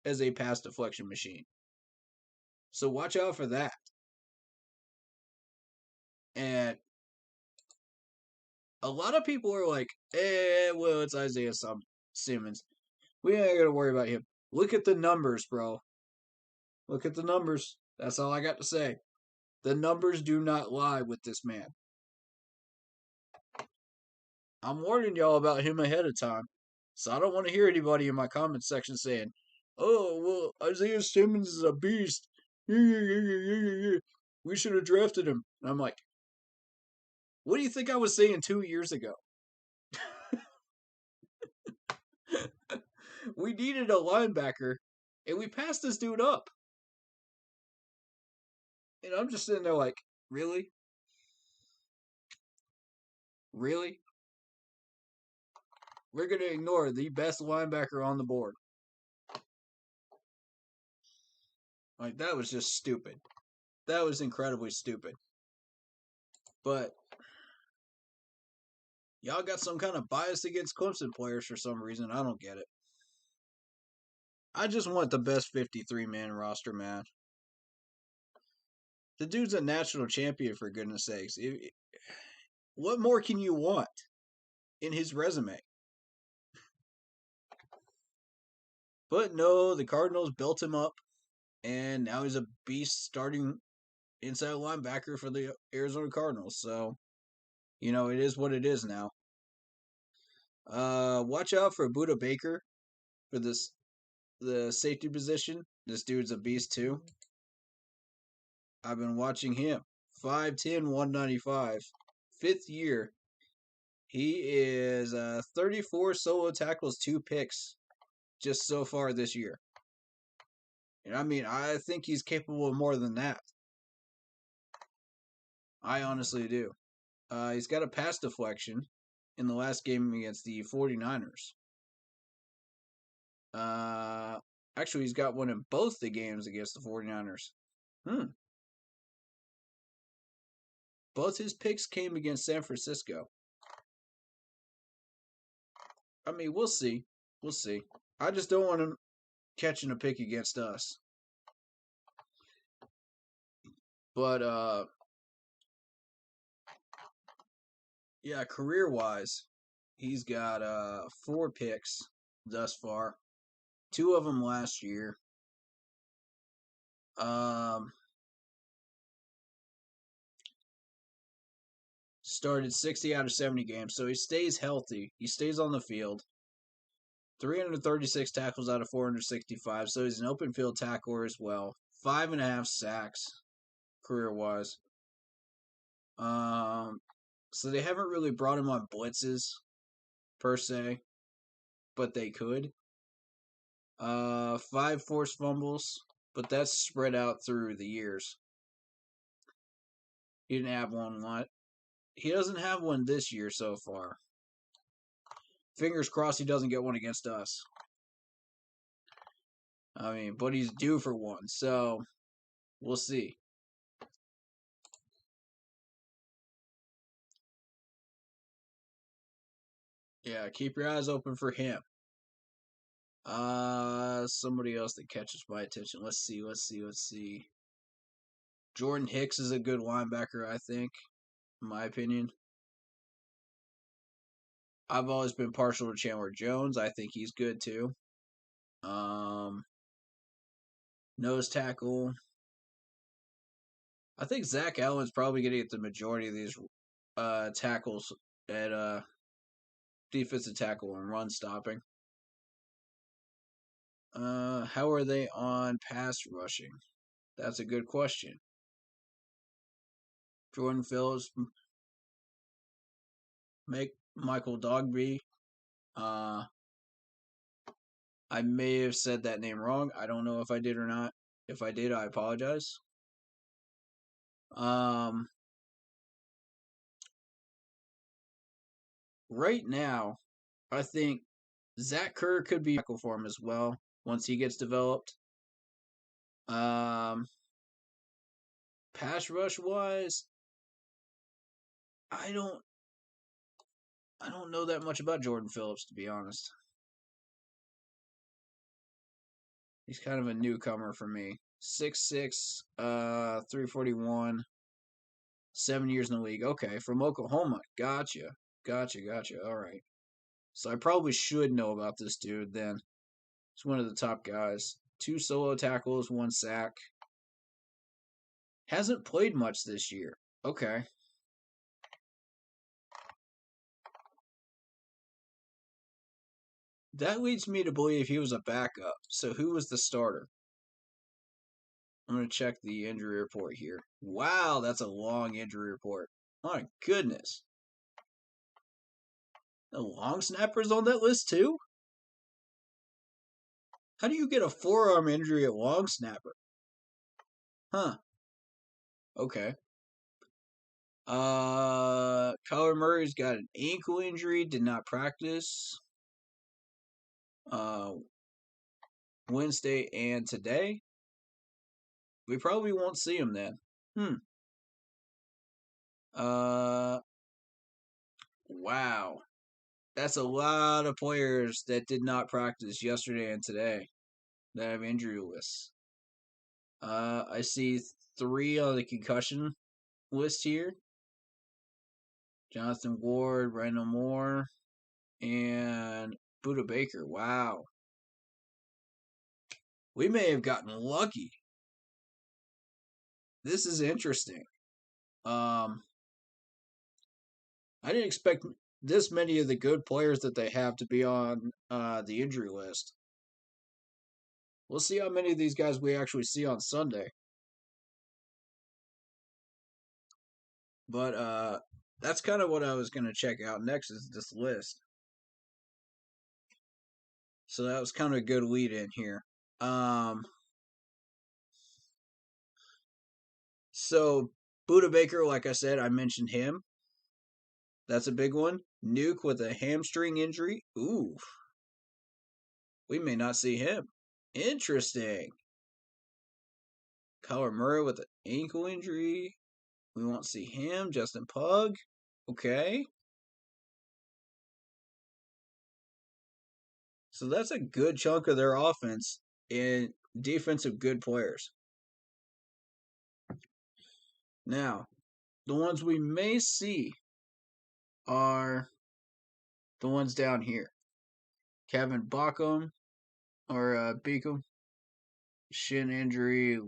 as a pass deflection machine. So watch out for that. And a lot of people are like, well, it's Isaiah Simmons. We ain't going to worry about him. Look at the numbers, bro. Look at the numbers. That's all I got to say. The numbers do not lie with this man. I'm warning y'all about him ahead of time. So I don't want to hear anybody in my comment section saying, oh, well, Isaiah Simmons is a beast. We should have drafted him. And I'm like, what do you think I was saying 2 years ago? We needed a linebacker, and we passed this dude up. And I'm just sitting there like, really? Really? We're going to ignore the best linebacker on the board. Like, that was just stupid. That was incredibly stupid. But y'all got some kind of bias against Clemson players for some reason. I don't get it. I just want the best 53-man roster, man. The dude's a national champion, for goodness sakes. What more can you want in his resume? But no, the Cardinals built him up, and now he's a beast starting inside linebacker for the Arizona Cardinals. So, it is what it is now. Watch out for Budda Baker for the safety position. This dude's a beast too. I've been watching him. 5'10", 195. 5th year. He is 34 solo tackles, 2 picks just so far this year. And I think he's capable of more than that. I honestly do. He's got a pass deflection in the last game against the 49ers. Actually, he's got one in both the games against the 49ers. Both his picks came against San Francisco. We'll see. We'll see. I just don't want him catching a pick against us. But, yeah, career-wise, he's got 4 picks thus far. 2 of them last year. Started 60 out of 70 games, so he stays healthy. He stays on the field. 336 tackles out of 465, so he's an open field tackler as well. 5.5 sacks career-wise. So they haven't really brought him on blitzes, per se, but they could. 5 forced fumbles, but that's spread out through the years. He didn't have one. He doesn't have one this year so far. Fingers crossed he doesn't get one against us. But he's due for one, so we'll see. Yeah, keep your eyes open for him. Somebody else that catches my attention. Let's see. Jordan Hicks is a good linebacker, I think, in my opinion. I've always been partial to Chandler Jones. I think he's good too. Nose tackle. I think Zach Allen's probably going to get the majority of these tackles at defensive tackle and run stopping. How are they on pass rushing? That's a good question. Jordan Phillips, Michael Dogby. I may have said that name wrong. I don't know if I did or not. If I did, I apologize. Right now, I think Zach Kerr could be tackle for him as well once he gets developed. Pass rush wise, I don't know that much about Jordan Phillips, to be honest. He's kind of a newcomer for me. 6'6", 341, 7 years in the league. Okay, from Oklahoma. Gotcha. All right. So I probably should know about this dude then. He's one of the top guys. 2 solo tackles, 1 sack. Hasn't played much this year. Okay. That leads me to believe he was a backup. So who was the starter? I'm going to check the injury report here. Wow, that's a long injury report. My goodness. The long snapper's on that list too? How do you get a forearm injury at long snapper? Huh. Okay. Kyler Murray's got an ankle injury, did not practice. Wednesday and today. We probably won't see him then. Wow. That's a lot of players that did not practice yesterday and today that have injury lists. I see 3 on the concussion list here. Jonathan Ward, Randall Moore, and Buda Baker. Wow. We may have gotten lucky. This is interesting. I didn't expect this many of the good players that they have to be on the injury list. We'll see how many of these guys we actually see on Sunday. But that's kind of what I was going to check out next is this list. So that was kind of a good lead in here. So Buda Baker, like I said, I mentioned him. That's a big one. Nuke with a hamstring injury. Ooh. We may not see him. Interesting. Kyler Murray with an ankle injury. We won't see him. Justin Pugh. Okay. So that's a good chunk of their offense and defensive good players. Now, the ones we may see are the ones down here. Kevin Beacom, shin injury,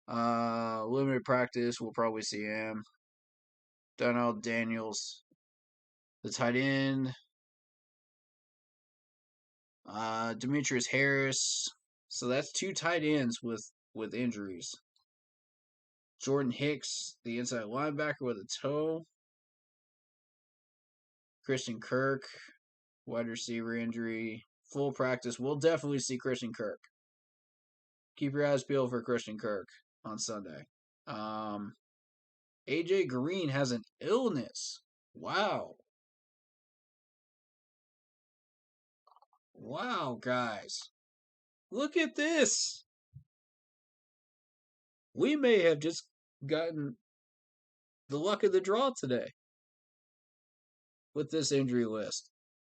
limited practice. We'll probably see him. Donnell Daniels, the tight end. Demetrius Harris. So that's 2 tight ends with injuries. Jordan Hicks, the inside linebacker with a toe. Christian Kirk, wide receiver injury. Full practice. We'll definitely see Christian Kirk. Keep your eyes peeled for Christian Kirk on Sunday. AJ Green has an illness. Wow. Wow, guys. Look at this. We may have just gotten the luck of the draw today with this injury list.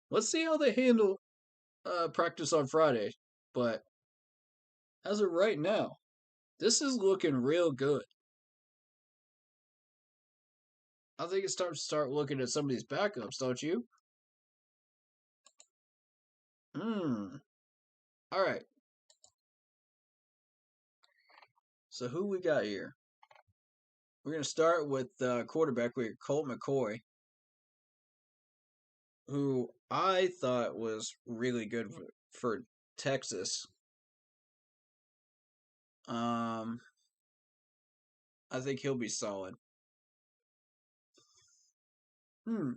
Let's see how they handle practice on Friday. But as of right now, this is looking real good. I think it's time to start looking at some of these backups, don't you? All right. So who we got here? We're going to start with quarterback. We got Colt McCoy, who I thought was really good for Texas. I think he'll be solid. All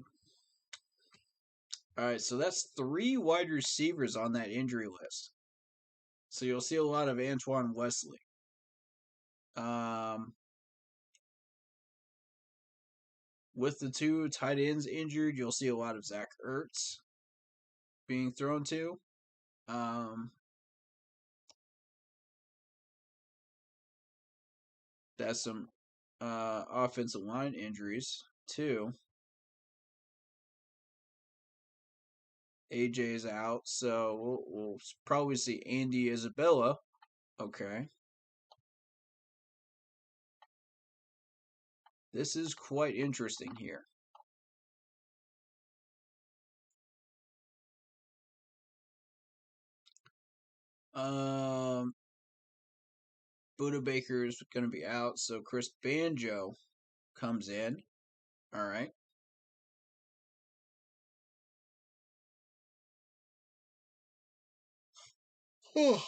right, so that's 3 wide receivers on that injury list. So you'll see a lot of Antoine Wesley. With the 2 tight ends injured, you'll see a lot of Zach Ertz being thrown to. That's some offensive line injuries too. AJ's out, so we'll probably see Andy Isabella. Okay. This is quite interesting here. Buda Baker is going to be out, so Chris Banjo comes in. All right. Ooh,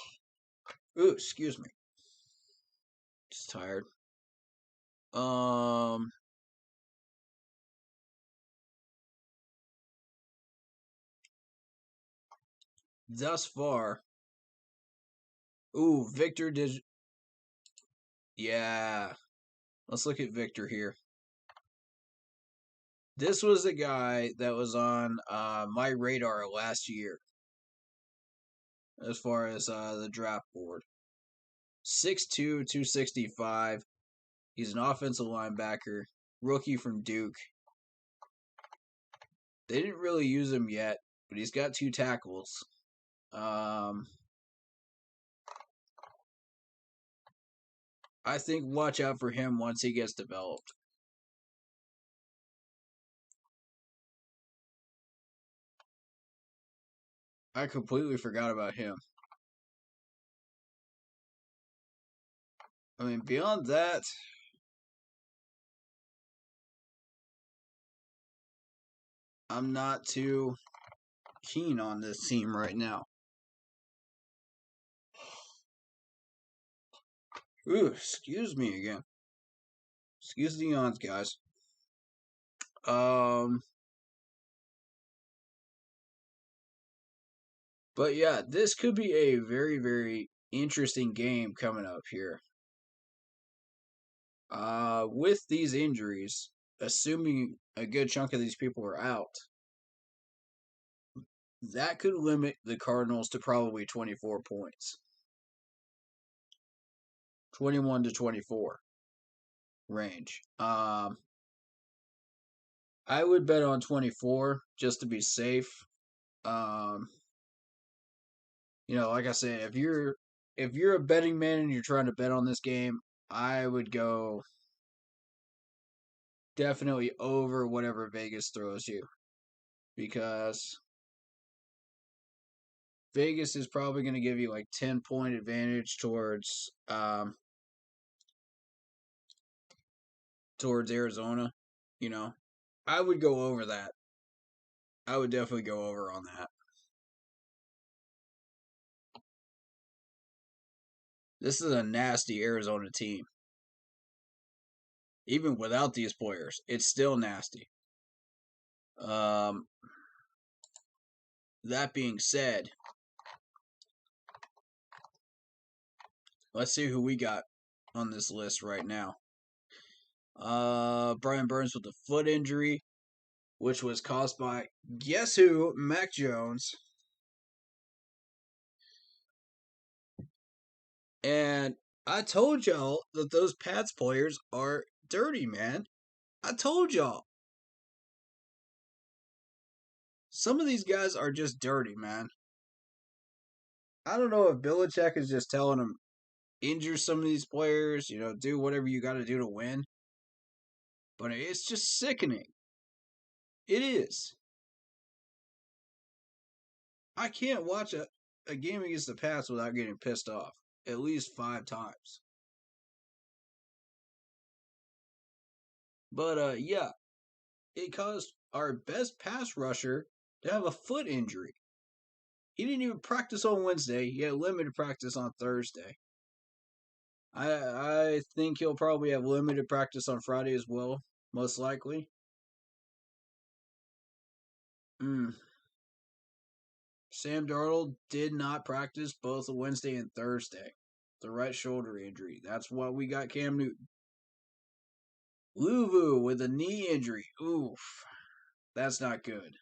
excuse me. Just tired. Thus far. Ooh, Victor did. Yeah. Let's look at Victor here. This was the guy that was on my radar last year as far as the draft board. 6'2", 265. He's an offensive linebacker, rookie from Duke. They didn't really use him yet, but he's got 2 tackles. I think watch out for him once he gets developed. I completely forgot about him. I mean, beyond that, I'm not too keen on this team right now. Ooh, excuse me again. Excuse the yawns, guys. But yeah, this could be a very, very interesting game coming up here. With these injuries, assuming a good chunk of these people are out, that could limit the Cardinals to probably 24 points. 21 to 24 range. I would bet on 24 just to be safe. Like I said, if you're a betting man and you're trying to bet on this game, I would go definitely over whatever Vegas throws you, because Vegas is probably going to give you like 10-point advantage towards Arizona. I would go over that. I would definitely go over on that. This is a nasty Arizona team. Even without these players, it's still nasty. That being said, let's see who we got on this list right now. Brian Burns with a foot injury, which was caused by, guess who? Mac Jones. And I told y'all that those Pats players are dirty, man. I told y'all. Some of these guys are just dirty, man. I don't know if Belichick is just telling them, injure some of these players, do whatever you got to do to win. But it's just sickening. It is. I can't watch a game against the Pats without getting pissed off at least 5 times. But, yeah, it caused our best pass rusher to have a foot injury. He didn't even practice on Wednesday. He had limited practice on Thursday. I think he'll probably have limited practice on Friday as well, most likely. Sam Darnold did not practice both Wednesday and Thursday. The right shoulder injury. That's why we got Cam Newton. Luvu with a knee injury. Oof. That's not good.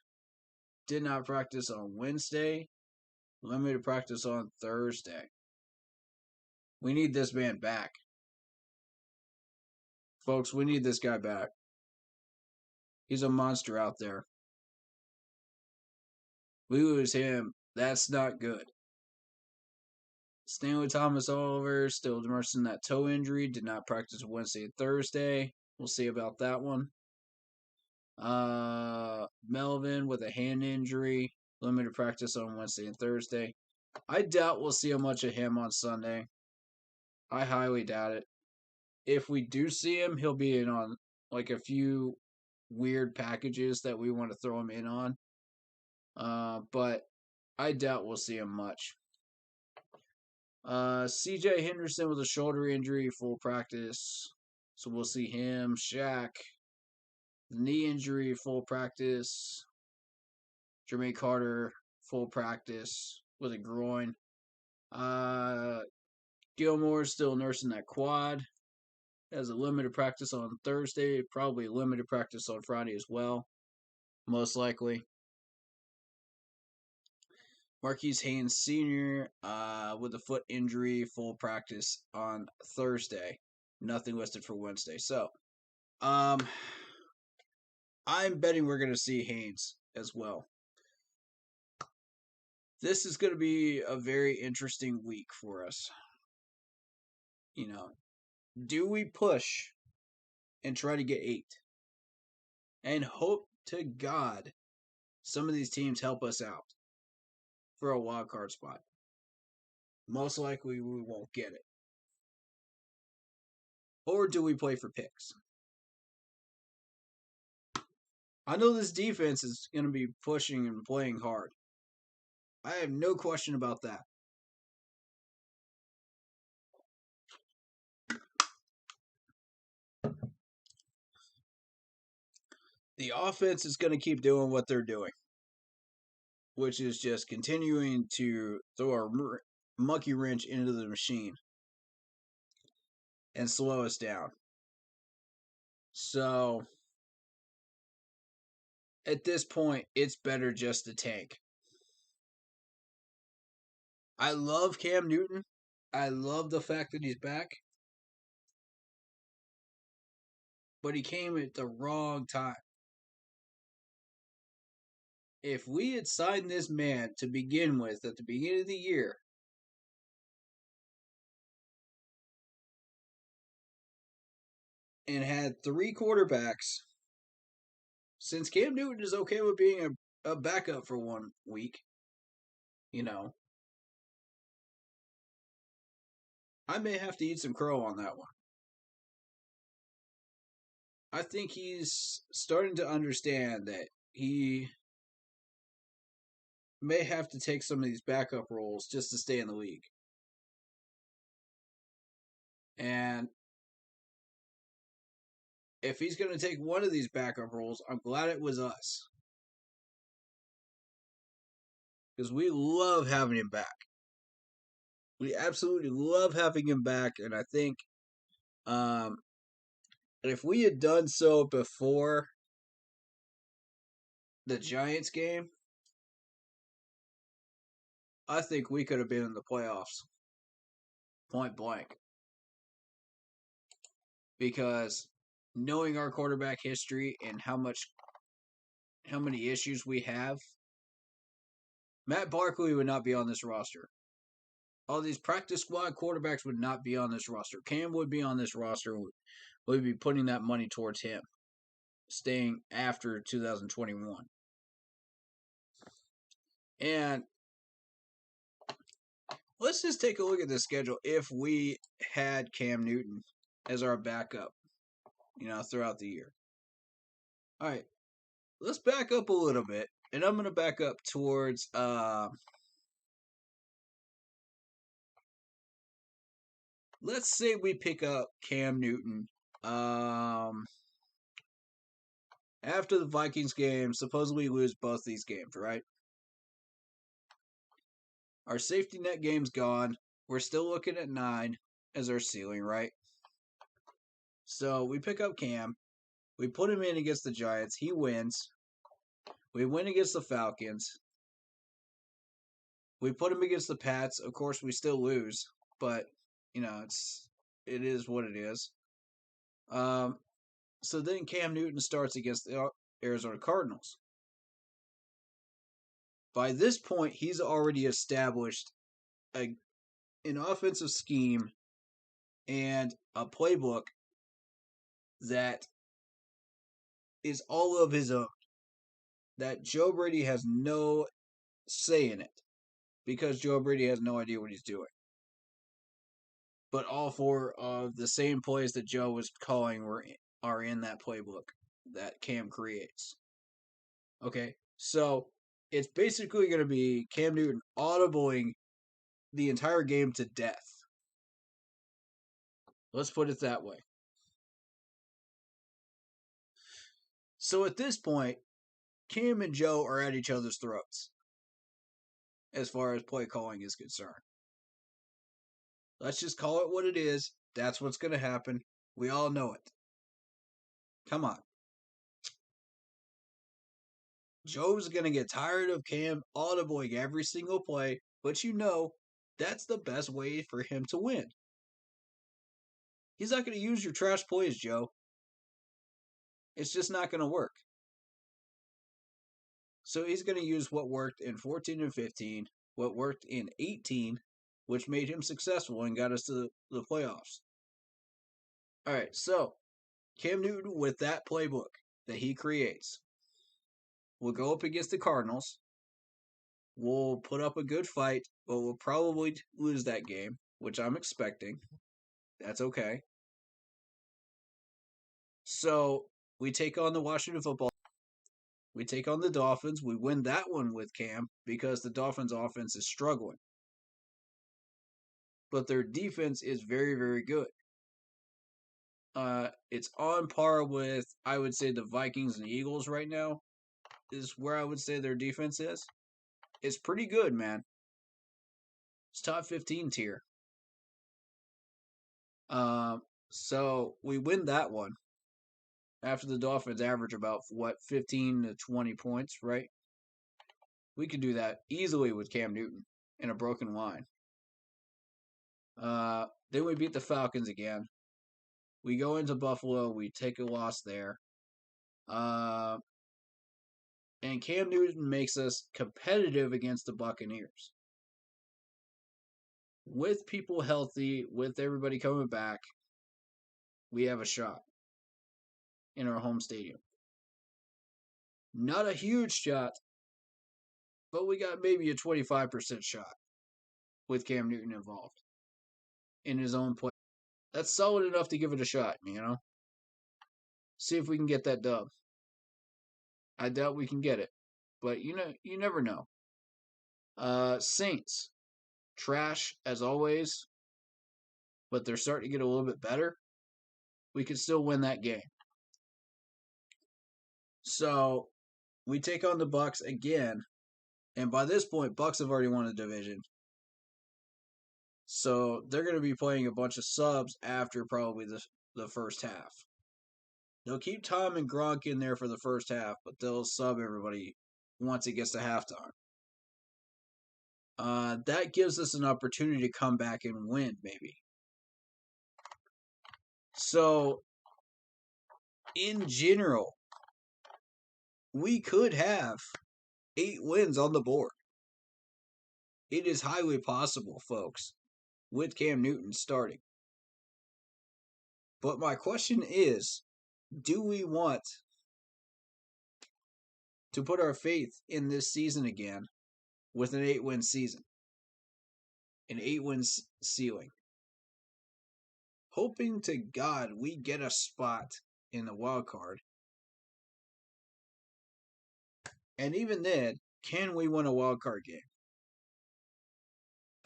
Did not practice on Wednesday. Limited practice on Thursday. We need this man back. Folks, we need this guy back. He's a monster out there. We lose him. That's not good. Stanley Thomas Oliver still nursing that toe injury. Did not practice Wednesday and Thursday. We'll see about that one. Melvin with a hand injury. Limited practice on Wednesday and Thursday. I doubt we'll see much of him on Sunday. I highly doubt it. If we do see him, he'll be in on like a few weird packages that we want to throw him in on. But I doubt we'll see him much. CJ Henderson with a shoulder injury, full practice. So we'll see him. Shaq, knee injury, full practice. Jermaine Carter, full practice with a groin. Gilmore still nursing that quad. Has a limited practice on Thursday, probably limited practice on Friday as well, most likely. Marquise Haynes Sr. With a foot injury, full practice on Thursday. Nothing listed for Wednesday. So, I'm betting we're going to see Haynes as well. This is going to be a very interesting week for us. You know, do we push and try to get 8? And hope to God some of these teams help us out for a wild card spot. Most likely we won't get it. Or do we play for picks? I know this defense is going to be pushing and playing hard. I have no question about that. The offense is going to keep doing what they're doing, which is just continuing to throw a monkey wrench into the machine and slow us down. So, at this point, it's better just to tank. I love Cam Newton. I love the fact that he's back. But he came at the wrong time. If we had signed this man to begin with at the beginning of the year, and had 3 quarterbacks, since Cam Newton is okay with being a backup for 1 week, you know, I may have to eat some crow on that one. I think he's starting to understand that he may have to take some of these backup roles just to stay in the league. And if he's going to take one of these backup roles, I'm glad it was us. Because we love having him back. We absolutely love having him back. And I think if we had done so before the Giants game, I think we could have been in the playoffs. Point blank. Because knowing our quarterback history and how many issues we have, Matt Barkley would not be on this roster. All these practice squad quarterbacks would not be on this roster. Cam would be on this roster. We'd be putting that money towards him, staying after 2021. And let's just take a look at the schedule if we had Cam Newton as our backup, throughout the year. All right, let's back up a little bit, and I'm going to back up towards let's say we pick up Cam Newton. After the Vikings game, supposedly lose both these games, right? Our safety net game's gone. We're still looking at 9 as our ceiling, right? So we pick up Cam. We put him in against the Giants. He wins. We win against the Falcons. We put him against the Pats. Of course, we still lose, but it is what it is. So then Cam Newton starts against the Arizona Cardinals. By this point, he's already established an offensive scheme and a playbook that is all of his own. That Joe Brady has no say in it because Joe Brady has no idea what he's doing. But all 4 of the same plays that Joe was calling are in that playbook that Cam creates. Okay, so it's basically going to be Cam Newton audibling the entire game to death. Let's put it that way. So at this point, Cam and Joe are at each other's throats as far as play calling is concerned. Let's just call it what it is. That's what's going to happen. We all know it. Come on. Joe's going to get tired of Cam audibling every single play, but that's the best way for him to win. He's not going to use your trash plays, Joe. It's just not going to work. So he's going to use what worked in 14 and 15, what worked in 18, which made him successful and got us to the playoffs. All right, so Cam Newton with that playbook that he creates will go up against the Cardinals. We'll put up a good fight, but we'll probably lose that game, which I'm expecting. That's okay. So we take on the Washington football. We take on the Dolphins. We win that one with Cam because the Dolphins' offense is struggling. But their defense is very, very good. It's on par with, I would say, the Vikings and Eagles right now is where I would say their defense is. It's pretty good, man. It's top 15 tier. So we win that one after the Dolphins average about, 15 to 20 points, right? We could do that easily with Cam Newton in a broken line. Then we beat the Falcons again. We go into Buffalo. We take a loss there. And Cam Newton makes us competitive against the Buccaneers. With people healthy, with everybody coming back, we have a shot in our home stadium. Not a huge shot, but we got maybe a 25% shot with Cam Newton involved in his own play. That's solid enough to give it a shot, See if we can get that dub. I doubt we can get it, but you never know. Saints, trash as always, but they're starting to get a little bit better. We could still win that game. So we take on the Bucks again, and by this point, Bucks have already won the division. So they're going to be playing a bunch of subs after probably the first half. They'll keep Tom and Gronk in there for the first half, but they'll sub everybody once it gets to halftime. That gives us an opportunity to come back and win, maybe. So, in general, we could have 8 wins on the board. It is highly possible, folks, with Cam Newton starting. But my question is, do we want to put our faith in this season again with an 8-win season? An 8-win ceiling. Hoping to God we get a spot in the wild card. And even then, can we win a wild card game?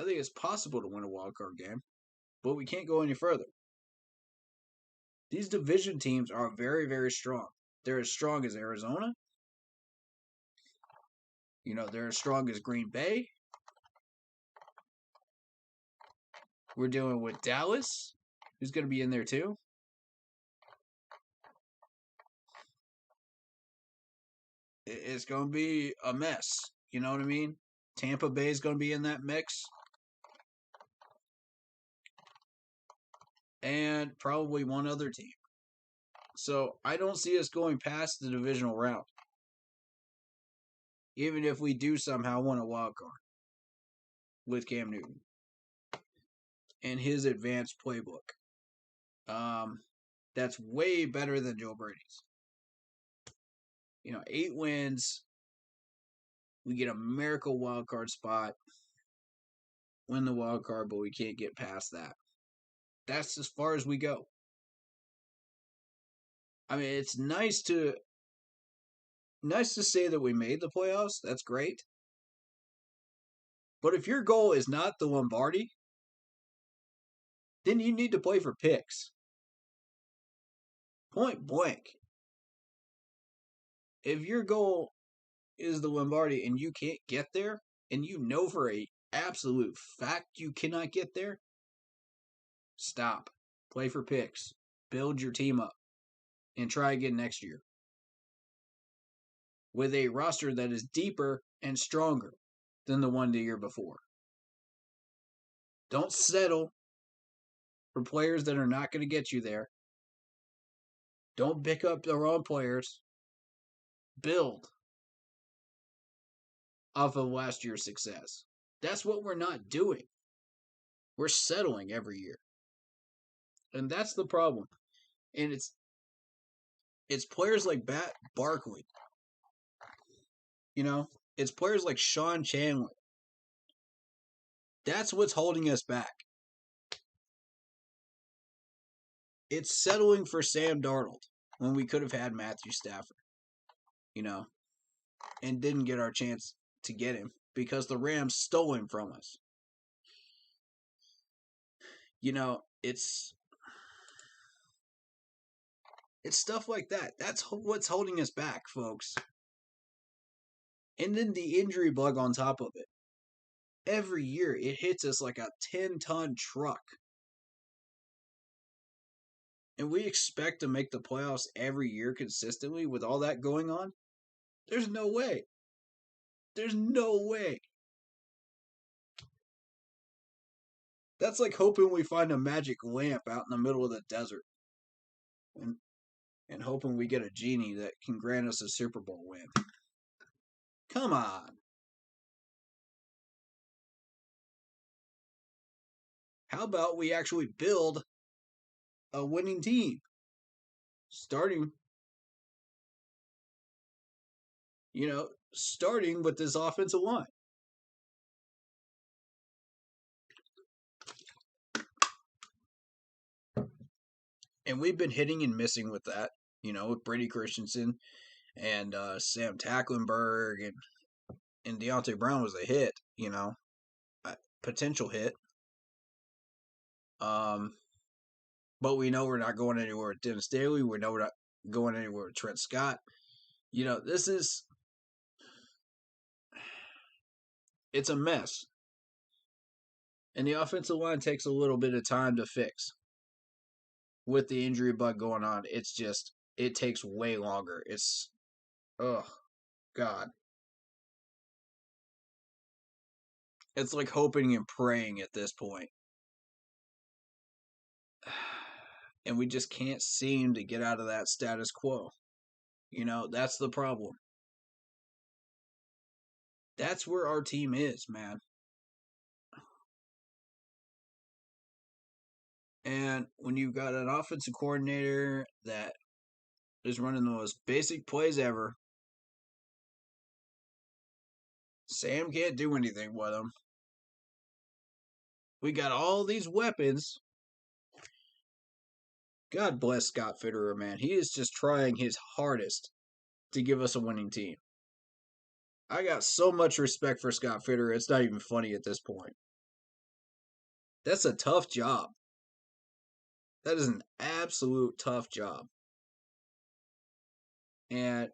I think it's possible to win a wild card game, but we can't go any further. These division teams are very, very strong. They're as strong as Arizona. They're as strong as Green Bay. We're dealing with Dallas, who's going to be in there too. It's going to be a mess. You know what I mean? Tampa Bay is going to be in that mix. And probably one other team. So I don't see us going past the divisional round. Even if we do somehow win a wild card with Cam Newton and his advanced playbook. That's way better than Joe Brady's. 8 wins. We get a miracle wild card spot. Win the wild card, but we can't get past that. That's as far as we go. I mean, it's nice to say that we made the playoffs. That's great. But if your goal is not the Lombardi, then you need to play for picks. Point blank. If your goal is the Lombardi and you can't get there, and you know for a absolute fact you cannot get there, stop. Play for picks. Build your team up. And try again next year. With a roster that is deeper and stronger than the one the year before. Don't settle for players that are not going to get you there. Don't pick up the wrong players. Build off of last year's success. That's what we're not doing. We're settling every year. And that's the problem. And it's players like Barkley. It's players like Sean Chandler. That's what's holding us back. It's settling for Sam Darnold when we could have had Matthew Stafford. And didn't get our chance to get him because the Rams stole him from us. It's stuff like that. That's what's holding us back, folks. And then the injury bug on top of it. Every year, it hits us like a 10-ton truck. And we expect to make the playoffs every year consistently with all that going on? There's no way. There's no way. That's like hoping we find a magic lamp out in the middle of the desert. And hoping we get a genie that can grant us a Super Bowl win. Come on. How about we actually build a winning team? Starting with this offensive line. And we've been hitting and missing with that, with Brady Christensen and Sam Tacklenberg and Deontay Brown was a hit, a potential hit. But we know we're not going anywhere with Dennis Daly. We know we're not going anywhere with Trent Scott. It's a mess. And the offensive line takes a little bit of time to fix. With the injury bug going on, it takes way longer. God. It's like hoping and praying at this point. And we just can't seem to get out of that status quo. That's the problem. That's where our team is, man. And when you've got an offensive coordinator that is running the most basic plays ever, Sam can't do anything with them. We got all these weapons. God bless Scott Fitterer, man. He is just trying his hardest to give us a winning team. I got so much respect for Scott Fitterer, it's not even funny at this point. That's a tough job. That is an absolute tough job. And,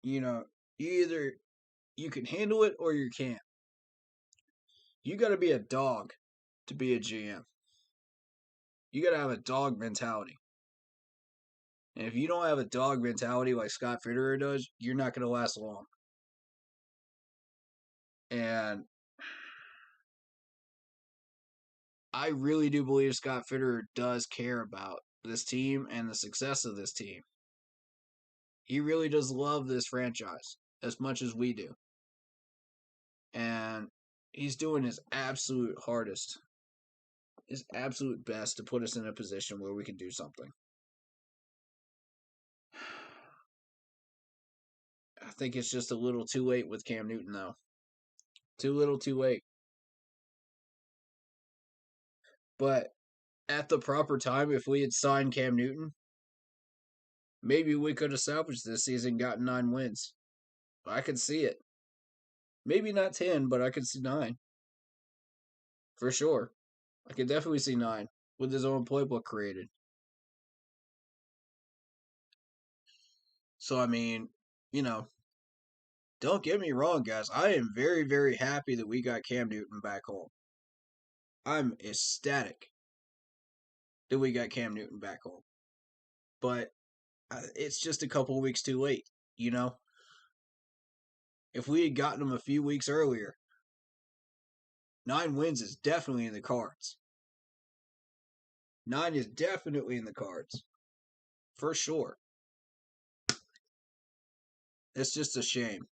either you can handle it or you can't. You got to be a dog to be a GM. You got to have a dog mentality. And if you don't have a dog mentality like Scott Fitterer does, you're not going to last long. And I really do believe Scott Fitterer does care about this team and the success of this team. He really does love this franchise as much as we do. And he's doing his absolute hardest, his absolute best to put us in a position where we can do something. I think it's just a little too late with Cam Newton, though. Too little, too late. But at the proper time, if we had signed Cam Newton, maybe we could have salvaged this season, gotten 9 wins. I could see it. Maybe not 10, but I could see 9. For sure. I could definitely see 9 with his own playbook created. So, I mean, don't get me wrong, guys. I am very, very happy that we got Cam Newton back home. I'm ecstatic that we got Cam Newton back home. But it's just a couple of weeks too late, If we had gotten him a few weeks earlier, 9 wins is definitely in the cards. 9 is definitely in the cards. For sure. It's just a shame,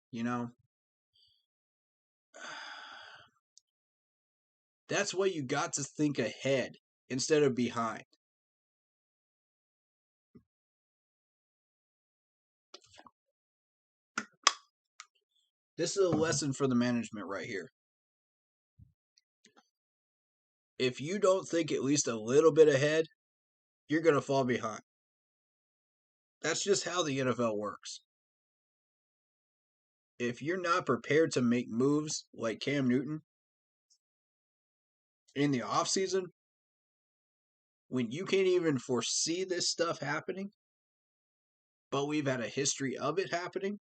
That's why you got to think ahead instead of behind. This is a lesson for the management right here. If you don't think at least a little bit ahead, you're going to fall behind. That's just how the NFL works. If you're not prepared to make moves like Cam Newton in the offseason, when you can't even foresee this stuff happening, but we've had a history of it happening,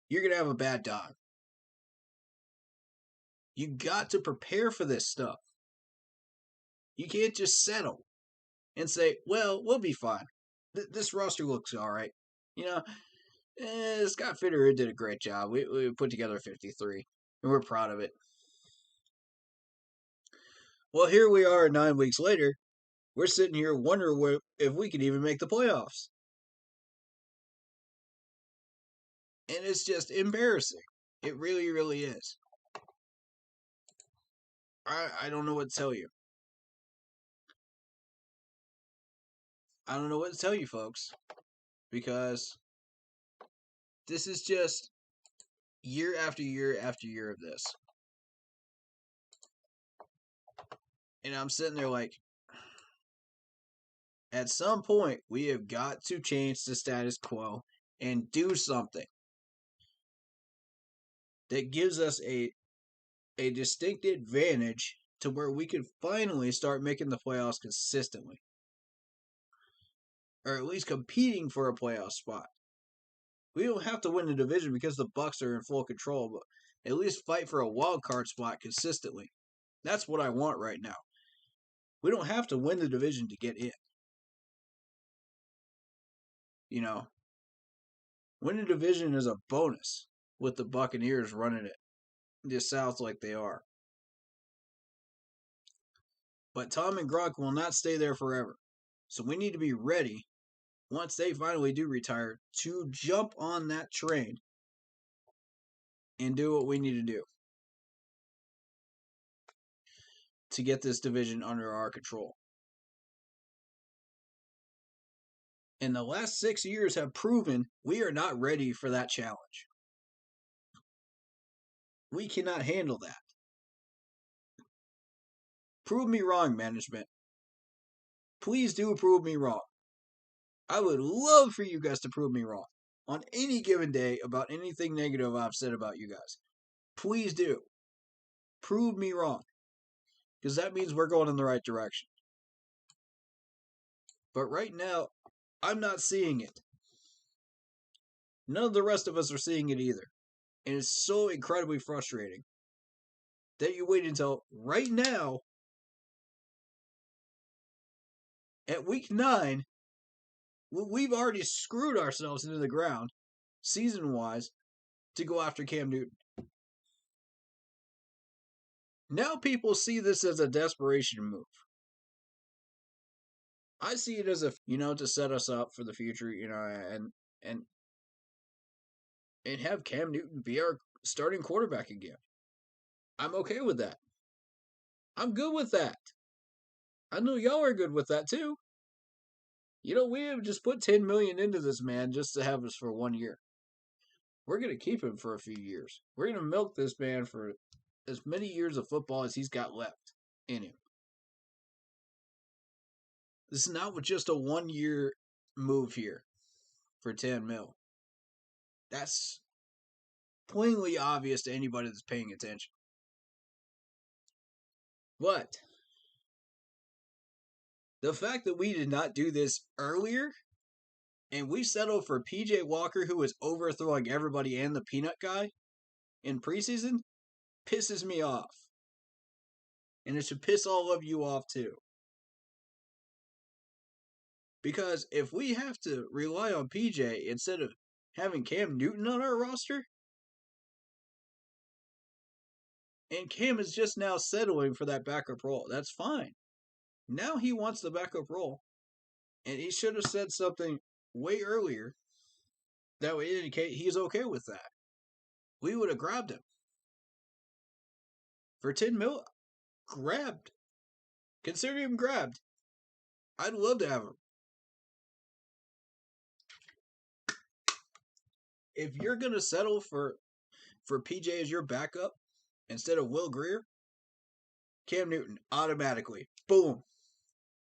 you're going to have a bad time. You got to prepare for this stuff. You can't just settle and say, well, we'll be fine. This roster looks all right. Scott Fitterer did a great job. We put together 53, and we're proud of it. Well, here we are 9 weeks later. We're sitting here wondering if we can even make the playoffs. And it's just embarrassing. It really, really is. I don't know what to tell you. I don't know what to tell you, folks. Because this is just year after year after year of this. And I'm sitting there like, at some point, we have got to change the status quo and do something that gives us a distinct advantage to where we can finally start making the playoffs consistently. Or at least competing for a playoff spot. We don't have to win the division because the Bucs are in full control, but at least fight for a wild card spot consistently. That's what I want right now. We don't have to win the division to get in. Winning the division is a bonus with the Buccaneers running it the South like they are. But Tom and Gronk will not stay there forever. So we need to be ready, once they finally do retire, to jump on that train and do what we need to do to get this division under our control. And the last 6 years have proven we are not ready for that challenge. We cannot handle that. Prove me wrong, management. Please do prove me wrong. I would love for you guys to prove me wrong on any given day about anything negative I've said about you guys. Please do. Prove me wrong. because that means we're going in the right direction. But right now, I'm not seeing it. None of the rest of us are seeing it either. And it's so incredibly frustrating that you wait until right now, at week 9, we've already screwed ourselves into the ground, season-wise, to go after Cam Newton. Now people see this as a desperation move. I see it as to set us up for the future, and have Cam Newton be our starting quarterback again. I'm okay with that. I'm good with that. I know y'all are good with that too. We have just put $10 million into this man just to have us for 1 year. We're going to keep him for a few years. We're going to milk this man for as many years of football as he's got left in him. This is not just a 1-year move here for 10 mil. That's plainly obvious to anybody that's paying attention. But the fact that we did not do this earlier, and we settled for PJ Walker, who was overthrowing everybody and the peanut guy in preseason, pisses me off. And it should piss all of you off too. Because if we have to rely on PJ instead of having Cam Newton on our roster, and Cam is just now settling for that backup role, that's fine. Now he wants the backup role. And he should have said something way earlier that would indicate he's okay with that. We would have grabbed him. For 10 mil, grabbed. Consider him grabbed. I'd love to have him. If you're going to settle for PJ as your backup instead of Will Grier, Cam Newton, automatically. Boom.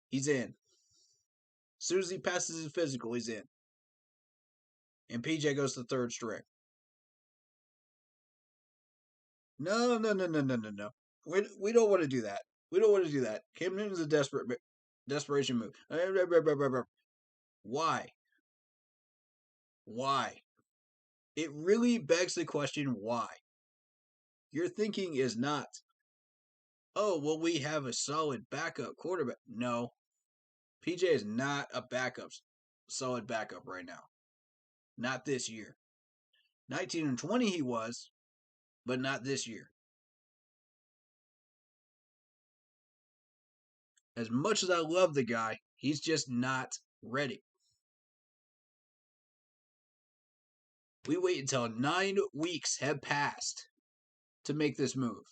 He's in. As soon as he passes his physical, he's in. And PJ goes to third string. No. We don't want to do that. We don't want to do that. Cam Newton's a desperation move. Why? Why? It really begs the question, why? Your thinking is not, oh, well, we have a solid backup quarterback. No. PJ is not a solid backup right now. Not this year. 19 and 20 he was, but not this year. As much as I love the guy, he's just not ready. We wait until 9 weeks have passed to make this move.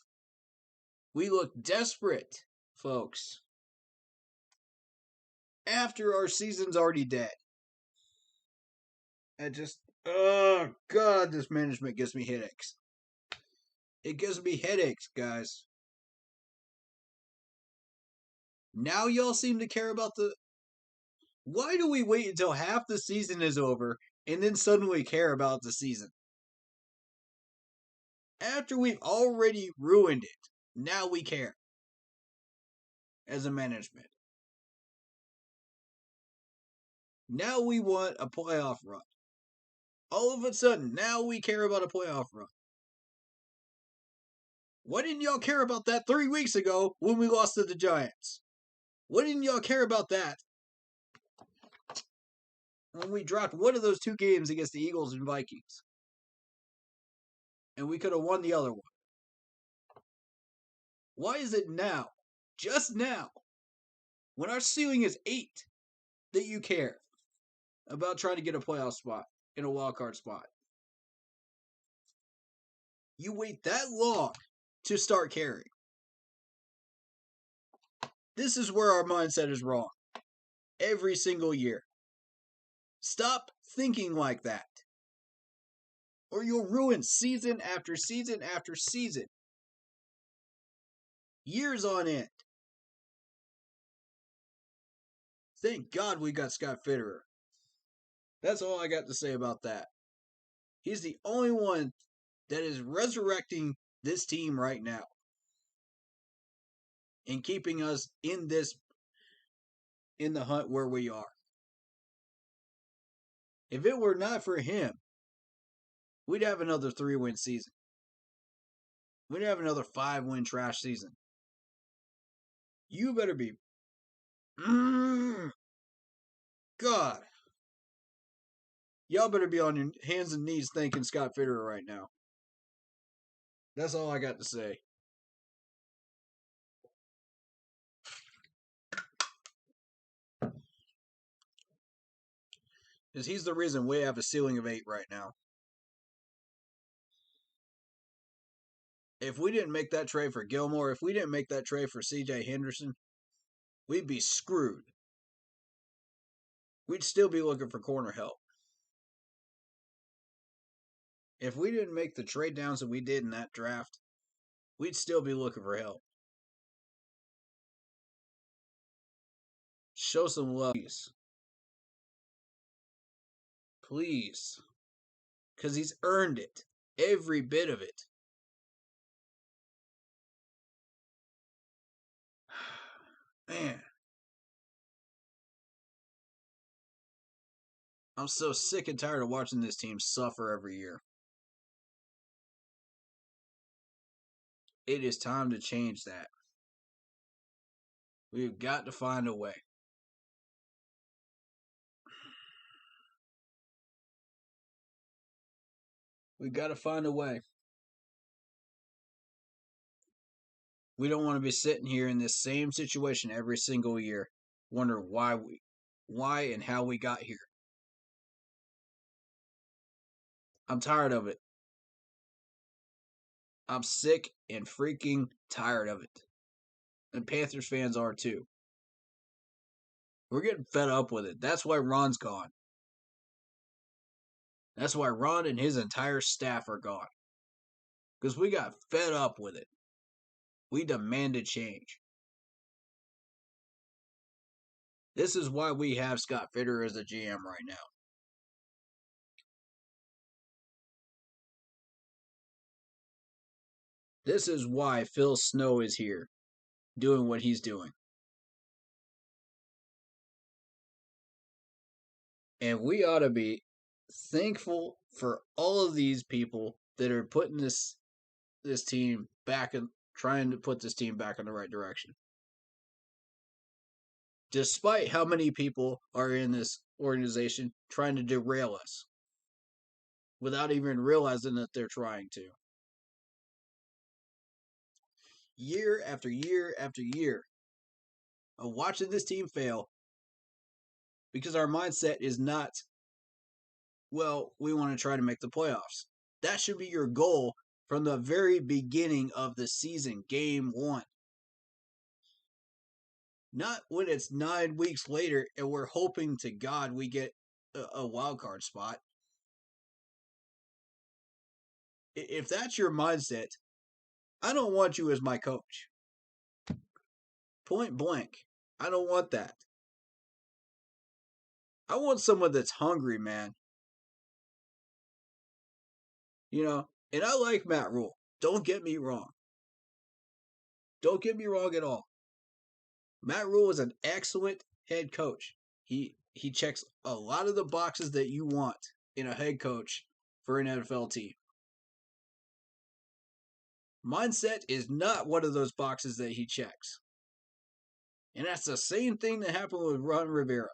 We look desperate, folks, after our season's already dead. Oh God, this management gives me headaches. It gives me headaches, guys. Now y'all seem to care about Why do we wait until half the season is over and then suddenly care about the season? After we've already ruined it, now we care. As a management. Now we want a playoff run. All of a sudden, now we care about a playoff run. Why didn't y'all care about that 3 weeks ago when we lost to the Giants? Why didn't y'all care about that when we dropped one of those 2 games against the Eagles and Vikings? And we could have won the other one. Why is it now, just now, when our ceiling is 8, that you care about trying to get a playoff spot in a wild card spot? You wait that long to start caring. This is where our mindset is wrong. Every single year. Stop thinking like that. Or you'll ruin season after season after season. Years on end. Thank God we got Scott Fitterer. That's all I got to say about that. He's the only one that is resurrecting this team right now. in keeping us in the hunt where we are. If it were not for him, we'd have another 3-win season. We'd have another 5-win trash season. You better be. God. Y'all better be on your hands and knees thanking Scott Fitterer right now. That's all I got to say. Because he's the reason we have a ceiling of 8 right now. If we didn't make that trade for Gilmore, if we didn't make that trade for CJ Henderson, we'd be screwed. We'd still be looking for corner help. If we didn't make the trade downs that we did in that draft, we'd still be looking for help. Show some love, please. Please. Because he's earned it. Every bit of it. Man. I'm so sick and tired of watching this team suffer every year. It is time to change that. We've got to find a way. We've got to find a way. We don't want to be sitting here in this same situation every single year, wonder why and how we got here. I'm tired of it. I'm sick and freaking tired of it. And Panthers fans are too. We're getting fed up with it. That's why Ron's gone. That's why Ron and his entire staff are gone. Because we got fed up with it. We demanded change. This is why we have Scott Fitterer as a GM right now. This is why Phil Snow is here, doing what he's doing. And we ought to be thankful for all of these people that are putting this team back and trying to put this team back in the right direction. Despite how many people are in this organization trying to derail us without even realizing that they're trying to. Year after year after year of watching this team fail because our mindset is not, well, we want to try to make the playoffs. That should be your goal from the very beginning of the season, game 1. Not when it's 9 weeks later and we're hoping to God we get a wild card spot. If that's your mindset, I don't want you as my coach. Point blank. I don't want that. I want someone that's hungry, man. You know, and I like Matt Rule. Don't get me wrong. Don't get me wrong at all. Matt Rule is an excellent head coach. He checks a lot of the boxes that you want in a head coach for an NFL team. Mindset is not one of those boxes that he checks. And that's the same thing that happened with Ron Rivera.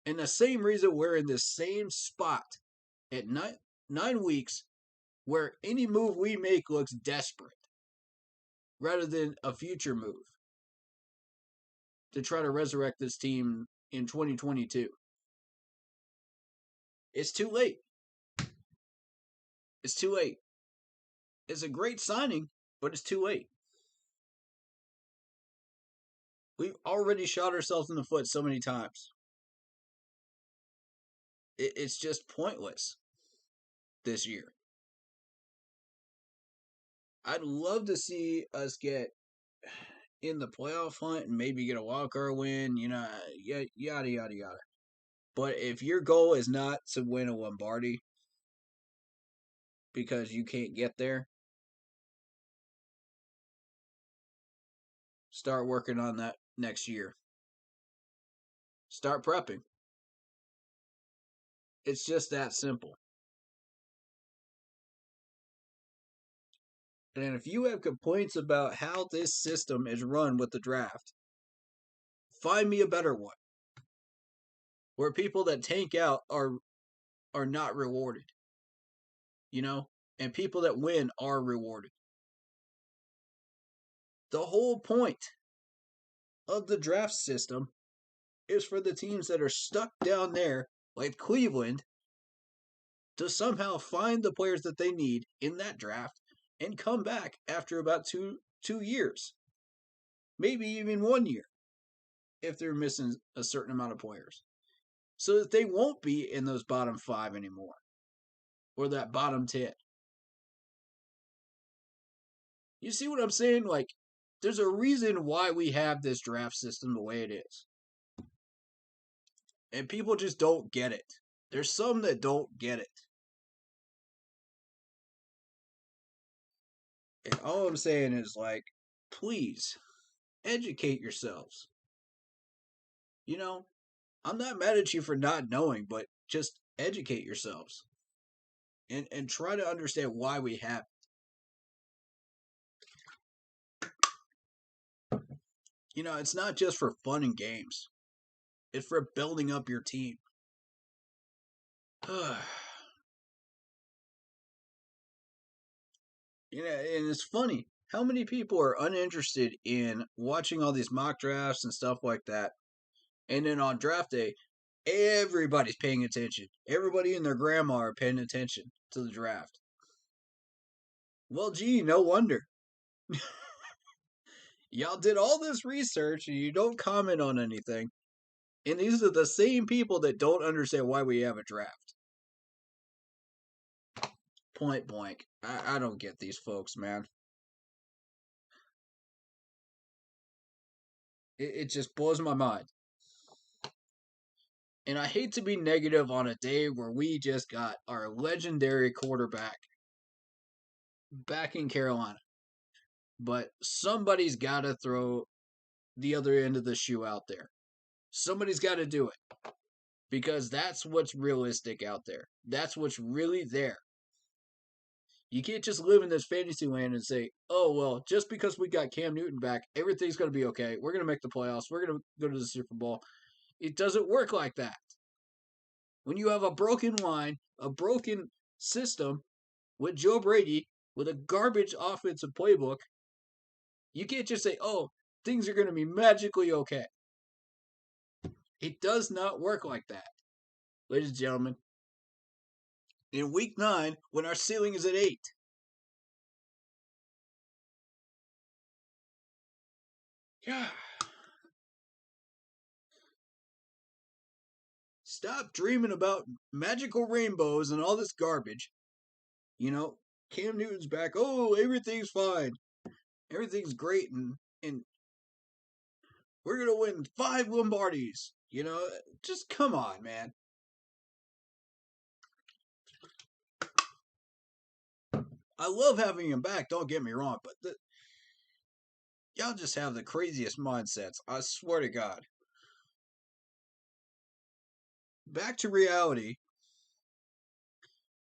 And the same reason we're in this same spot at 9 weeks where any move we make looks desperate rather than a future move to try to resurrect this team in 2022. It's too late. It's too late. It's a great signing, but it's too late. We've already shot ourselves in the foot so many times. It's just pointless this year. I'd love to see us get in the playoff hunt and maybe get a wild card win, yada, yada, yada. But if your goal is not to win a Lombardi because you can't get there, start working on that next year. Start prepping. It's just that simple. And if you have complaints about how this system is run with the draft, find me a better one. Where people that tank out are not rewarded. You know? And people that win are rewarded. The whole point of the draft system is for the teams that are stuck down there, like Cleveland, to somehow find the players that they need in that draft and come back after about two years. Maybe even 1 year if they're missing a certain amount of players. So that they won't be in those bottom 5 anymore. Or that bottom 10. You see what I'm saying? Like, there's a reason why we have this draft system the way it is. And people just don't get it. There's some that don't get it. And all I'm saying is, like, please, educate yourselves. You know, I'm not mad at you for not knowing, but just educate yourselves. And try to understand why we have it. You know, it's not just for fun and games. It's for building up your team. You know, and it's funny how many people are uninterested in watching all these mock drafts and stuff like that. And then on draft day, everybody's paying attention. Everybody and their grandma are paying attention to the draft. Well, gee, no wonder. Y'all did all this research and you don't comment on anything. And these are the same people that don't understand why we have a draft. Point blank. I don't get these folks, man. It just blows my mind. And I hate to be negative on a day where we just got our legendary quarterback back in Carolina. But somebody's got to throw the other end of the shoe out there. Somebody's got to do it. Because that's what's realistic out there. That's what's really there. You can't just live in this fantasy land and say, oh, well, just because we got Cam Newton back, everything's going to be okay. We're going to make the playoffs. We're going to go to the Super Bowl. It doesn't work like that. When you have a broken line, a broken system with Joe Brady, with a garbage offensive playbook, you can't just say, oh, things are going to be magically okay. It does not work like that. Ladies and gentlemen, in week 9, when our ceiling is at 8, yeah. Stop dreaming about magical rainbows and all this garbage. You know, Cam Newton's back. Oh, everything's fine. Everything's great. And we're going to win 5 Lombardis. You know, just come on, man. I love having him back, don't get me wrong, but y'all just have the craziest mindsets. I swear to God. Back to reality,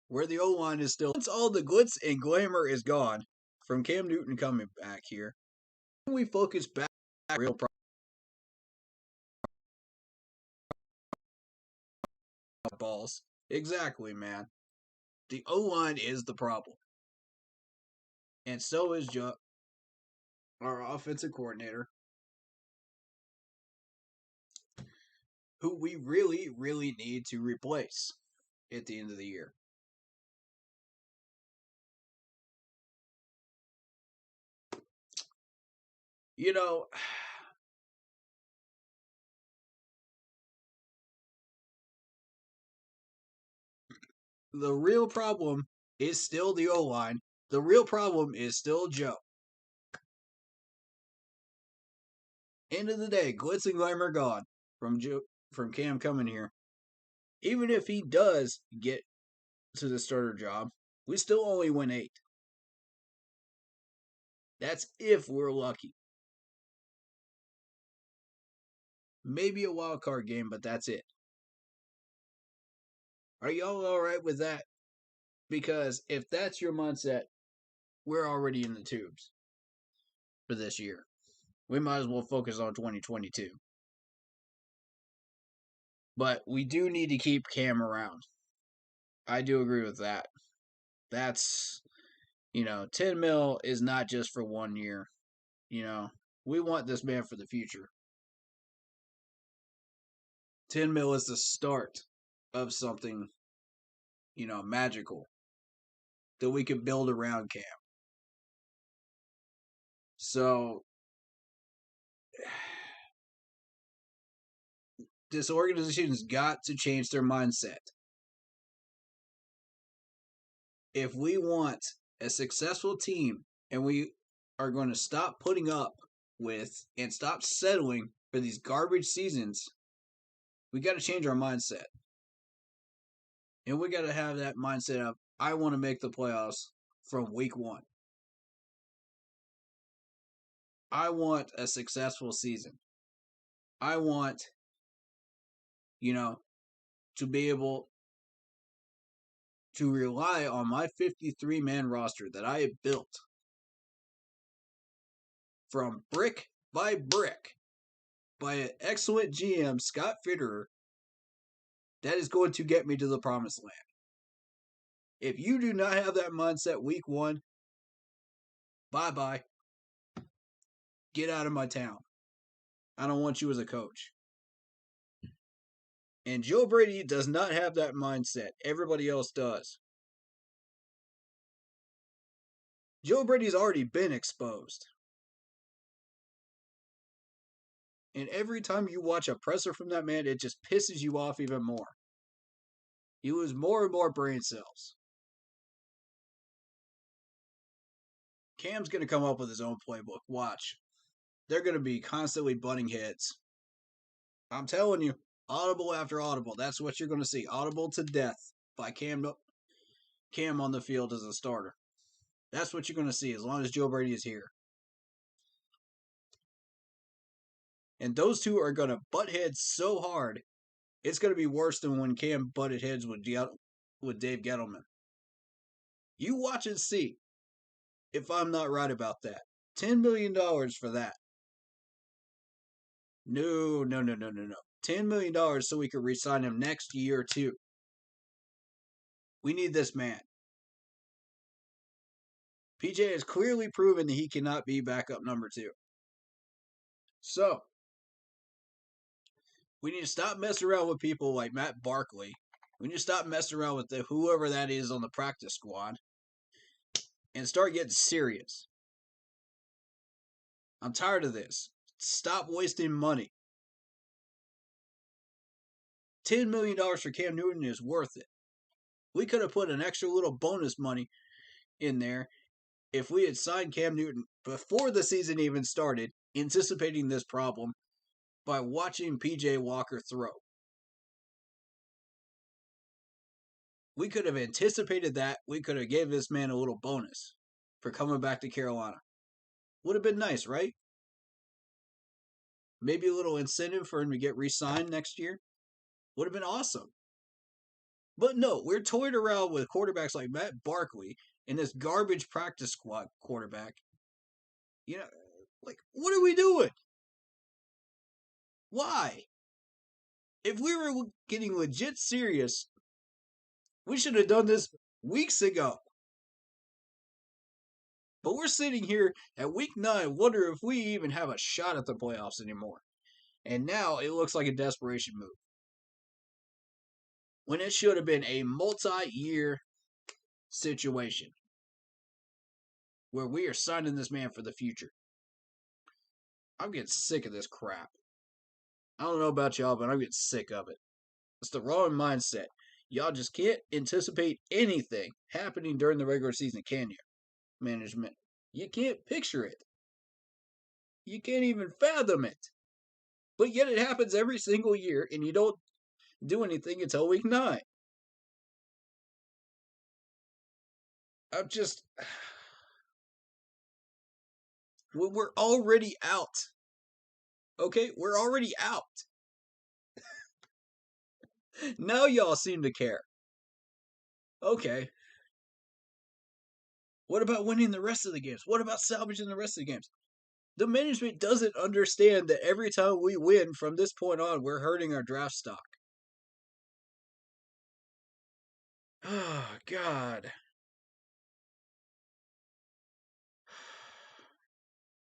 where the O-line is still... Once all the glitz and glamour is gone from Cam Newton coming back here, we focus back on real balls. Exactly, man. The O-line is the problem. And so is our offensive coordinator, who we really, really need to replace at the end of the year. You know, the real problem is still the O-line. The real problem is still Joe. End of the day, glitz and glamour gone from Cam coming here. Even if he does get to the starter job, we still only win 8. That's if we're lucky. Maybe a wild card game, but that's it. Are y'all all right with that? Because if that's your mindset, we're already in the tubes for this year. We might as well focus on 2022. But we do need to keep Cam around. I do agree with that. That's, 10 mil is not just for 1 year. We want this man for the future. 10 mil is the start of something, magical that we could build around Cam. So, this organization's got to change their mindset. If we want a successful team and we are going to stop putting up with and stop settling for these garbage seasons, we got to change our mindset. And we got to have that mindset of, I want to make the playoffs from week 1. I want a successful season. I want, to be able to rely on my 53-man roster that I have built from brick by an excellent GM, Scott Fitterer, that is going to get me to the promised land. If you do not have that mindset week 1, bye-bye. Get out of my town. I don't want you as a coach. And Joe Brady does not have that mindset. Everybody else does. Joe Brady's already been exposed. And every time you watch a presser from that man, it just pisses you off even more. You lose more and more brain cells. Cam's going to come up with his own playbook. Watch. They're going to be constantly butting heads. I'm telling you, audible after audible. That's what you're going to see. Audible to death by Cam on the field as a starter. That's what you're going to see as long as Joe Brady is here. And those two are going to butt heads so hard, it's going to be worse than when Cam butted heads with Dave Gettleman. You watch and see if I'm not right about that. $10 million for that. No. $10 million so we could re-sign him next year, too. We need this man. PJ has clearly proven that he cannot be backup number 2. So, we need to stop messing around with people like Matt Barkley. We need to stop messing around with whoever that is on the practice squad and start getting serious. I'm tired of this. Stop wasting money. $10 million for Cam Newton is worth it. We could have put an extra little bonus money in there if we had signed Cam Newton before the season even started, anticipating this problem by watching PJ Walker throw. We could have anticipated that. We could have gave this man a little bonus for coming back to Carolina. Would have been nice, right? Maybe a little incentive for him to get re-signed next year. Would have been awesome. But no, we're toying around with quarterbacks like Matt Barkley and this garbage practice squad quarterback. What are we doing? Why? If we were getting legit serious, we should have done this weeks ago. But we're sitting here at week 9, wonder if we even have a shot at the playoffs anymore. And now it looks like a desperation move. When it should have been a multi-year situation where we are signing this man for the future. I'm getting sick of this crap. I don't know about y'all, but I'm getting sick of it. It's the wrong mindset. Y'all just can't anticipate anything happening during the regular season, can you? Management. You can't picture it. You can't even fathom it. But yet it happens every single year, and you don't do anything until week 9. We're already out. Okay? We're already out. Now y'all seem to care. Okay. What about winning the rest of the games? What about salvaging the rest of the games? The management doesn't understand that every time we win from this point on, we're hurting our draft stock. Oh, God.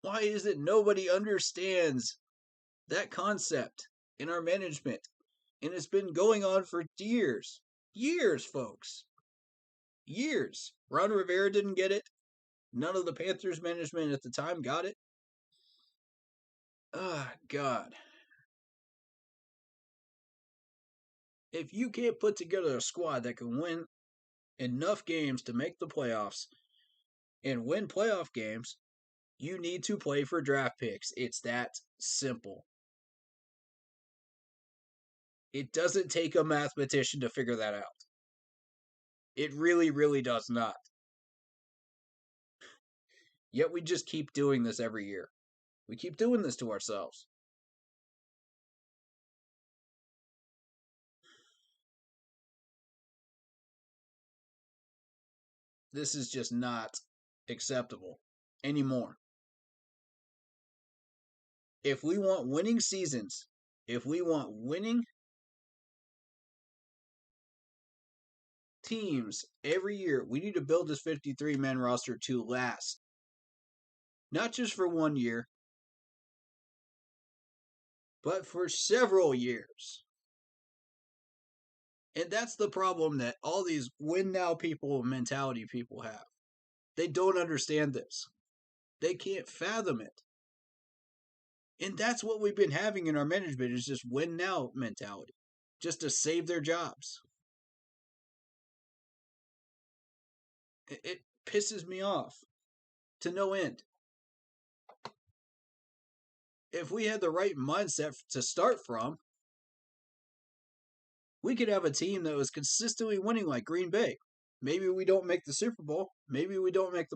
Why is it nobody understands that concept in our management? And it's been going on for years. Years, folks. Years. Ron Rivera didn't get it. None of the Panthers management at the time got it. Ah, God. If you can't put together a squad that can win enough games to make the playoffs and win playoff games, you need to play for draft picks. It's that simple. It doesn't take a mathematician to figure that out. It really, really does not. Yet we just keep doing this every year. We keep doing this to ourselves. This is just not acceptable anymore. If we want winning seasons, if we want winning teams every year, we need to build this 53-man roster to last. Not just for 1 year, but for several years. And that's the problem that all these win now people mentality people have. They don't understand this. They can't fathom it. And that's what we've been having in our management is just win now mentality. Just to save their jobs. It pisses me off to no end. If we had the right mindset to start from, we could have a team that was consistently winning like Green Bay. Maybe we don't make the Super Bowl. Maybe we don't make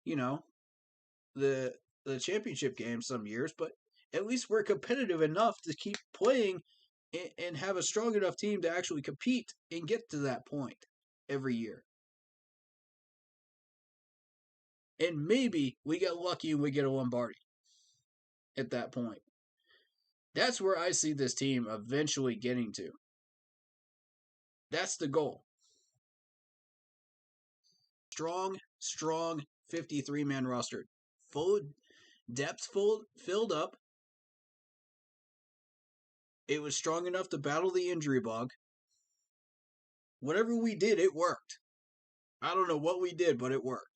the championship game some years, but at least we're competitive enough to keep playing and have a strong enough team to actually compete and get to that point every year. And maybe we get lucky and we get a Lombardi at that point. That's where I see this team eventually getting to. That's the goal. Strong 53-man roster. Filled up. It was strong enough to battle the injury bug. Whatever we did, it worked. I don't know what we did, but it worked.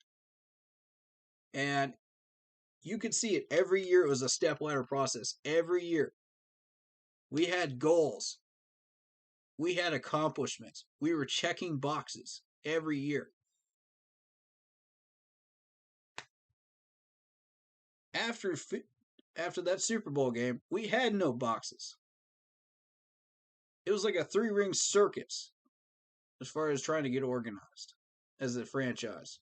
And you could see it every year. It was a step ladder process. Every year. We had goals. We had accomplishments. We were checking boxes every year. After that Super Bowl game, we had no boxes. It was like a 3-ring circus as far as trying to get organized as a franchise.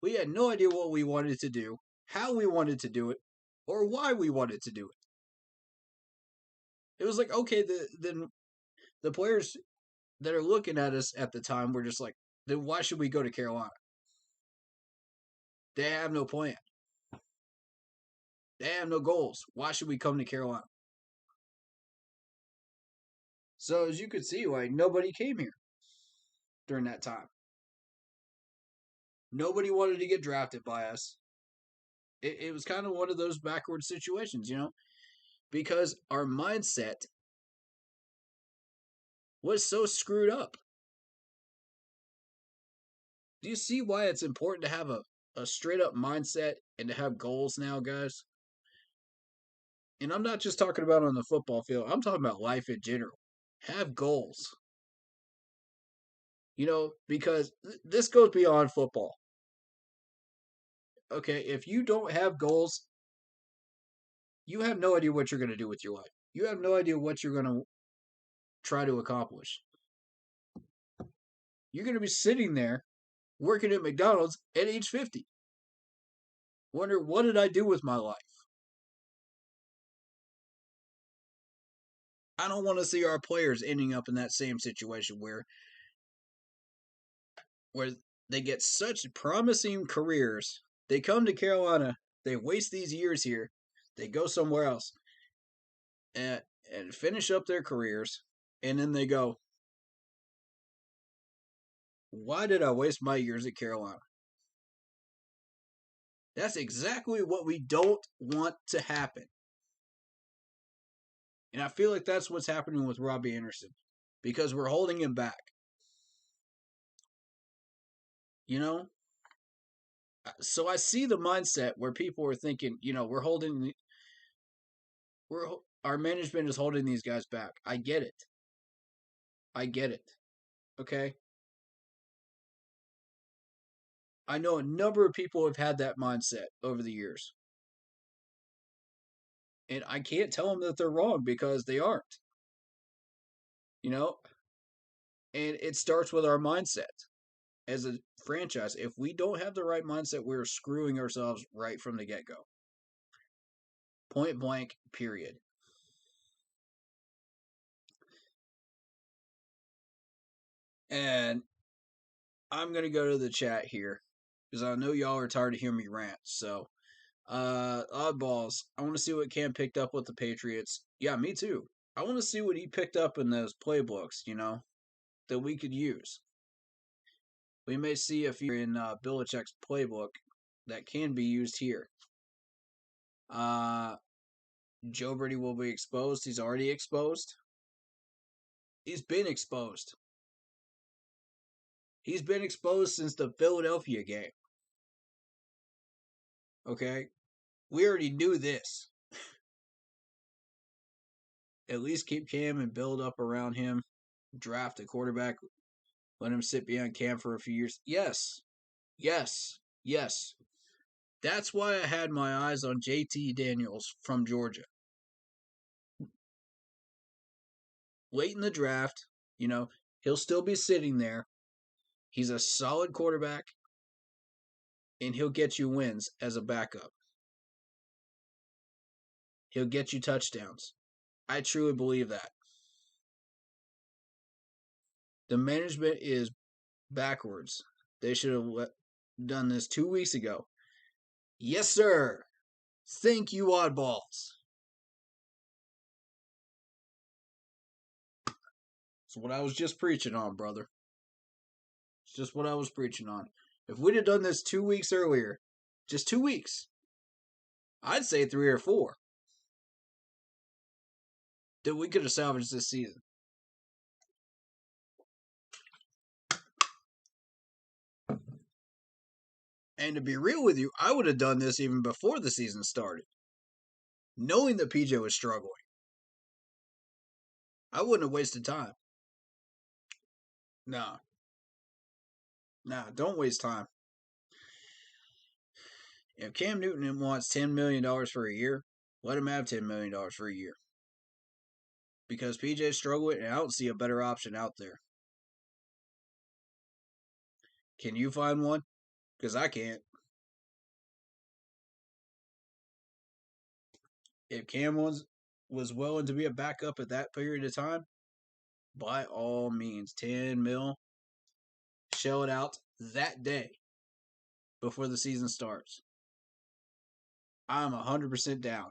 We had no idea what we wanted to do, how we wanted to do it, or why we wanted to do it. It was like, okay, then the players that are looking at us at the time were just like, then why should we go to Carolina? They have no plan. They have no goals. Why should we come to Carolina? So as you could see, like nobody came here during that time. Nobody wanted to get drafted by us. It was kind of one of those backward situations, because our mindset was so screwed up. Do you see why it's important to have a straight up mindset and to have goals now, guys? And I'm not just talking about on the football field. I'm talking about life in general. Have goals. Because this goes beyond football. Okay, if you don't have goals, you have no idea what you're going to do with your life. You have no idea what you're going to try to accomplish. You're going to be sitting there working at McDonald's at age 50. Wonder, what did I do with my life? I don't want to see our players ending up in that same situation where they get such promising careers. They come to Carolina, they waste these years here, they go somewhere else and finish up their careers, and then they go, why did I waste my years at Carolina? That's exactly what we don't want to happen. And I feel like that's what's happening with Robbie Anderson because we're holding him back. You know? So I see the mindset where people are thinking, our management is holding these guys back. I get it. Okay? I know a number of people have had that mindset over the years. And I can't tell them that they're wrong because they aren't. You know? And it starts with our mindset as a franchise. If we don't have the right mindset, we're screwing ourselves right from the get-go. Point blank, period. And I'm going to go to the chat here because I know y'all are tired of hearing me rant. So, oddballs, I want to see what Cam picked up with the Patriots. Yeah, me too. I want to see what he picked up in those playbooks, that we could use. We may see a few in Belichick's playbook that can be used here. Joe Brady will be exposed. He's already exposed. He's been exposed. He's been exposed since the Philadelphia game. Okay? We already knew this. At least keep Cam and build up around him. Draft a quarterback. Let him sit behind Cam for a few years. Yes. That's why I had my eyes on JT Daniels from Georgia. Late in the draft, he'll still be sitting there. He's a solid quarterback, and he'll get you wins as a backup. He'll get you touchdowns. I truly believe that. The management is backwards. They should have done this 2 weeks ago. Yes, sir. Thank you, oddballs. It's what I was just preaching on, brother. It's just what I was preaching on. If we'd have done this 2 weeks earlier, just 2 weeks, I'd say 3 or 4, that we could have salvaged this season. And to be real with you, I would have done this even before the season started, knowing that PJ was struggling. I wouldn't have wasted time. Nah, don't waste time. If Cam Newton wants $10 million for a year, let him have $10 million for a year. Because PJ's struggling, and I don't see a better option out there. Can you find one? Because I can't. If Cam was willing to be a backup at that period of time, by all means, 10 mil, shell it out that day before the season starts. I'm 100% down.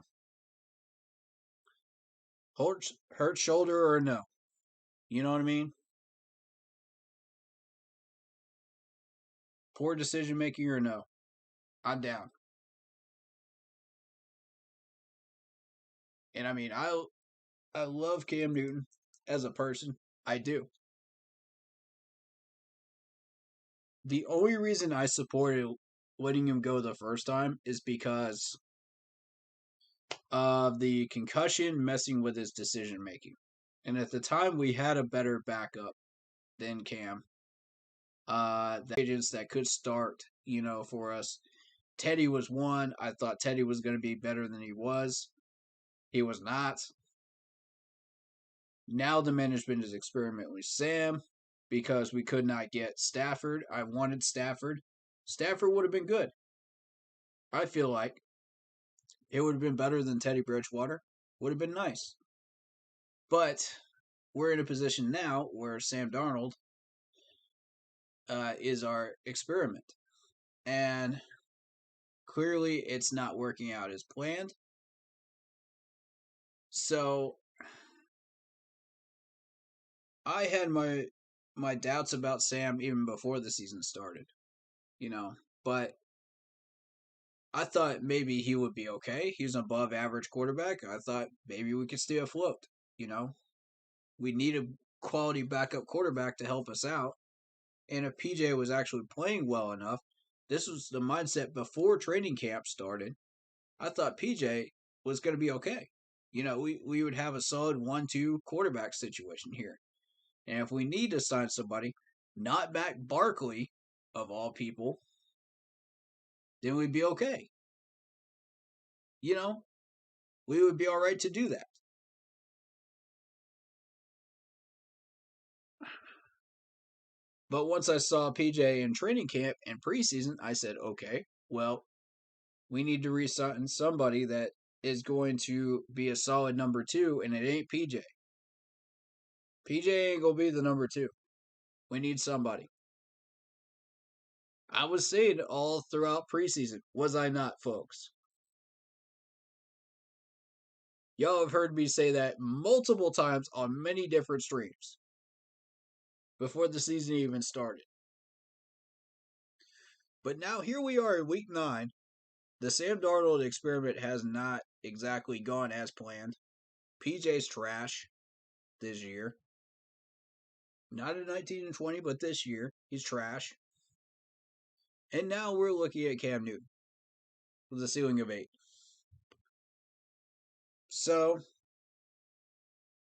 Hurt shoulder or no. You know what I mean? Poor decision making or no. I'm down. And I mean, I love Cam Newton as a person. I do. The only reason I supported letting him go the first time is because of the concussion messing with his decision making. And at the time, we had a better backup than Cam. The agents that could start, for us. Teddy was one. I thought Teddy was going to be better than he was. He was not. Now the management is experimenting with Sam because we could not get Stafford. I wanted Stafford. Stafford would have been good. I feel like it would have been better than Teddy Bridgewater. Would have been nice. But we're in a position now where Sam Darnold is our experiment. And clearly it's not working out as planned. So I had my doubts about Sam even before the season started, but I thought maybe he would be okay. He was an above average quarterback. I thought maybe we could stay afloat, We need a quality backup quarterback to help us out. And if PJ was actually playing well enough, this was the mindset before training camp started. I thought PJ was going to be okay. We would have a solid 1-2 quarterback situation here. And if we need to sign somebody, not Matt Barkley, of all people, then we'd be okay. We would be all right to do that. But once I saw PJ in training camp and preseason, I said, okay, well, we need to re-sign somebody that is going to be a solid number 2, and it ain't PJ. PJ ain't going to be the number 2. We need somebody. I was saying all throughout preseason, was I not, folks? Y'all have heard me say that multiple times on many different streams before the season even started. But now here we are in week 9. The Sam Darnold experiment has not exactly gone as planned. PJ's trash this year. Not in 19 and 20, but this year, he's trash. And now we're looking at Cam Newton with a ceiling of 8. So,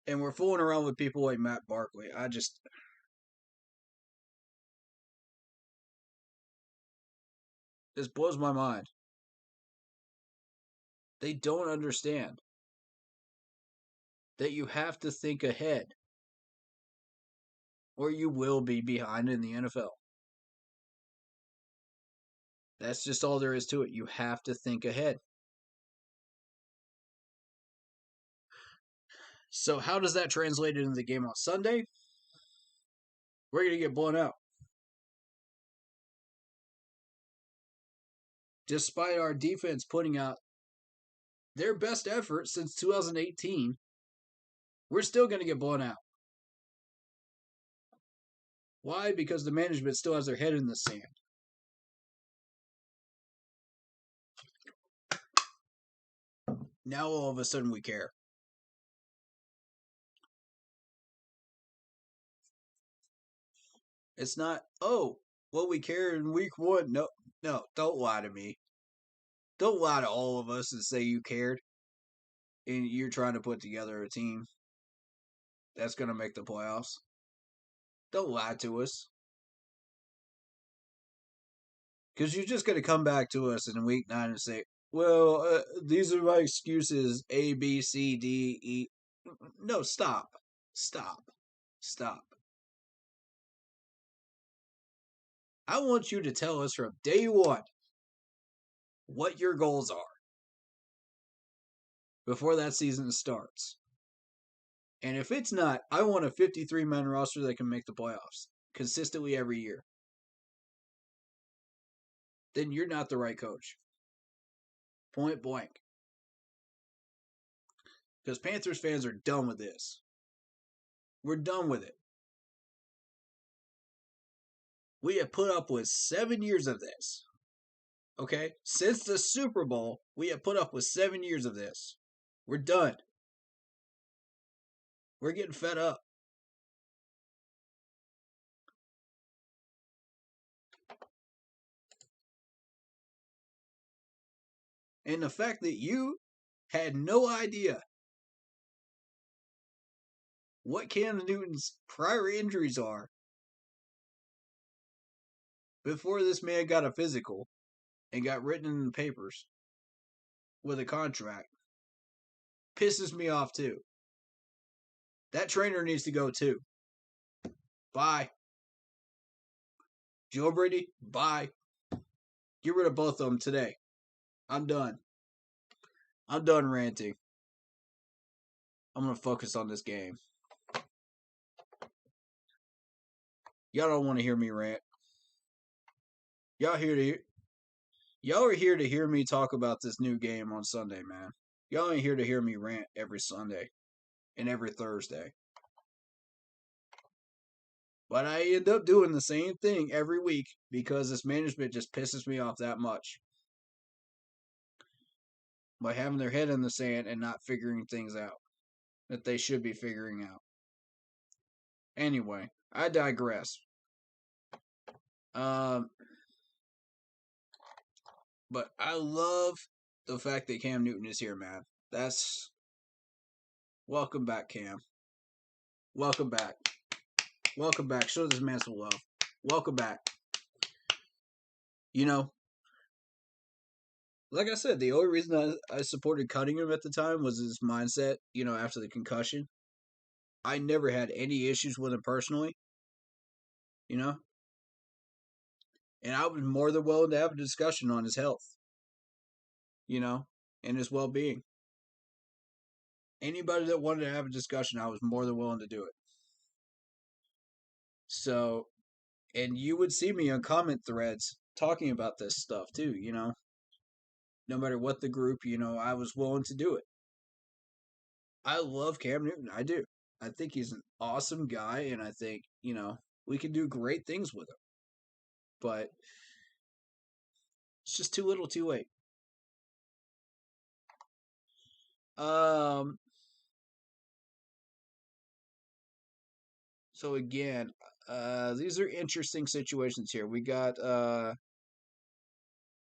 and we're fooling around with people like Matt Barkley. This blows my mind. They don't understand that you have to think ahead, or you will be behind in the NFL. That's just all there is to it. You have to think ahead. So how does that translate into the game on Sunday? We're going to get blown out. Despite our defense putting out their best effort since 2018, we're still going to get blown out. Why? Because the management still has their head in the sand. Now all of a sudden we care. It's not, we cared in week 1. No, don't lie to me. Don't lie to all of us and say you cared. And you're trying to put together a team that's going to make the playoffs. Don't lie to us. Because you're just going to come back to us in week 9 and say, well, these are my excuses, A, B, C, D, E. No, stop. I want you to tell us from day 1 what your goals are before that season starts. And if it's not, I want a 53-man roster that can make the playoffs consistently every year. Then you're not the right coach. Point blank. Because Panthers fans are done with this. We're done with it. We have put up with 7 years of this. Okay? Since the Super Bowl, we have put up with 7 years of this. We're done. We're getting fed up. And the fact that you had no idea what Cam Newton's prior injuries are before this man got a physical and got written in the papers with a contract pisses me off too. That trainer needs to go too. Bye. Joe Brady, bye. Get rid of both of them today. I'm done. I'm done ranting. I'm gonna focus on this game. Y'all don't want to hear me rant. Y'all are here to hear me talk about this new game on Sunday, man. Y'all ain't here to hear me rant every Sunday and every Thursday. But I end up doing the same thing every week because this management just pisses me off that much. By having their head in the sand and not figuring things out that they should be figuring out. Anyway, I digress. But I love the fact that Cam Newton is here, man. Welcome back, Cam. Welcome back. Welcome back. Show this man some love. Welcome back. You know, like I said, the only reason I supported cutting him at the time was his mindset, after the concussion. I never had any issues with him personally, and I was more than willing to have a discussion on his health, and his well-being. Anybody that wanted to have a discussion, I was more than willing to do it. So, and you would see me on comment threads talking about this stuff too, no matter what the group, I was willing to do it. I love Cam Newton. I do. I think he's an awesome guy, and I think, we can do great things with him. But it's just too little too late. So again, these are interesting situations here. We got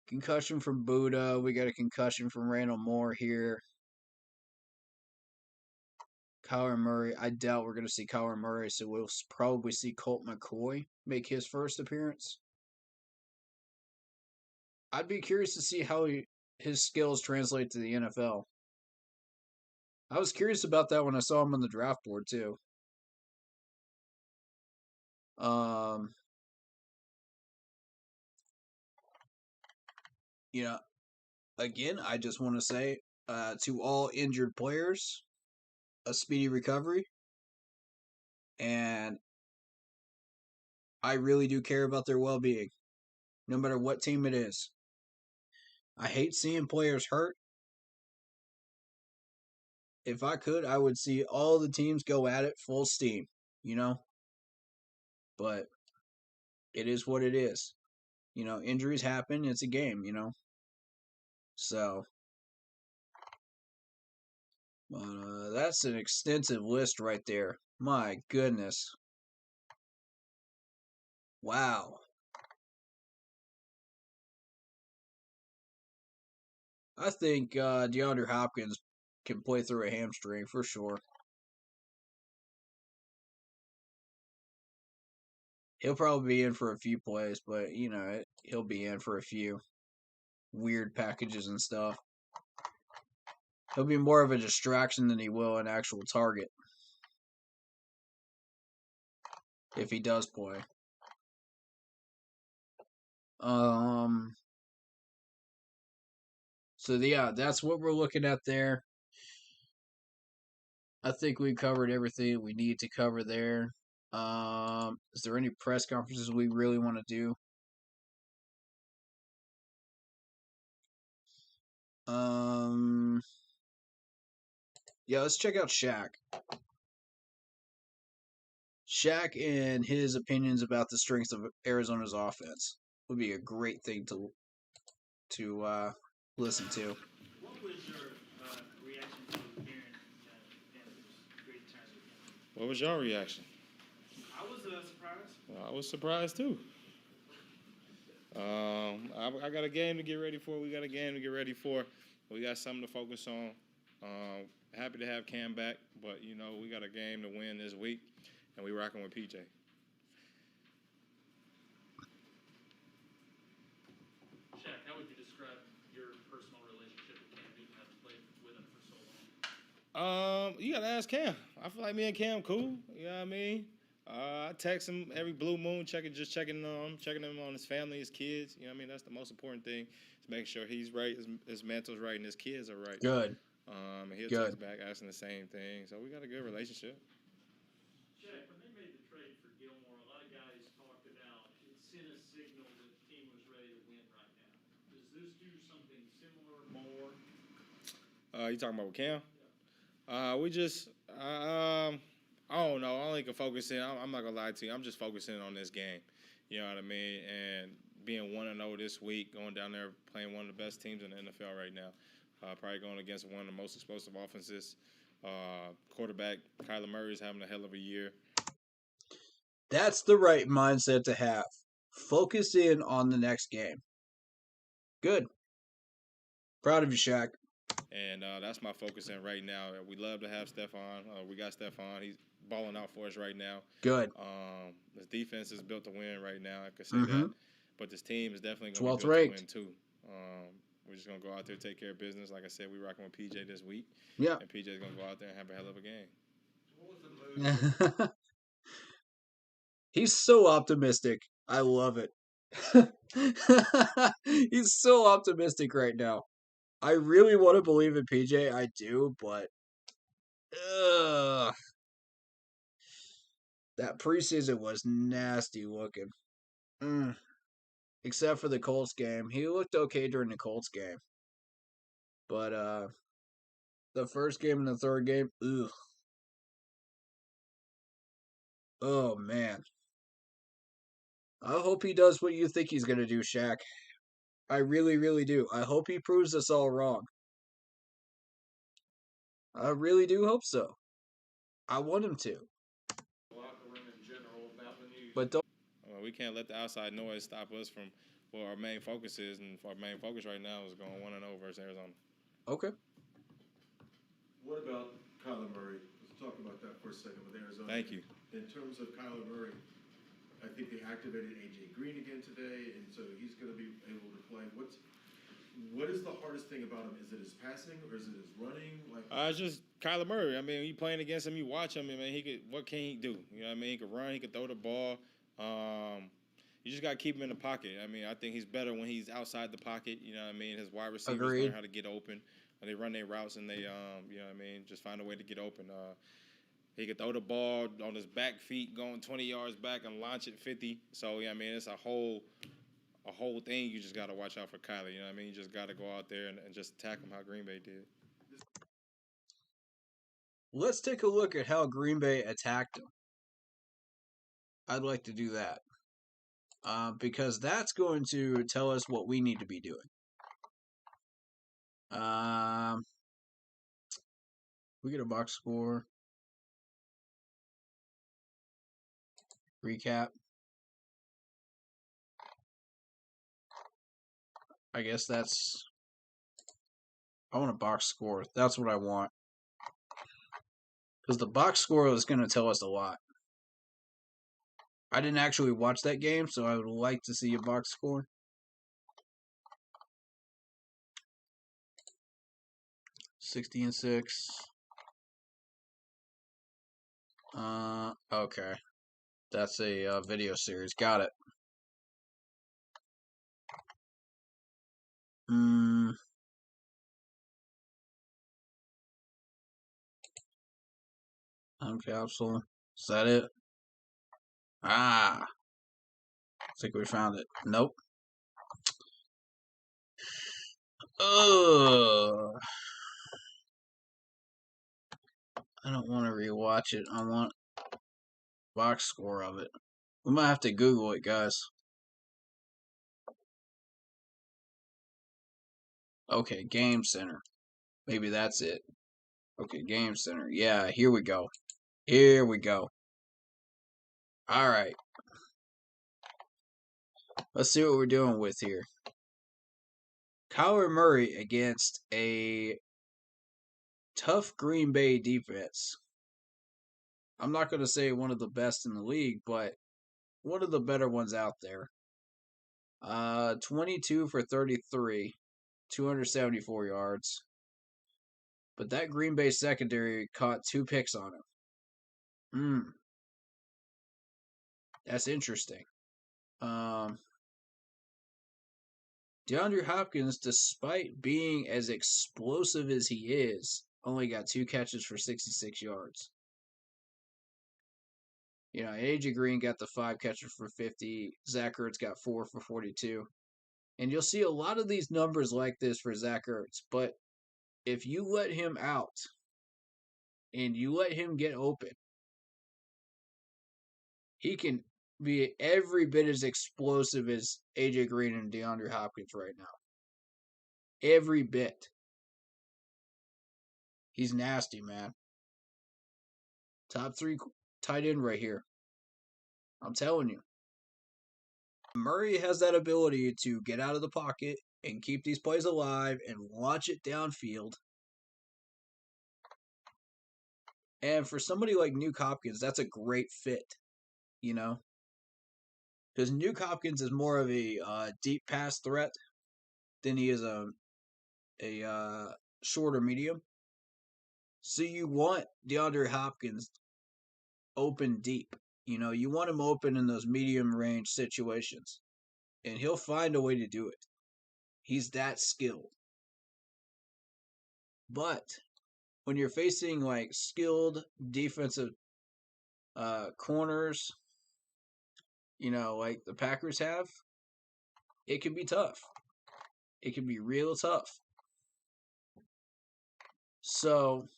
concussion from Buddha. We got a concussion from Randall Moore here. Kyler Murray. I doubt we're going to see Kyler Murray, so we'll probably see Colt McCoy make his first appearance. I'd be curious to see how his skills translate to the NFL. I was curious about that when I saw him on the draft board, too. Again, I just want to say to all injured players, a speedy recovery. And I really do care about their well-being, no matter what team it is. I hate seeing players hurt. If I could, I would see all the teams go at it full steam, But it is what it is. Injuries happen. It's a game, So, that's an extensive list right there. My goodness. Wow. I think DeAndre Hopkins can play through a hamstring for sure. He'll probably be in for a few plays, but, he'll be in for a few weird packages and stuff. He'll be more of a distraction than he will an actual target. If he does play. So, yeah, that's what we're looking at there. I think we covered everything we need to cover there. Is there any press conferences we really want to do? Yeah, let's check out Shaq. Shaq and his opinions about the strengths of Arizona's offense would be a great thing to listen to. What was your reaction to hearing Panthers' great returns again? What was your reaction? I was surprised. Well, I was surprised too. I got a game to get ready for. We got a game to get ready for. We got something to focus on. Happy to have Cam back, but we got a game to win this week, and we rocking with PJ. Shaq, how would you describe your personal relationship with Cam Newton, having played with him for so long? You gotta ask Cam. I feel like me and Cam cool. You know what I mean? I text him every blue moon, checking him on his family, his kids. You know what I mean? That's the most important thing, is making sure he's right, his mental's right, and his kids are right. Good. And he'll Good. text back asking the same thing. So we got a good relationship. Shaq, when they made the trade for Gilmore, a lot of guys talked about it sent a signal that the team was ready to win right now. Does this do something similar, more? You talking about with Cam? We just, I don't know. I only can focus in. I'm not gonna lie to you. I'm just focusing on this game. You know what I mean? And being 1-0 this week, going down there playing one of the best teams in the NFL right now. Probably going against one of the most explosive offenses. Quarterback Kyler Murray is having a hell of a year. That's the right mindset to have. Focus in on the next game. Good. Proud of you, Shaq. And that's my focus in right now. We love to have Stephon. We got Stephon. He's balling out for us right now. Good. This defense is built to win right now. I could say that. But this team is definitely going to be built to win too. We're just going to go out there, take care of business. Like I said, we're rocking with PJ this week. Yeah. And PJ's going to go out there and have a hell of a game. He's so optimistic. I love it. He's so optimistic right now. I really want to believe in PJ. I do, but that preseason was nasty looking. Except for the Colts game. He looked okay during the Colts game. But the first game and the third game, ugh. Oh, man. I hope he does what you think he's going to do, Shaq. I really, really do. I hope he proves us all wrong. I really do hope so. I want him to. But don't. We can't let the outside noise stop us from what our main focus is. And our main focus right now is going 1-0 versus Arizona. Okay. What about Kyler Murray? Let's talk about that for a second with Arizona. Thank you. In terms of Kyler Murray, I think they activated A.J. Green again today, and so he's going to be able to play. What is the hardest thing about him? Is it his passing or is it his running? It's just Kyler Murray. I mean, you playing against him, you watch him. I mean, what can he do? You know what I mean? He could run. He could throw the ball. You just got to keep him in the pocket. I mean, I think he's better when he's outside the pocket. You know what I mean? His wide receivers learn how to get open. They run their routes and they, you know what I mean, just find a way to get open. He could throw the ball on his back feet, going 20 yards back and launch it 50. So, yeah, I mean, it's a whole thing you just got to watch out for Kyler. You know what I mean? You just got to go out there and just attack him how Green Bay did. Let's take a look at how Green Bay attacked him. I'd like to do that. Because that's going to tell us what we need to be doing. We get a box score. Recap. I guess that's... I want a box score. That's what I want. Because the box score is going to tell us a lot. I didn't actually watch that game, so I would like to see a box score. $60-6. Okay. That's a video series. Got it. Capsule. Is that it? I think we found it. Nope. I don't want to rewatch it. I want box score of it. We might have to Google it, guys. Okay, Game Center. Maybe that's it. Okay, Game Center. Yeah, here we go. Here we go. All right. Let's see what we're doing with here. Kyler Murray against a tough Green Bay defense. I'm not going to say one of the best in the league, but one of the better ones out there. 22 for 33, 274 yards. But that Green Bay secondary caught 2 picks on him. That's interesting. DeAndre Hopkins, despite being as explosive as he is, only got 2 catches for 66 yards. You know, AJ Green got the 5 catches for 50. Zach Ertz got 4 for 42. And you'll see a lot of these numbers like this for Zach Ertz. But if you let him out and you let him get open, he can be every bit as explosive as AJ Green and DeAndre Hopkins right now. Every bit. He's nasty, man. Top 3 tight end right here. I'm telling you. Murray has that ability to get out of the pocket and keep these plays alive and launch it downfield. And for somebody like Nuke Hopkins, that's a great fit, you know? Because Nuke Hopkins is more of a deep pass threat than he is a short or medium. So you want DeAndre Hopkins open deep. You know, you want him open in those medium range situations. And he'll find a way to do it. He's that skilled. But when you're facing like skilled defensive corners, you know, like the Packers have, it can be tough. It can be real tough. So,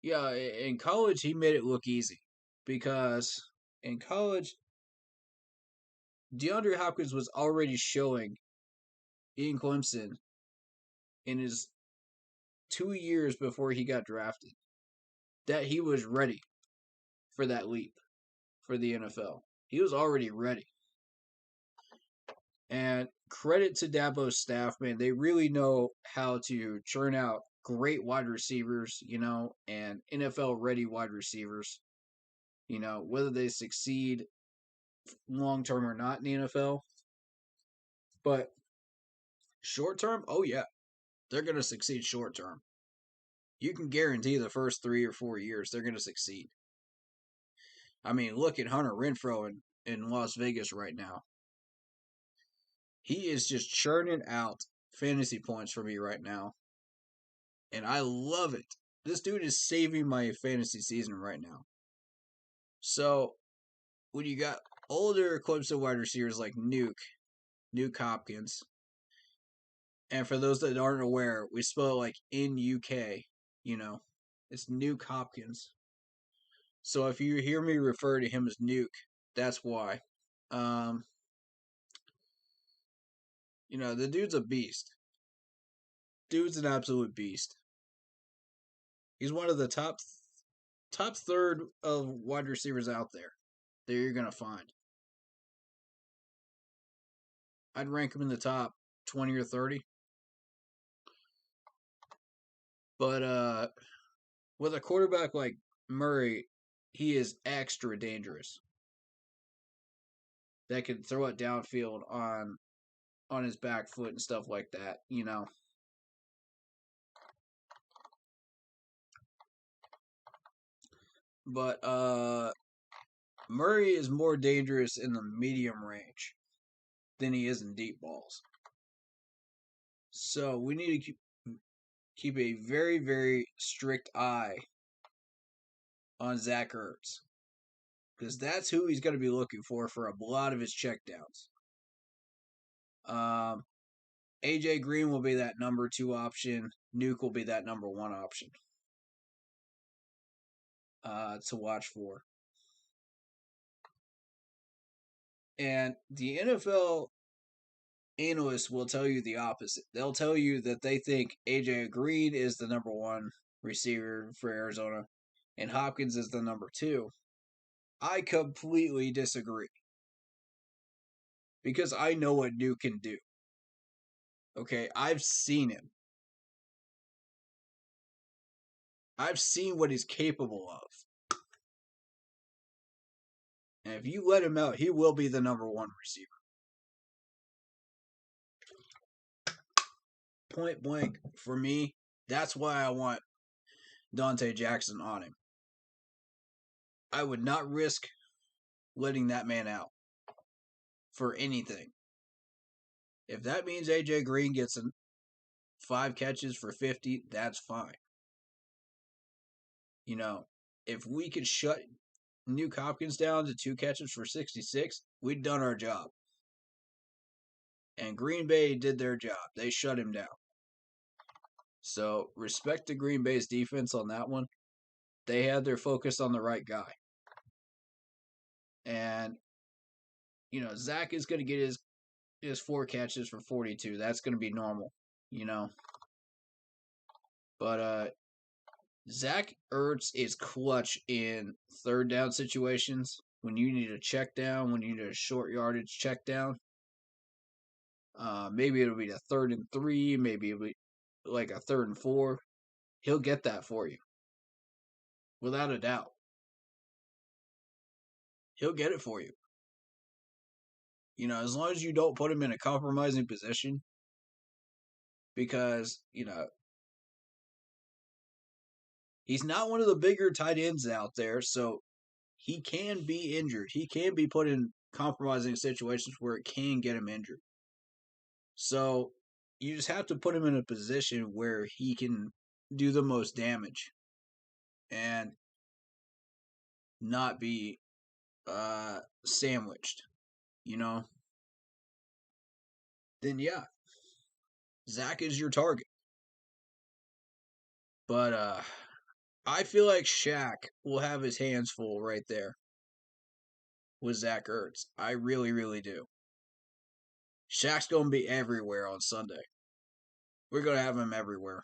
yeah, in college, he made it look easy. Because in college, DeAndre Hopkins was already showing in Clemson in his 2 years before he got drafted that he was ready for that leap for the NFL. He was already ready. And credit to Dabo's staff, man. They really know how to churn out great wide receivers, you know, and NFL-ready wide receivers. You know, whether they succeed long-term or not in the NFL. But short-term, oh yeah, they're going to succeed short-term. You can guarantee the first 3 or 4 years they're going to succeed. I mean, look at Hunter Renfrow in Las Vegas right now. He is just churning out fantasy points for me right now. And I love it. This dude is saving my fantasy season right now. So, when you got older Clemson wide receivers like Nuke Hopkins, and for those that aren't aware, we spell it like N-U-K, you know. It's Nuke Hopkins. So if you hear me refer to him as Nuke, that's why. You know, the dude's a beast. Dude's an absolute beast. He's one of the top third of wide receivers out there that you're going to find. I'd rank him in the top 20 or 30. But with a quarterback like Murray, he is extra dangerous. That can throw it downfield on his back foot and stuff like that, you know. But Murray is more dangerous in the medium range than he is in deep balls. So we need to keep a very, very strict eye on Zach Ertz. Because that's who he's going to be looking for a lot of his checkdowns. AJ Green will be that number 2 option. Nuke will be that number 1 option to watch for. And the NFL analysts will tell you the opposite. They'll tell you that they think AJ Green is the number 1 receiver for Arizona and Hopkins is the number 2. I completely disagree. Because I know what Nuke can do. Okay, I've seen him. I've seen what he's capable of. And if you let him out, he will be the number 1 receiver. Point blank, for me, that's why I want Dante Jackson on him. I would not risk letting that man out. for anything. If that means AJ Green gets 5 catches for 50, that's fine. You know, if we could shut Nuke Hopkins down to 2 catches for 66, we'd done our job. And Green Bay did their job. They shut him down. So, respect to Green Bay's defense on that one. They had their focus on the right guy. And, you know, Zach is going to get his 4 catches for 42. That's going to be normal, you know. But Zach Ertz is clutch in third down situations. When you need a check down, when you need a short yardage check down. Maybe it'll be a 3rd and 3. Maybe it'll be like a 3rd and 4. He'll get that for you. Without a doubt. He'll get it for you. You know, as long as you don't put him in a compromising position. Because, you know, he's not one of the bigger tight ends out there, so he can be injured. He can be put in compromising situations where it can get him injured. So, you just have to put him in a position where he can do the most damage. And not be sandwiched, you know? Then yeah, Zach is your target. But I feel like Shaq will have his hands full right there with Zach Ertz. I really, really do. Shaq's going to be everywhere on Sunday. We're going to have him everywhere.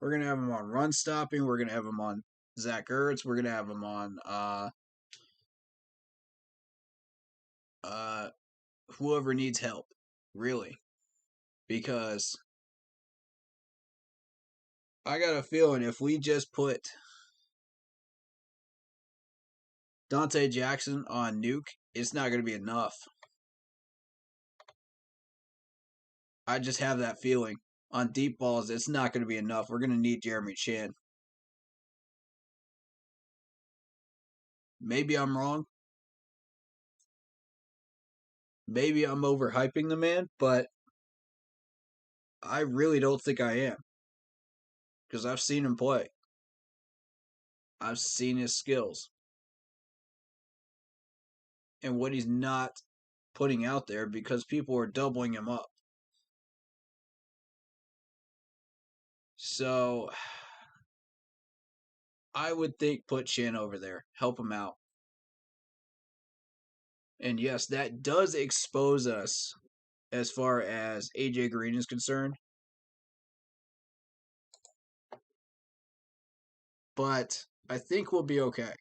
We're going to have him on run stopping. We're going to have him on Zach Ertz. We're going to have him on whoever needs help, really. Because I got a feeling if we just put Dante Jackson on Nuke, it's not going to be enough. I just have that feeling. On deep balls, it's not going to be enough. We're going to need Jeremy Chin. Maybe I'm wrong. Maybe I'm overhyping the man, but I really don't think I am. Because I've seen him play. I've seen his skills. And what he's not putting out there because people are doubling him up. So, I would think put Chin over there. Help him out. And yes, that does expose us as far as AJ Green is concerned. But I think we'll be okay.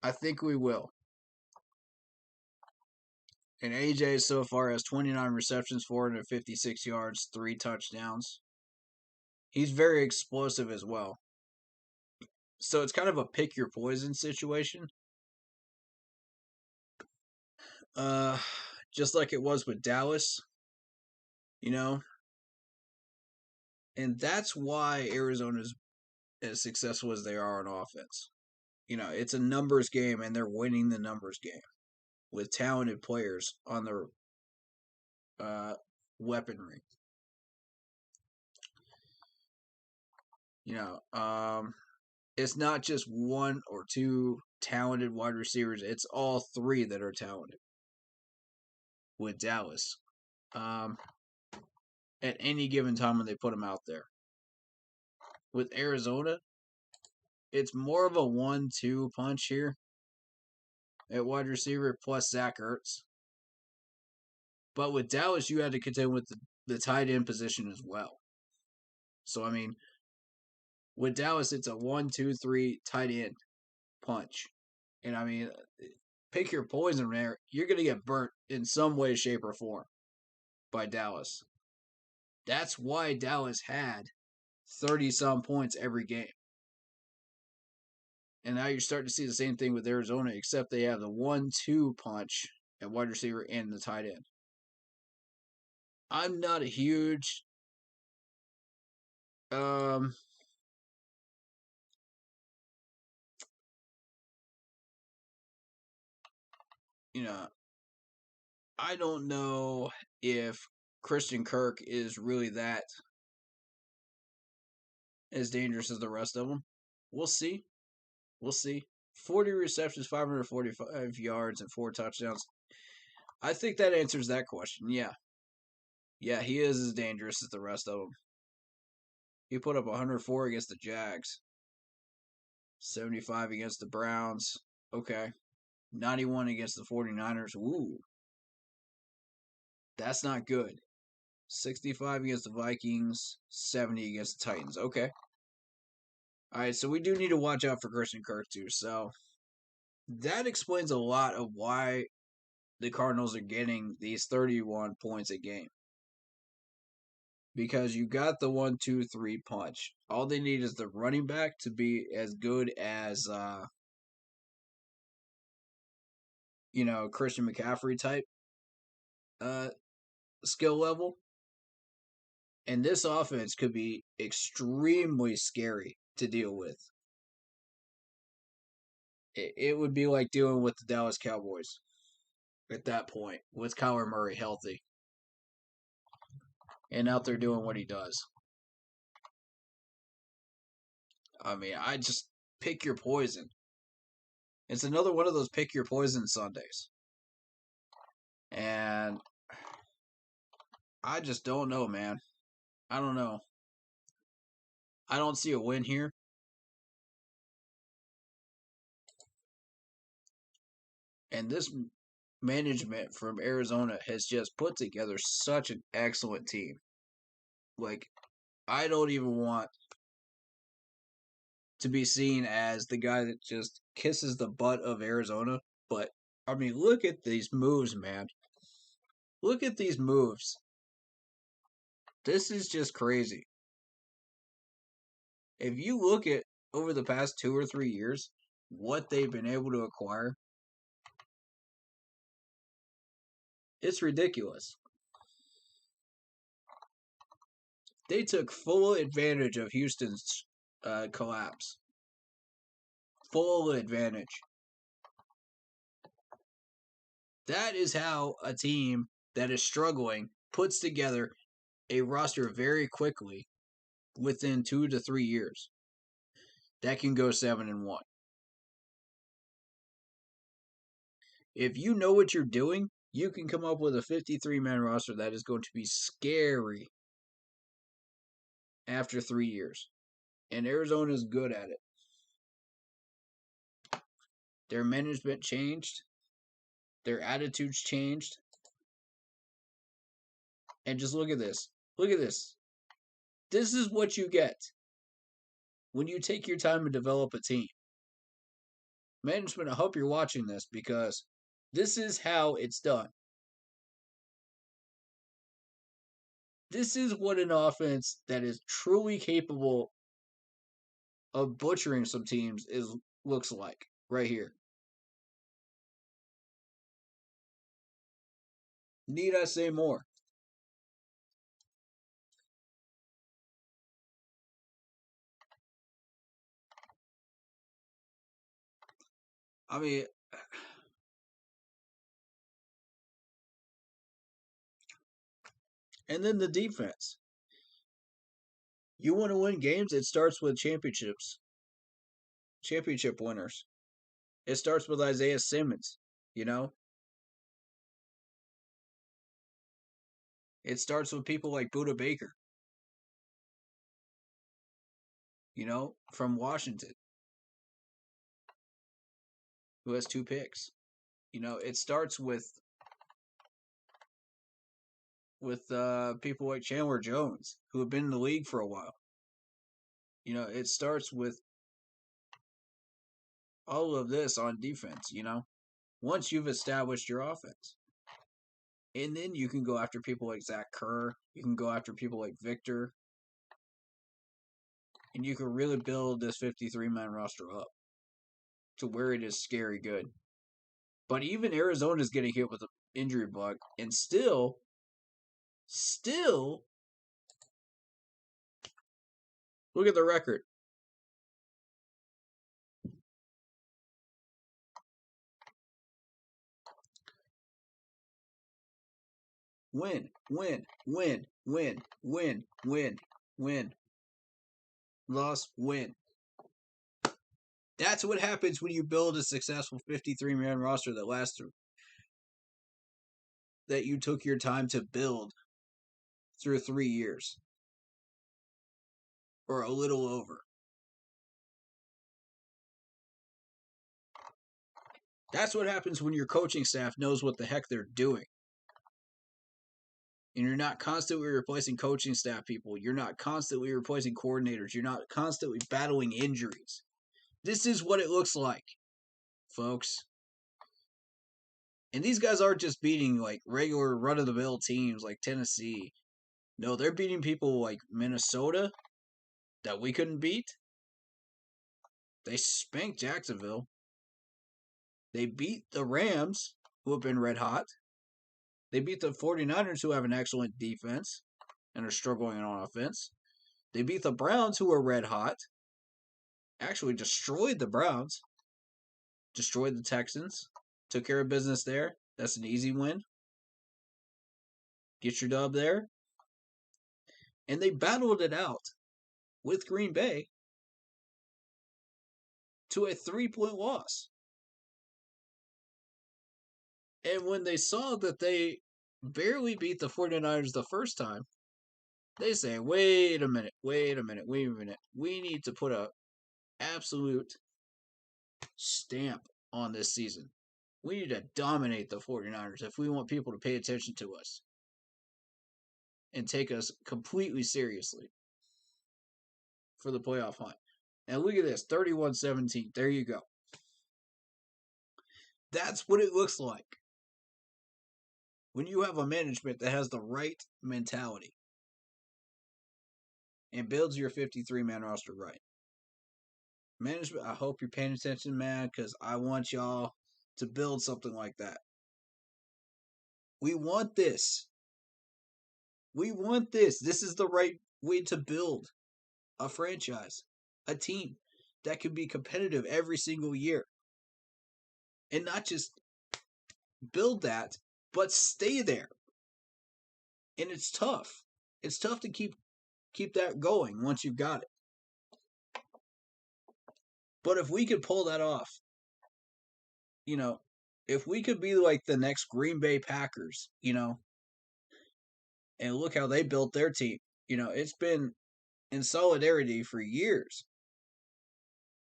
I think we will. And AJ so far has 29 receptions, 456 yards, 3 touchdowns. He's very explosive as well. So it's kind of a pick your poison situation. Just like it was with Dallas, you know. And that's why Arizona's as successful as they are on offense. You know, it's a numbers game, and they're winning the numbers game with talented players on their weaponry. You know, it's not just 1 or 2 talented wide receivers. It's all 3 that are talented with Dallas. At any given time when they put them out there. With Arizona, it's more of a 1-2 punch here at wide receiver plus Zach Ertz. But with Dallas, you had to contend with the tight end position as well. So, I mean, with Dallas, it's a 1-2-3 tight end punch. And, I mean, pick your poison there. You're going to get burnt in some way, shape, or form by Dallas. That's why Dallas had 30-some points every game. And now you're starting to see the same thing with Arizona, except they have the 1-2 punch at wide receiver and the tight end. I'm not a huge you know, I don't know if Christian Kirk is really that as dangerous as the rest of them. We'll see. We'll see. 40 receptions, 545 yards, and 4 touchdowns. I think that answers that question. Yeah. Yeah, he is as dangerous as the rest of them. He put up 104 against the Jags, 75 against the Browns. Okay. 91 against the 49ers. Ooh. That's not good. 65 against the Vikings, 70 against the Titans. Okay. All right, so we do need to watch out for Christian Kirk too. So that explains a lot of why the Cardinals are getting these 31 points a game. Because you got the 1-2-3 punch. All they need is the running back to be as good as Christian McCaffrey type skill level. And this offense could be extremely scary to deal with. It would be like dealing with the Dallas Cowboys at that point with Kyler Murray healthy and out there doing what he does. I mean, I just pick your poison. It's another one of those pick your poison Sundays. And I just don't know, man. I don't know. I don't see a win here. And this management from Arizona has just put together such an excellent team. Like, I don't even want to be seen as the guy that just kisses the butt of Arizona. But, I mean, look at these moves, man. Look at these moves. This is just crazy. If you look at over the past 2 or 3 years, what they've been able to acquire, it's ridiculous. They took full advantage of Houston's collapse. Full advantage. That is how a team that is struggling puts together a roster very quickly within 2 to 3 years. That can go 7-1. If you know what you're doing, you can come up with a 53-man roster that is going to be scary after 3 years. And Arizona is good at it. Their management changed. Their attitudes changed. And just look at this. Look at this. This is what you get when you take your time to develop a team. Management, I hope you're watching this because this is how it's done. This is what an offense that is truly capable of butchering some teams looks like right here. Need I say more? I mean, and then the defense. You want to win games, it starts with championships. Championship winners. It starts with Isaiah Simmons, you know? It starts with people like Buda Baker, you know, from Washington, who has 2 picks. You know, it starts with people like Chandler Jones, who have been in the league for a while. You know, it starts with all of this on defense, you know, once you've established your offense. And then you can go after people like Zach Kerr. You can go after people like Victor. And you can really build this 53-man roster up to where it is scary good. But even Arizona is getting hit with an injury bug. And still, look at the record. Win, win, win, win, win, win, win. Loss, win. That's what happens when you build a successful 53-man roster that lasts that you took your time to build through 3 years. Or a little over. That's what happens when your coaching staff knows what the heck they're doing. And you're not constantly replacing coaching staff people. You're not constantly replacing coordinators. You're not constantly battling injuries. This is what it looks like, folks. And these guys aren't just beating like regular run-of-the-mill teams like Tennessee. No, they're beating people like Minnesota that we couldn't beat. They spanked Jacksonville. They beat the Rams, who have been red hot. They beat the 49ers, who have an excellent defense and are struggling on offense. They beat the Browns, who are red hot. Actually destroyed the Browns. Destroyed the Texans. Took care of business there. That's an easy win. Get your dub there. And they battled it out with Green Bay to a 3-point loss. And when they saw that they barely beat the 49ers the first time, they say, wait a minute. We need to put a absolute stamp on this season. We need to dominate the 49ers if we want people to pay attention to us and take us completely seriously for the playoff hunt. And look at this, 31-17. There you go. That's what it looks like when you have a management that has the right mentality and builds your 53-man roster right. Management, I hope you're paying attention, man, because I want y'all to build something like that. We want this. We want this. This is the right way to build a franchise, a team that can be competitive every single year. And not just build that, but stay there. And it's tough. It's tough to keep that going once you've got it. But if we could pull that off, if we could be like the next Green Bay Packers, and look how they built their team. It's been in solidarity for years.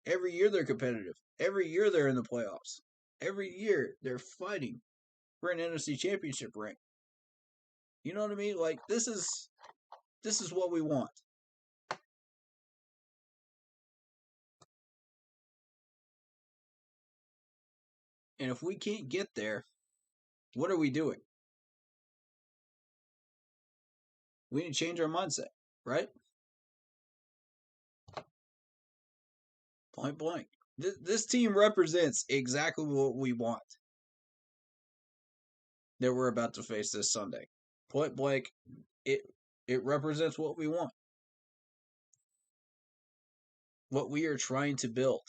Every year they're competitive. Every year they're in the playoffs. Every year they're fighting for an NFC Championship ring. You know what I mean? Like this is what we want. And if we can't get there, what are we doing? We need to change our mindset, right? Point blank. This team represents exactly what we want that we're about to face this Sunday. Point blank, it represents what we want. What we are trying to build.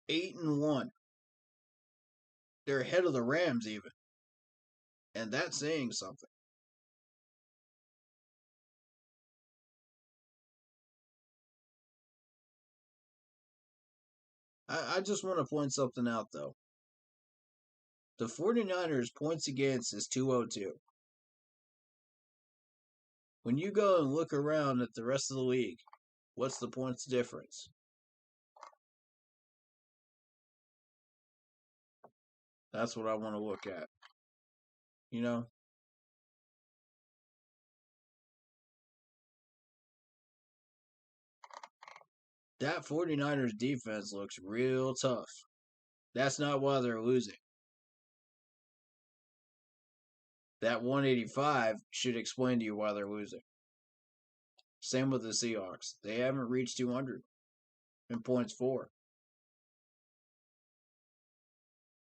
Eight 8-1. They're ahead of the Rams even. And that's saying something. I just want to point something out, though. The 49ers points against is 202. When you go and look around at the rest of the league, what's the points difference? That's what I want to look at. That 49ers defense looks real tough. That's not why they're losing. That 185 should explain to you why they're losing. Same with the Seahawks. They haven't reached 200 in points for.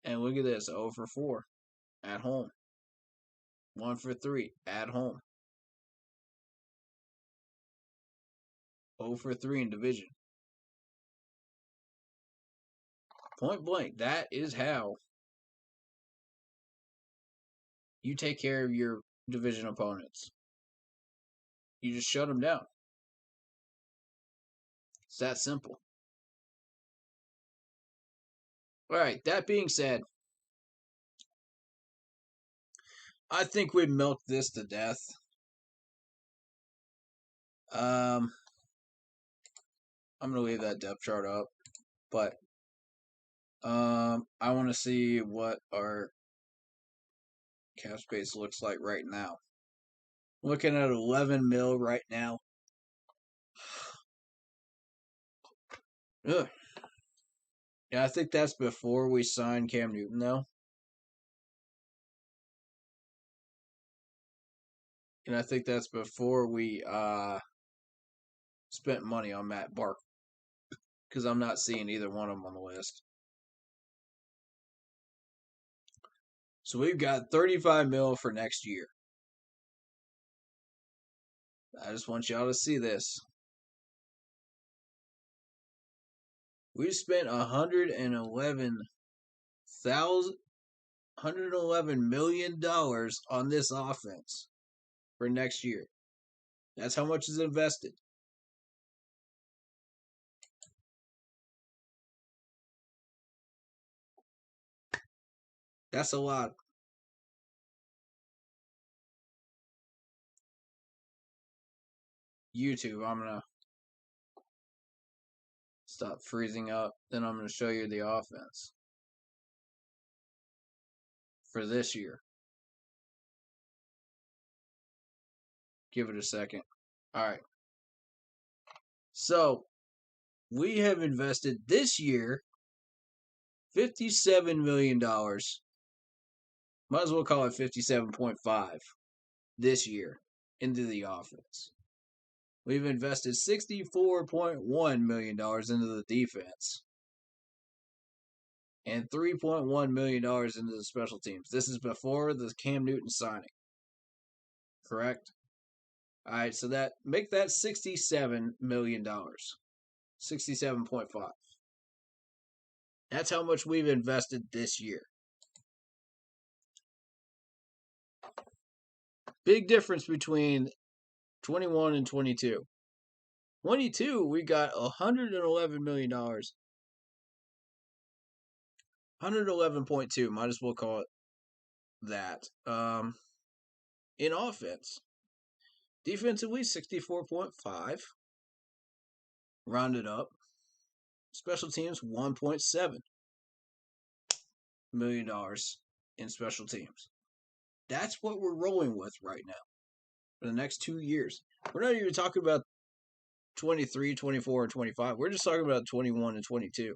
And look at this, 0 for 4 at home. 1 for 3 at home. 0 for 3 in division. Point blank, that is how you take care of your division opponents. You just shut them down. It's that simple. All right, that being said, I think we milked this to death. I'm going to leave that depth chart up, but I want to see what our cap space looks like right now. Looking at 11 mil right now. Ugh. Yeah, I think that's before we sign Cam Newton, though. And I think that's before we spent money on Matt Barkley. Because I'm not seeing either one of them on the list. So we've got 35 mil for next year. I just want y'all to see this. We spent $111 million on this offense for next year. That's how much is invested. That's a lot. YouTube, I'm going to stop freezing up. Then I'm going to show you the offense for this year. Give it a second. All right. So, we have invested this year $57 million. Might as well call it 57.5 this year into the offense. We've invested $64.1 million into the defense and $3.1 million into the special teams. This is before the Cam Newton signing. Correct? All right, so make that $67 million. 67.5. That's how much we've invested this year. Big difference between 21 and 22. 22, we got $111 million. 111.2, might as well call it that. In offense. Defensively, 64.5. Rounded up. Special teams, $1.7 million in special teams. That's what we're rolling with right now for the next 2 years. We're not even talking about 23, 24, and 25. We're just talking about 21 and 22.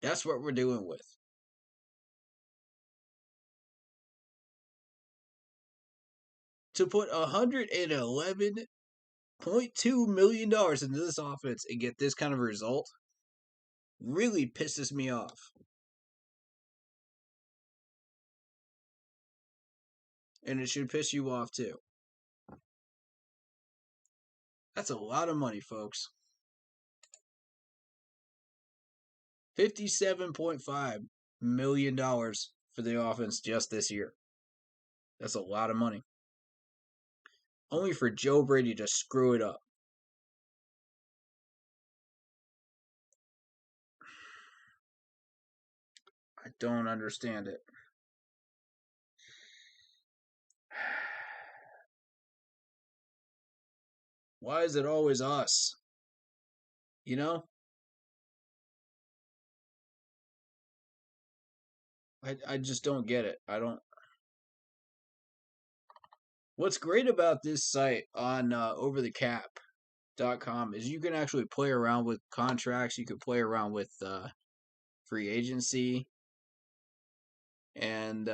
That's what we're doing with. To put $111.2 million into this offense and get this kind of a result really pisses me off. And it should piss you off too. That's a lot of money, folks. $57.5 million for the offense just this year. That's a lot of money. Only for Joe Brady to screw it up. I don't understand it. Why is it always us? You know? I just don't get it. I don't. What's great about this site on overthecap.com is you can actually play around with contracts. You can play around with free agency. And,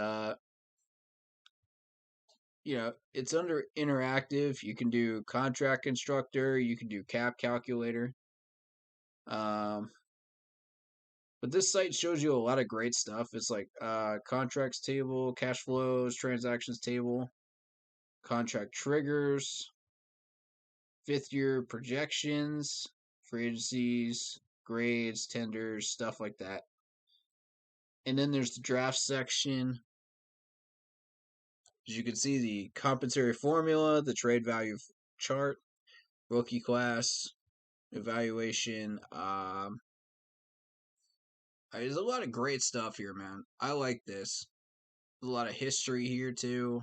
it's under interactive. You can do contract constructor. You can do cap calculator. But this site shows you a lot of great stuff. It's like contracts table, cash flows, transactions table, contract triggers. fifth-year projections, free agencies, grades, tenders, stuff like that. And then there's the draft section. As you can see, the compensatory formula, the trade value chart, rookie class, evaluation. There's a lot of great stuff here, man. I like this. There's a lot of history here, too.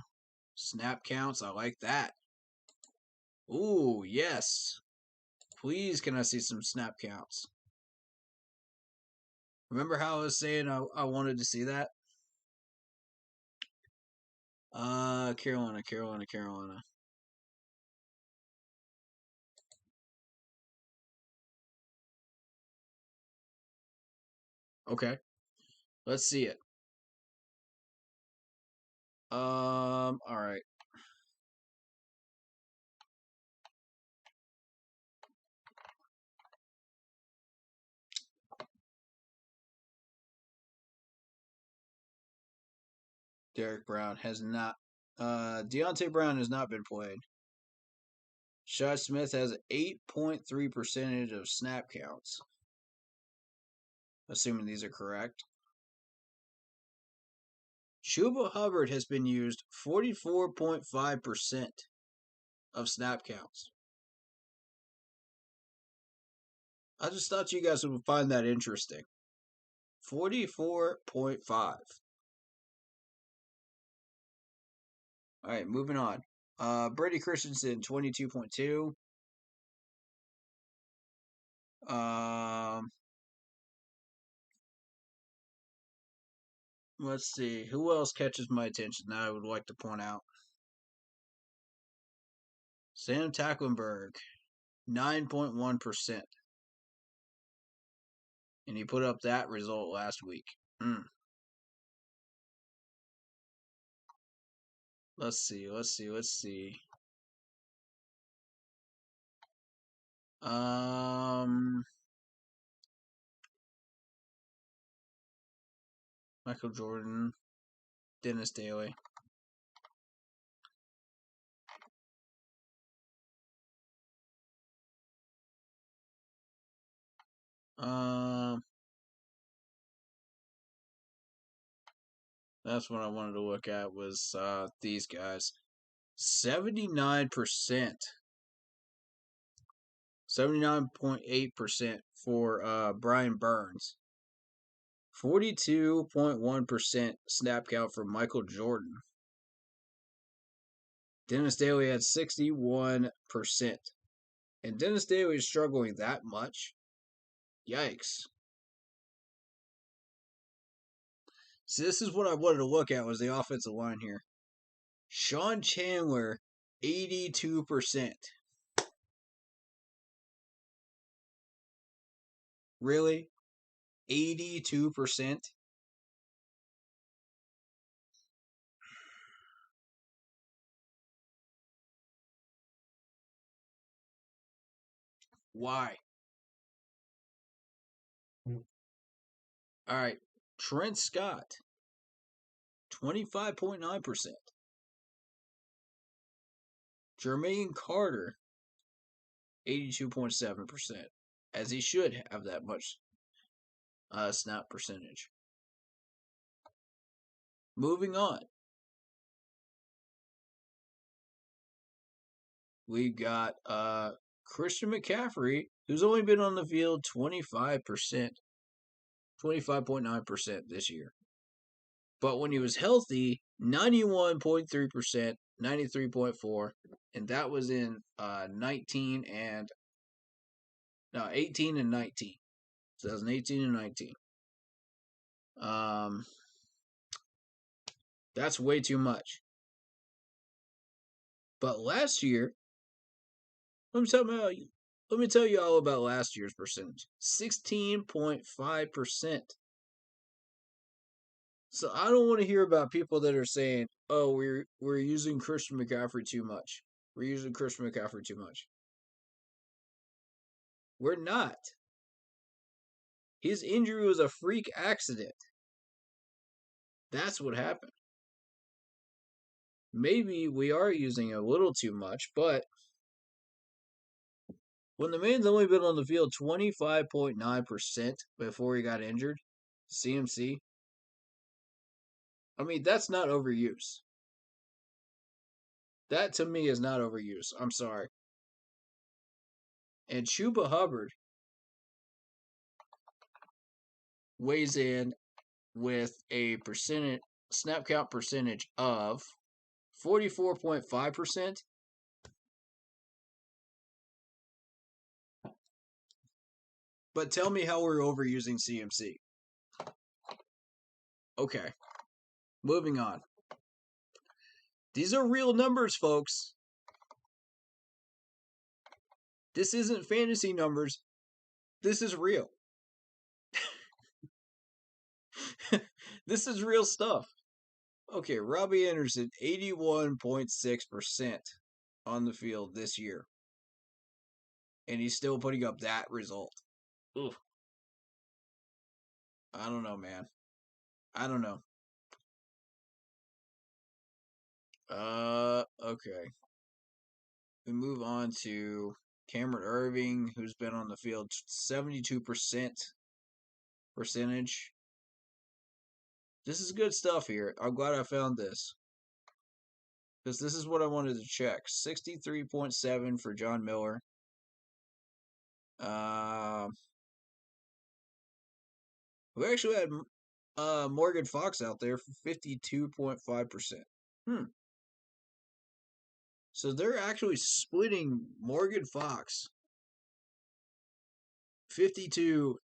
Snap counts, I like that. Ooh, yes. Please, can I see some snap counts? Remember how I was saying I wanted to see that? Carolina. Okay. Let's see it. All right. Derek Brown has not. Deontay Brown has not been played. Shi Smith has 8.3% of snap counts. Assuming these are correct. Chuba Hubbard has been used 44.5% of snap counts. I just thought you guys would find that interesting. 44.5. All right, moving on. Brady Christensen, 22.2. Let's see. Who else catches my attention that I would like to point out? Sam Tacklenberg, 9.1%. And he put up that result last week. Let's see. Michael Jordan, Dennis Daly. That's what I wanted to look at was these guys. 79%. 79.8% for Brian Burns. 42.1% snap count for Michael Jordan. Dennis Daly had 61%. And Dennis Daly is struggling that much? Yikes. See, this is what I wanted to look at was the offensive line here. Sean Chandler, 82%. Really? 82%? Why? All right. Trent Scott, 25.9%. Jermaine Carter, 82.7%. As he should have that much snap percentage. Moving on. We got Christian McCaffrey, who's only been on the field 25%. 25.9% this year. But when he was healthy, 91.3%, 93.4%, and that was in 18 and 19. 2018 and 19. That's way too much. But last year, let me tell you all about last year's percentage. 16.5%. So I don't want to hear about people that are saying, "Oh, we're using Christian McCaffrey too much. We're using Christian McCaffrey too much." We're not. His injury was a freak accident. That's what happened. Maybe we are using a little too much, but When the man's only been on the field 25.9% before he got injured, CMC, I mean, that's not overuse. That to me is not overuse. I'm sorry. And Chuba Hubbard weighs in with a snap count percentage of 44.5%. But tell me how we're overusing CMC. Okay. Moving on. These are real numbers, folks. This isn't fantasy numbers. This is real. This is real stuff. Okay, Robbie Anderson, 81.6% on the field this year. And he's still putting up that result. Ugh. I don't know, man. I don't know. Okay. We move on to Cameron Irving, who's been on the field 72% percentage. This is good stuff here. I'm glad I found this. Because this is what I wanted to check. 63.7 for John Miller. We actually had Morgan Fox out there for 52.5%. So they're actually splitting Morgan Fox 52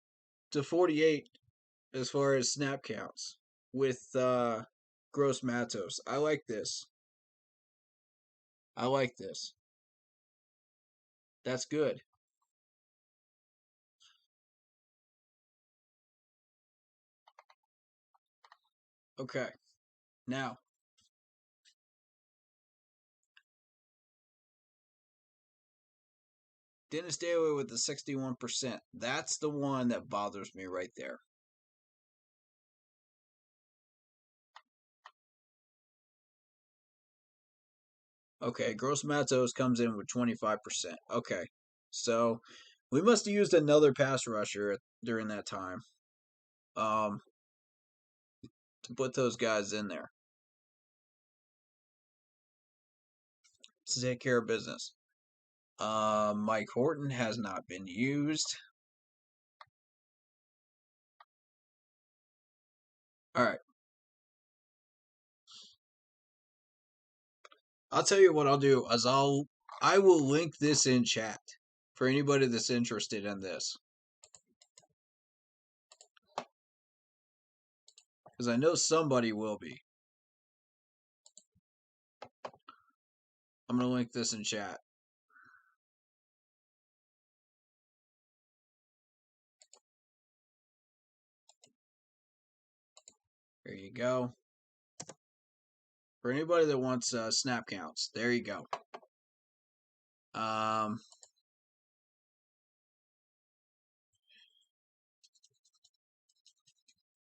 to 48 as far as snap counts with Gross Matos. I like this. I like this. That's good. Okay. Now, Dennis Daly with the 61%. That's the one that bothers me right there. Okay, Gross Matos comes in with 25%. Okay, so we must have used another pass rusher during that time to put those guys in there to take care of business. Mike Horton has not been used. All right. I'll tell you what I'll do is I will link this in chat for anybody that's interested in this. Because I know somebody will be. I'm going to link this in chat. There you go. For anybody that wants snap counts, there you go.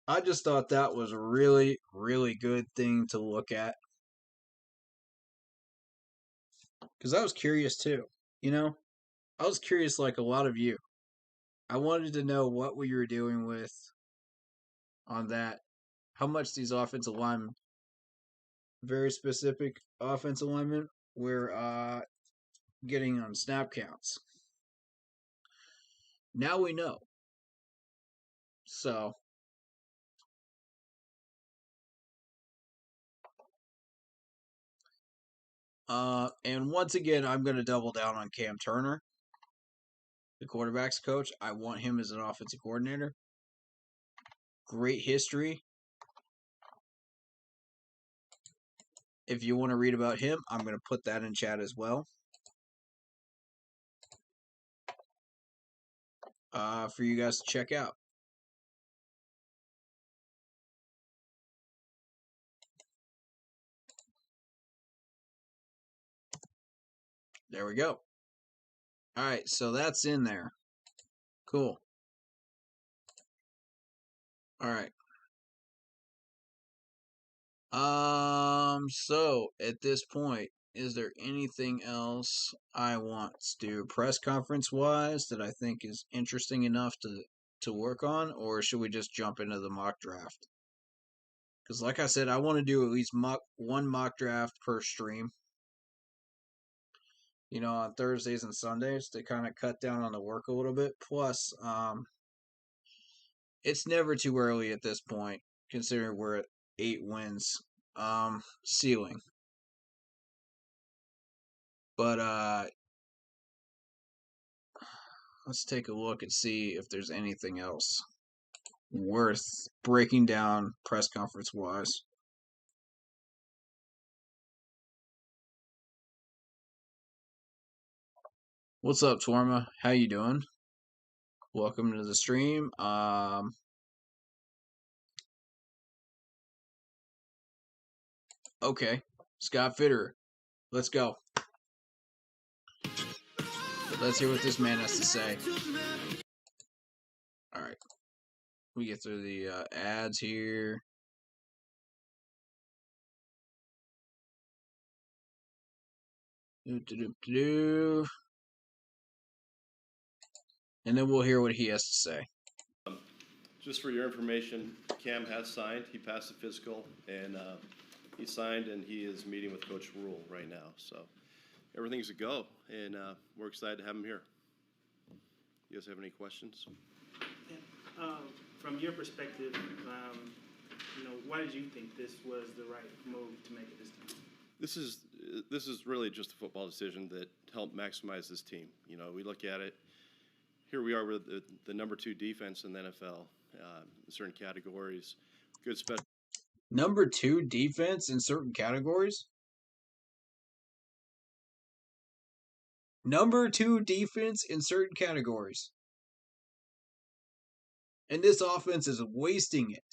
I just thought that was a really, really good thing to look at. Because I was curious too. You know, I was curious like a lot of you. I wanted to know what we were doing with on that. How much these offensive linemen, very specific offensive linemen, were getting on snap counts. Now we know. So, and once again, I'm going to double down on Cam Turner, the quarterback's coach. I want him as an offensive coordinator. Great history. If you want to read about him, I'm going to put that in chat as well. For you guys to check out. There we go. All right, so that's in there. Cool. All right. So at this point, is there anything else I want to do press conference wise that I think is interesting enough to work on, or should we just jump into the mock draft? Because, like I said, I want to do at least one mock draft per stream. On Thursdays and Sundays to kind of cut down on the work a little bit. Plus, it's never too early at this point, considering we're at 8 wins ceiling. But let's take a look and see if there's anything else worth breaking down press conference wise. What's up, Twarma? How you doing? Welcome to the stream. Okay, Scott Fitter, let's go. Let's hear what this man has to say. All right, we get through the ads here. And then we'll hear what he has to say. Just for your information, Cam has signed. He passed the physical, and he signed, and he is meeting with Coach Rule right now. So everything's a go, and we're excited to have him here. You guys have any questions? From your perspective, why did you think this was the right move to make it this time? This is really just a football decision that helped maximize this team. We look at it. Here we are with the number 2 defense in the NFL in certain categories. Good special. Number 2 defense in certain categories? Number 2 defense in certain categories. And this offense is wasting it.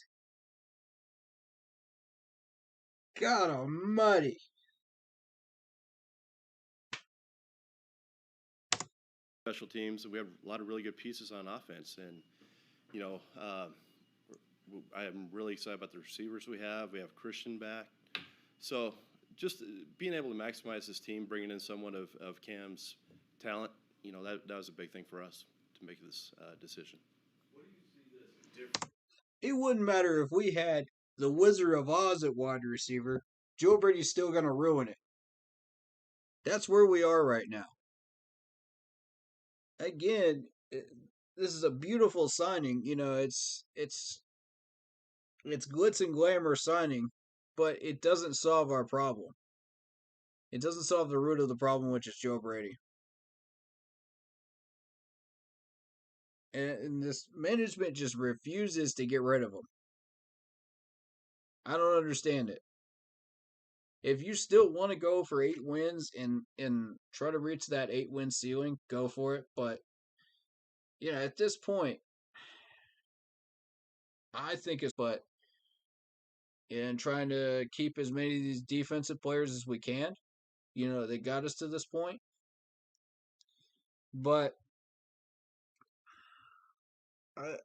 God almighty. Special teams, and we have a lot of really good pieces on offense. And, I am really excited about the receivers we have. We have Christian back. So just being able to maximize this team, bringing in someone of Cam's talent, that was a big thing for us to make this decision. What do you see this different? It wouldn't matter if we had the Wizard of Oz at wide receiver. Joe Brady's still going to ruin it. That's where we are right now. Again, this is a beautiful signing. It's glitz and glamour signing, but it doesn't solve our problem. It doesn't solve the root of the problem, which is Joe Brady. And this management just refuses to get rid of him. I don't understand it. If you still want to go for 8 wins and try to reach that 8-win ceiling, go for it. But, at this point, I think it's in trying to keep as many of these defensive players as we can. They got us to this point. But I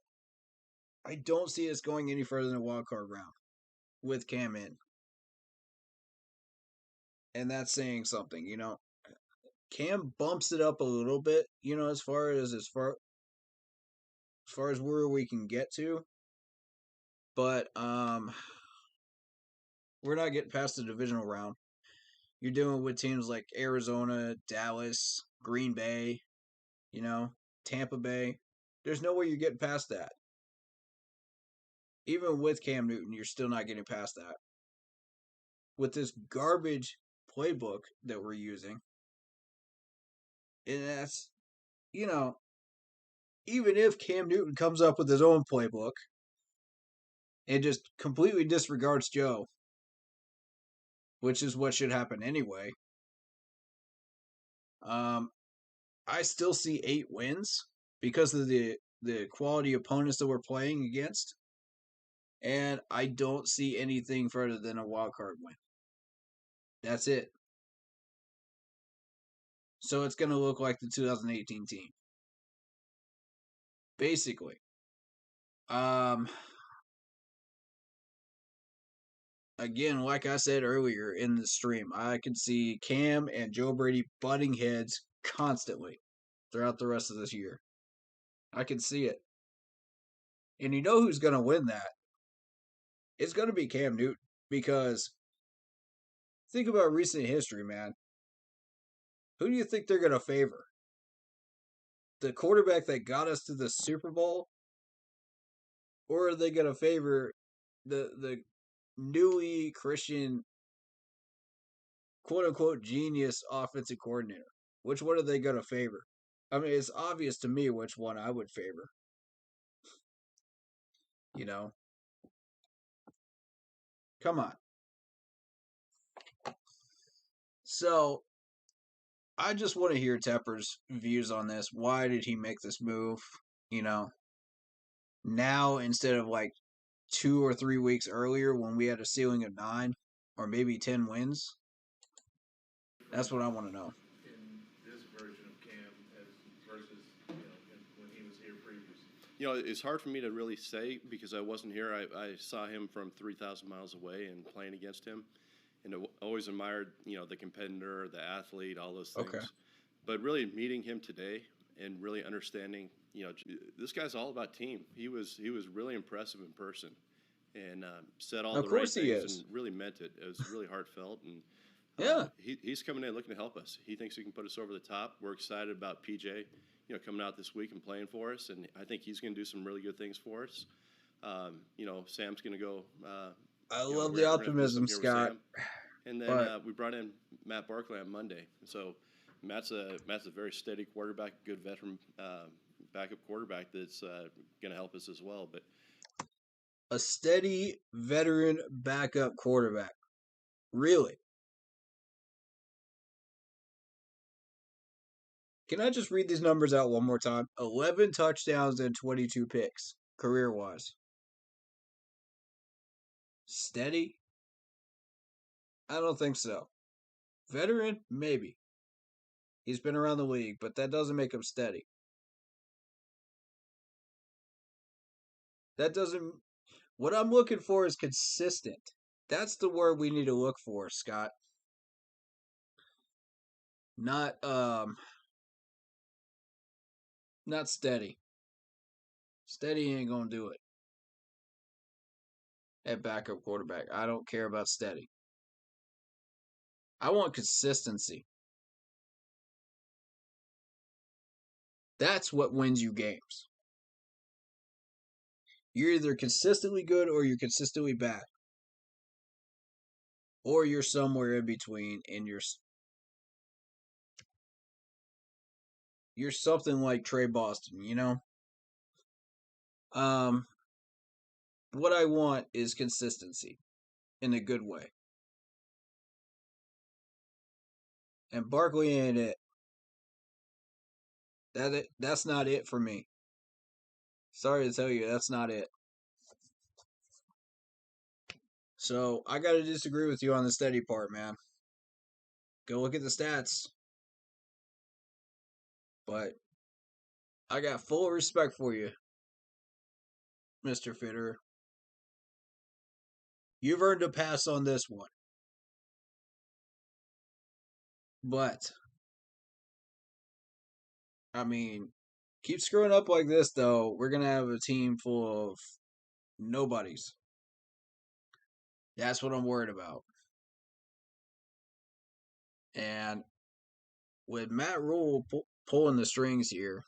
don't see us going any further than a wild card round with Cam in. And that's saying something, Cam bumps it up a little bit, as far as where we can get to. But we're not getting past the divisional round. You're dealing with teams like Arizona, Dallas, Green Bay, Tampa Bay. There's no way you're getting past that. Even with Cam Newton, you're still not getting past that. With this garbage playbook that we're using. And that's, even if Cam Newton comes up with his own playbook and just completely disregards Joe, which is what should happen anyway, I still see 8 wins because of the quality opponents that we're playing against. And I don't see anything further than a wild card win. That's it. So it's going to look like the 2018 team. Basically. again, like I said earlier in the stream, I could see Cam and Joe Brady butting heads constantly throughout the rest of this year. I can see it. And you know who's going to win that? It's going to be Cam Newton. Because think about recent history, man. Who do you think they're going to favor? The quarterback that got us to the Super Bowl? Or are they going to favor the newly Christian, quote-unquote, genius offensive coordinator? Which one are they going to favor? I mean, it's obvious to me which one I would favor. You know? Come on. So, I just want to hear Tepper's views on this. Why did he make this move? You know? Now, instead of like 2 or 3 weeks earlier when we had a ceiling of 9 or maybe 10 wins? That's what I want to know. In this version of Cam versus when he was here previously? You know, it's hard for me to really say because I wasn't here. I saw him from 3,000 miles away and playing against him. And I always admired, the competitor, the athlete, all those things. Okay. But really meeting him today and really understanding, this guy's all about team. He was really impressive in person and said all the right things and really meant it. It was really heartfelt. And he's coming in looking to help us. He thinks he can put us over the top. We're excited about PJ, coming out this week and playing for us. And I think he's going to do some really good things for us. Sam's going to go. I love the optimism, Scott. And then we brought in Matt Barkley on Monday. So Matt's a very steady quarterback, good veteran backup quarterback that's going to help us as well. But a steady veteran backup quarterback. Really? Can I just read these numbers out one more time? 11 touchdowns and 22 picks, career-wise. Steady? I don't think so. Veteran? Maybe. He's been around the league, but that doesn't make him steady. That doesn't... What I'm looking for is consistent. That's the word we need to look for, Scott. Not steady. Steady ain't gonna do it. At backup quarterback. I don't care about steady. I want consistency. That's what wins you games. You're either consistently good or you're consistently bad. Or you're somewhere in between and you're something like Trey Boston, What I want is consistency in a good way. And Barkley ain't it. That's not it for me. Sorry to tell you, that's not it. So, I got to disagree with you on the steady part, man. Go look at the stats. But I got full respect for you, Mr. Fitter. You've earned a pass on this one. But, I mean, keep screwing up like this, though. We're going to have a team full of nobodies. That's what I'm worried about. And with Matt Rule pulling the strings here,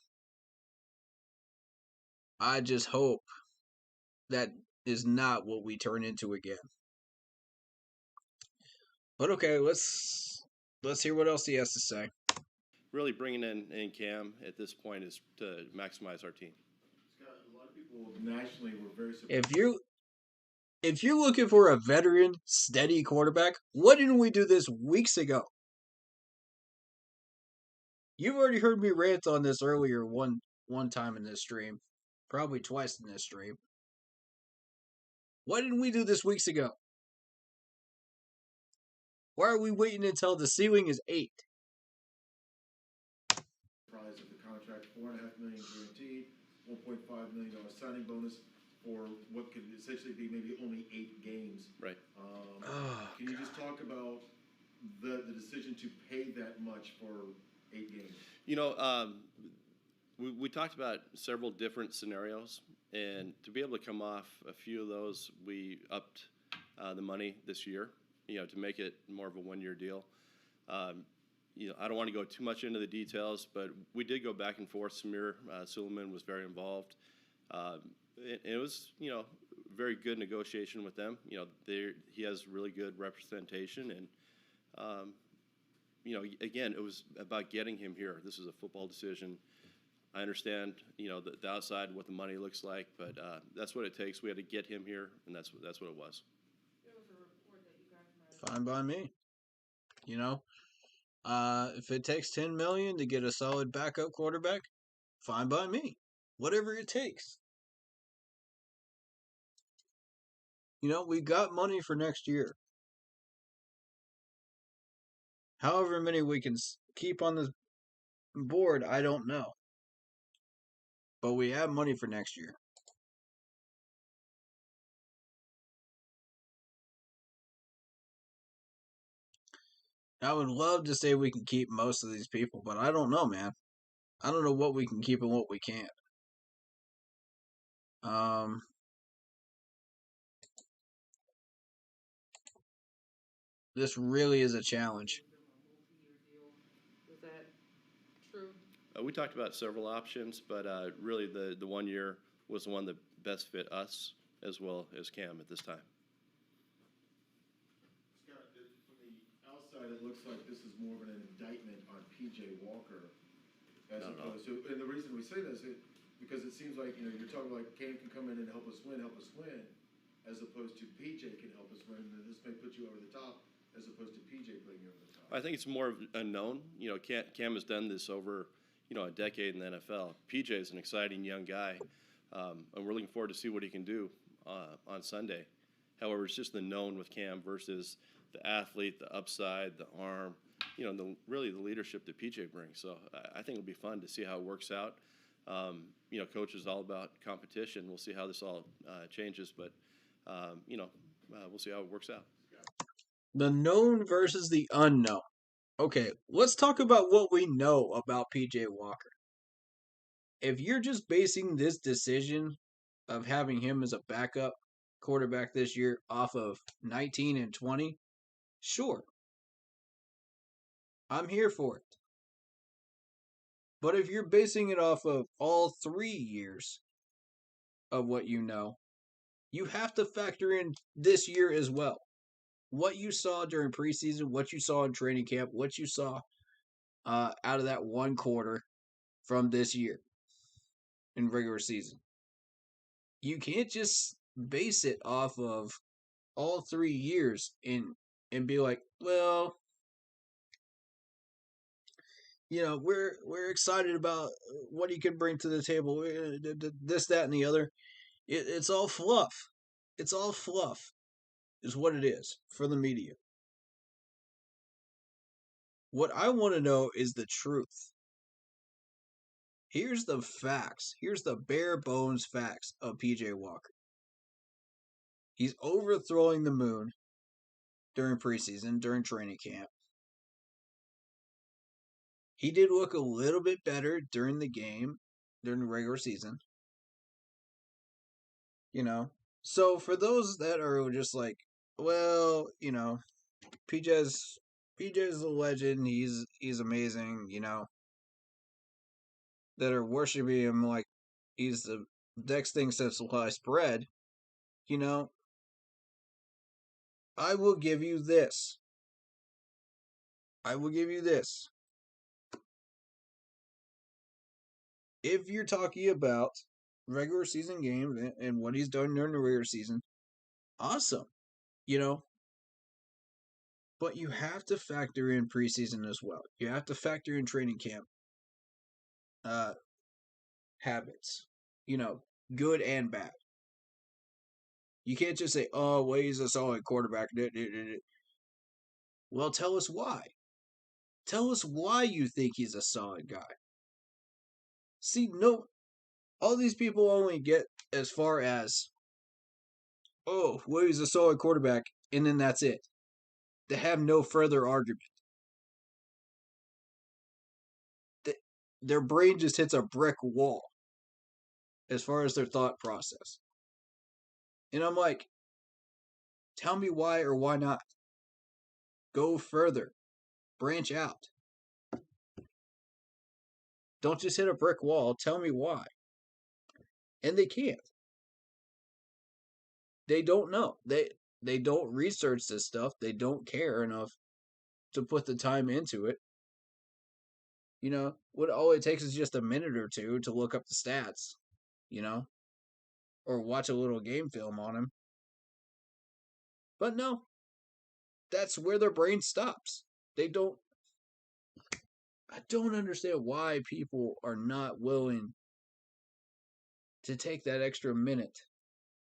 I just hope that is not what we turn into again. But okay, let's hear what else he has to say. Really bringing in Cam at this point is to maximize our team. Scott, a lot of people nationally were very surprised. If you're looking for a veteran, steady quarterback, what didn't we do this weeks ago? You've already heard me rant on this earlier one time in this stream. Probably twice in this stream. Why didn't we do this weeks ago? Why are we waiting until the ceiling is 8? Price of the contract, $4.5 million guaranteed, $1.5 million signing bonus, for what could essentially be maybe only 8 games. Right. Can you just talk about the decision to pay that much for 8 games? You know, we talked about several different scenarios, and to be able to come off a few of those, we upped the money this year, you know, to make it more of a one-year deal. You know, I don't want to go too much into the details, but we did go back and forth. Samir Suleiman was very involved. It was, you know, very good negotiation with them. You know, he has really good representation, and you know, again, it was about getting him here. This is a football decision. I understand, you know, the outside what the money looks like, but that's what it takes. We had to get him here, and that's what it was. Fine by me. You know, if it takes $10 million to get a solid backup quarterback, fine by me. Whatever it takes. You know, we got money for next year. However many we can keep on the board, I don't know. But we have money for next year. I would love to say we can keep most of these people, but I don't know, man. I don't know what we can keep and what we can't. This really is a challenge. Is that true? We talked about several options, but really the 1 year was the one that best fit us as well as Cam at this time. Scott, from the outside, it looks like this is more of an indictment on P.J. Walker as opposed to, and the reason we say this is because it seems like, you know, you're talking like Cam can come in and help us win, as opposed to P.J. can help us win, and this may put you over the top as opposed to P.J. putting you over the top. I think it's more unknown. You know, Cam has done this over, you know, a decade in the NFL. PJ is an exciting young guy, and we're looking forward to see what he can do on Sunday. However, it's just the known with Cam versus the athlete, the upside, the arm, you know, really the leadership that PJ brings. So I think it'll be fun to see how it works out. You know, coach is all about competition. We'll see how this all changes, but, you know, we'll see how it works out. The known versus the unknown. Okay, let's talk about what we know about PJ Walker. If you're just basing this decision of having him as a backup quarterback this year off of 19 and 20, sure. I'm here for it. But if you're basing it off of all 3 years of what you know, you have to factor in this year as well. What you saw during preseason, what you saw in training camp, what you saw out of that one quarter from this year in regular season. You can't just base it off of all 3 years and be like, well, you know, we're excited about what he can bring to the table, this, that, and the other. It's all fluff. It's all fluff is what it is for the media. What I want to know is the truth. Here's the facts. Here's the bare bones facts of PJ Walker. He's overthrowing the moon during preseason, during training camp. He did look a little bit better during the game, during the regular season. You know? So for those that are just like, well, you know, PJ's a legend, he's amazing, you know, that are worshiping him like he's the next thing since sliced bread, you know, I will give you this. If you're talking about regular season games and what he's done during the regular season, awesome, you know. But you have to factor in preseason as well. You have to factor in training camp habits, you know, good and bad. You can't just say, oh, well, he's a solid quarterback. Well, tell us why. Tell us why you think he's a solid guy. See, All these people only get as far as, oh, well, he's a solid quarterback, and then that's it. They have no further argument. Their brain just hits a brick wall as far as their thought process. And I'm like, tell me why or why not. Go further. Branch out. Don't just hit a brick wall. Tell me why. And they can't. They don't know. They don't research this stuff. They don't care enough to put the time into it. You know, what all it takes is just a minute or two to look up the stats, you know, or watch a little game film on him. But no, that's where their brain stops. I don't understand why people are not willing to take that extra minute,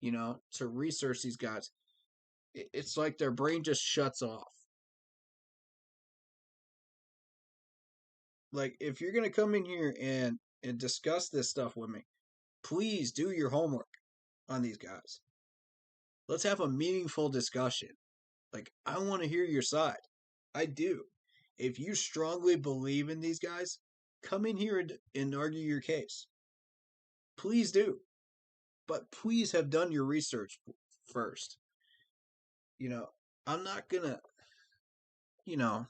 you know, to research these guys. It's like their brain just shuts off. Like, if you're going to come in here and discuss this stuff with me, please do your homework on these guys. Let's have a meaningful discussion. Like, I want to hear your side. I do. If you strongly believe in these guys, come in here and argue your case. Please do. But please have done your research first. You know, I'm not going to, you know,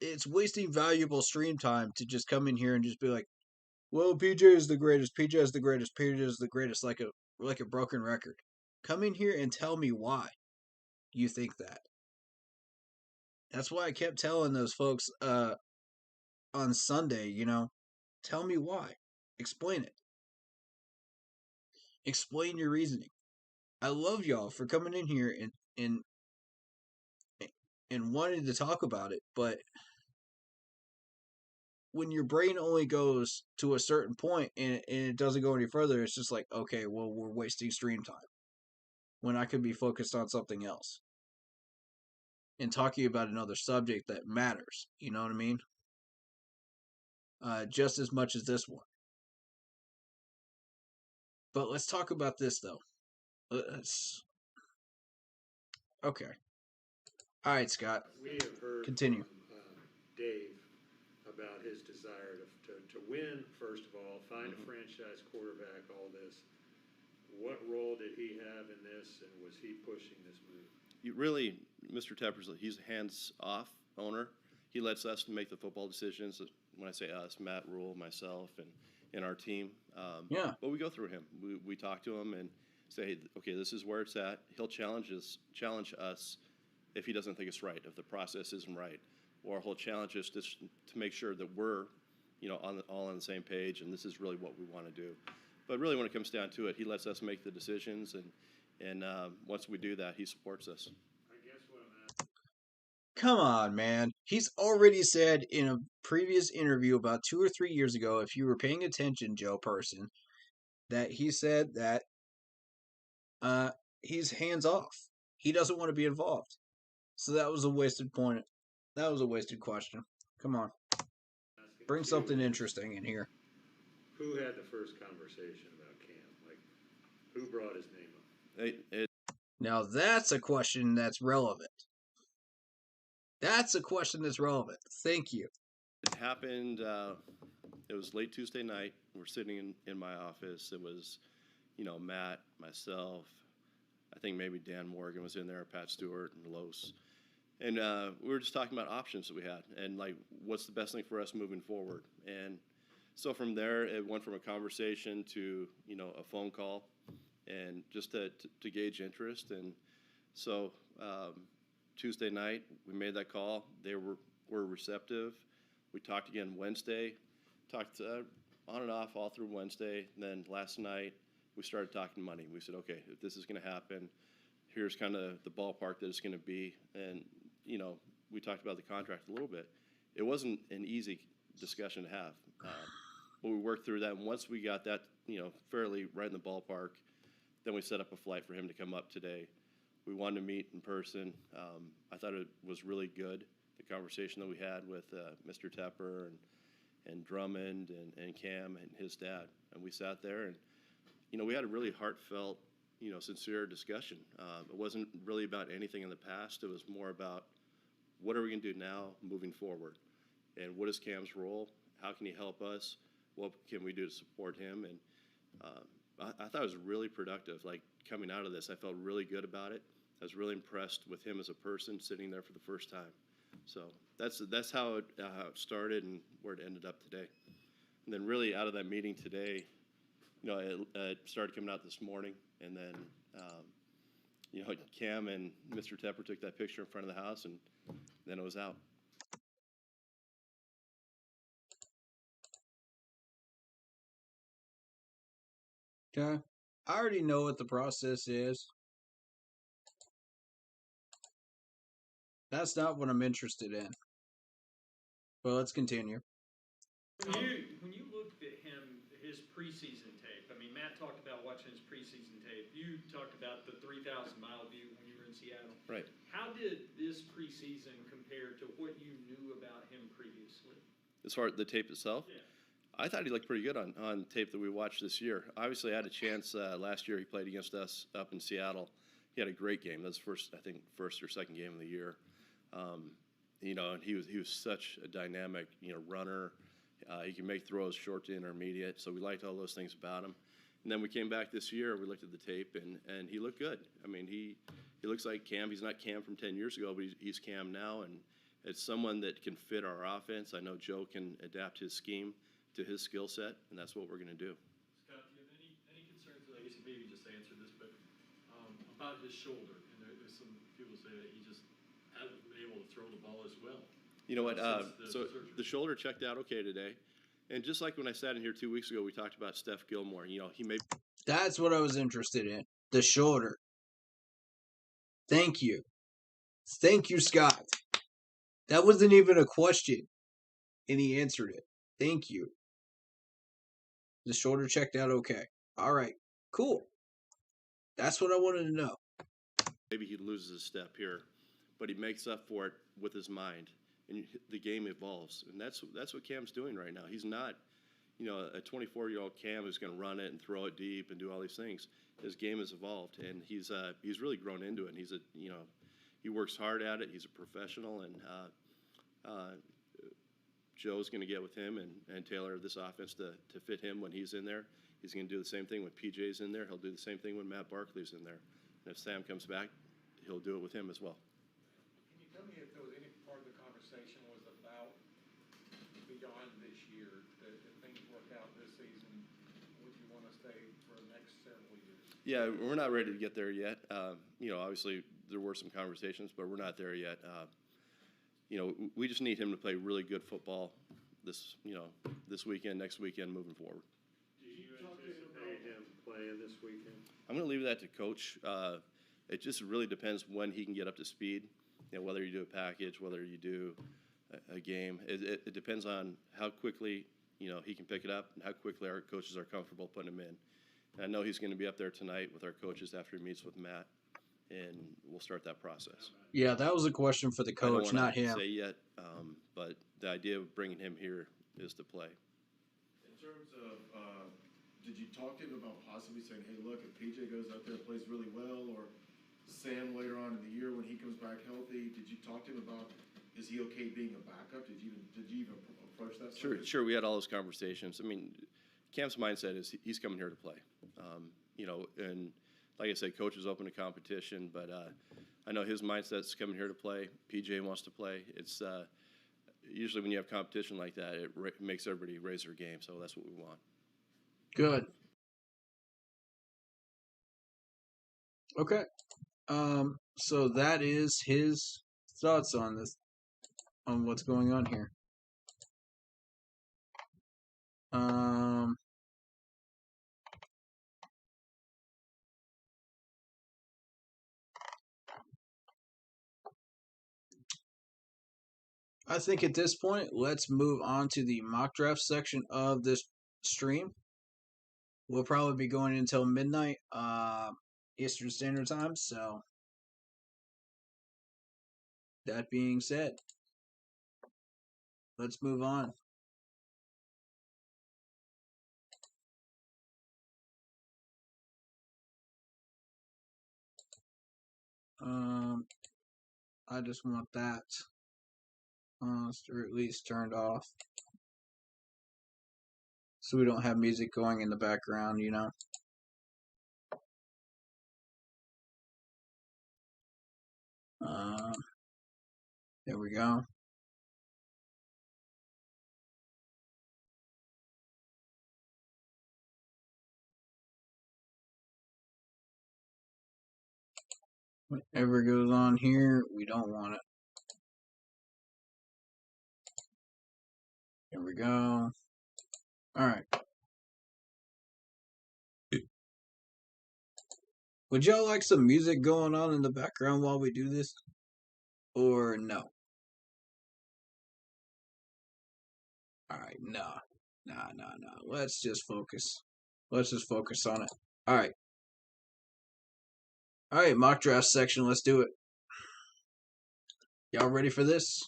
it's wasting valuable stream time to just come in here and just be like, well, PJ is the greatest, PJ is the greatest, PJ is the greatest, like a broken record. Come in here and tell me why you think that. That's why I kept telling those folks on Sunday, you know, tell me why. Explain it. Explain your reasoning. I love y'all for coming in here and wanting to talk about it, but when your brain only goes to a certain point and it doesn't go any further, it's just like, okay, well, we're wasting stream time when I could be focused on something else and talking about another subject that matters. You know what I mean? Just as much as this one. But let's talk about this, though. Okay. All right, Scott. We have heard Continue. from Dave about his desire to win, first of all, find a franchise quarterback, all this. What role did he have in this, and was he pushing this move? Mr. Tepper's, he's a hands-off owner. He lets us make the football decisions. When I say us, Matt Rule, myself, and our team. Yeah. But we go through him. We talk to him and say, okay, this is where it's at. He'll challenge us if he doesn't think it's right, if the process isn't right, or he'll challenge us to make sure that we're, you know, all on the same page, and this is really what we want to do. But really, when it comes down to it, he lets us make the decisions, and once we do that, he supports us. Come on, man. He's already said in a previous interview about 2 or 3 years ago, if you were paying attention, Joe Person, that he said that he's hands off. He doesn't want to be involved. So that was a wasted point. That was a wasted question. Come on. Bring something interesting in here. Who had the first conversation about Cam? Like, who brought his name up? Now that's a question that's relevant. That's a question that's relevant. Thank you. It happened, it was late Tuesday night. We're sitting in my office. It was, you know, Matt, myself, I think maybe Dan Morgan was in there, Pat Stewart, and Los. And we were just talking about options that we had and, like, what's the best thing for us moving forward. And so from there, it went from a conversation to, you know, a phone call and just to gauge interest. And so Tuesday night, we made that call. They were receptive. We talked again Wednesday, talked on and off all through Wednesday. And then last night, we started talking money. We said, okay, if this is going to happen, here's kind of the ballpark that it's going to be. And, you know, we talked about the contract a little bit. It wasn't an easy discussion to have. But we worked through that. And once we got that, you know, fairly right in the ballpark, then we set up a flight for him to come up today. We wanted to meet in person. I thought it was really good, the conversation that we had with Mr. Tepper and Drummond and Cam and his dad. And we sat there and, we had a really heartfelt, sincere discussion. It wasn't really about anything in the past. It was more about what are we going to do now moving forward? And what is Cam's role? How can he help us? What can we do to support him? And I thought it was really productive. Like coming out of this, I felt really good about it. I was really impressed with him as a person sitting there for the first time. So that's how it started and where it ended up today. And then really out of that meeting today, it started coming out this morning. And then, Cam and Mr. Tepper took that picture in front of the house, and then it was out. Okay. I already know what the process is. That's not what I'm interested in. But let's continue. When you looked at his preseason tape, I mean, Matt talked about watching his preseason tape. You talked about the 3,000-mile view when you were in Seattle. Right. How did this preseason compare to what you knew about him previously? As far as the tape itself? Yeah. I thought he looked pretty good on tape that we watched this year. Obviously, I had a chance last year. He played against us up in Seattle. He had a great game. That was first or second game of the year. And he was such a dynamic, runner. He can make throws short to intermediate. So we liked all those things about him. And then we came back this year. We looked at the tape, and he looked good. I mean, he looks like Cam. He's not Cam from 10 years ago, but he's Cam now, and it's someone that can fit our offense. I know Joe can adapt his scheme to his skill set, and that's what we're going to do. Scott, do you have any concerns? I guess you maybe just answered this, but about his shoulder, and there's some people say that he just hasn't been able to throw the ball as well. You know what? Since The shoulder checked out okay today, and just like when I sat in here 2 weeks ago, we talked about Steph Gilmore. He may. That's what I was interested in. The shoulder. Thank you. Thank you, Scott. That wasn't even a question, and he answered it. Thank you. The shoulder checked out okay. All right. Cool. That's what I wanted to know. Maybe he loses a step here, but he makes up for it with his mind, and the game evolves, and that's what Cam's doing right now. He's not, a 24-year-old Cam who's going to run it and throw it deep and do all these things. His game has evolved, and he's really grown into it. And he works hard at it. He's a professional, and Joe's going to get with him and tailor this offense to fit him when he's in there. He's going to do the same thing when PJ's in there. He'll do the same thing when Matt Barkley's in there. And if Sam comes back, he'll do it with him as well. Can you tell me if there was any part of the conversation was about beyond this year, that if things work out this season, would you want to stay for the next several years? Yeah, we're not ready to get there yet. Obviously there were some conversations, but we're not there yet. We just need him to play really good football this weekend, next weekend, moving forward. Do you anticipate him playing this weekend? I'm going to leave that to Coach. It just really depends when he can get up to speed, whether you do a package, whether you do a game. It depends on how quickly, he can pick it up and how quickly our coaches are comfortable putting him in. And I know he's going to be up there tonight with our coaches after he meets with Matt, and we'll start that process. Yeah, that was a question for the coach, not him. I don't want to say yet, but the idea of bringing him here is to play. In terms of, did you talk to him about possibly saying, hey, look, if PJ goes out there and plays really well, or Sam later on in the year when he comes back healthy, did you talk to him about, is he okay being a backup? Did you even approach that? Sure. We had all those conversations. I mean, Cam's mindset is he's coming here to play. And like I said, coach is open to competition, but I know his mindset's coming here to play. PJ wants to play. It's usually when you have competition like that, it makes everybody raise their game. So that's what we want. Good. Okay. So that is his thoughts on this, on what's going on here. I think at this point, let's move on to the mock draft section of this stream. We'll probably be going until midnight Eastern Standard Time. So, that being said, let's move on. I just want that at least turned off. So we don't have music going in the background, you know. There we go. Whatever goes on here, we don't want it. There we go. Alright. Would y'all like some music going on in the background while we do this? Or no? Alright, nah. Nah. Let's just focus. Let's just focus on it. Alright. Alright, mock draft section, let's do it. Y'all ready for this?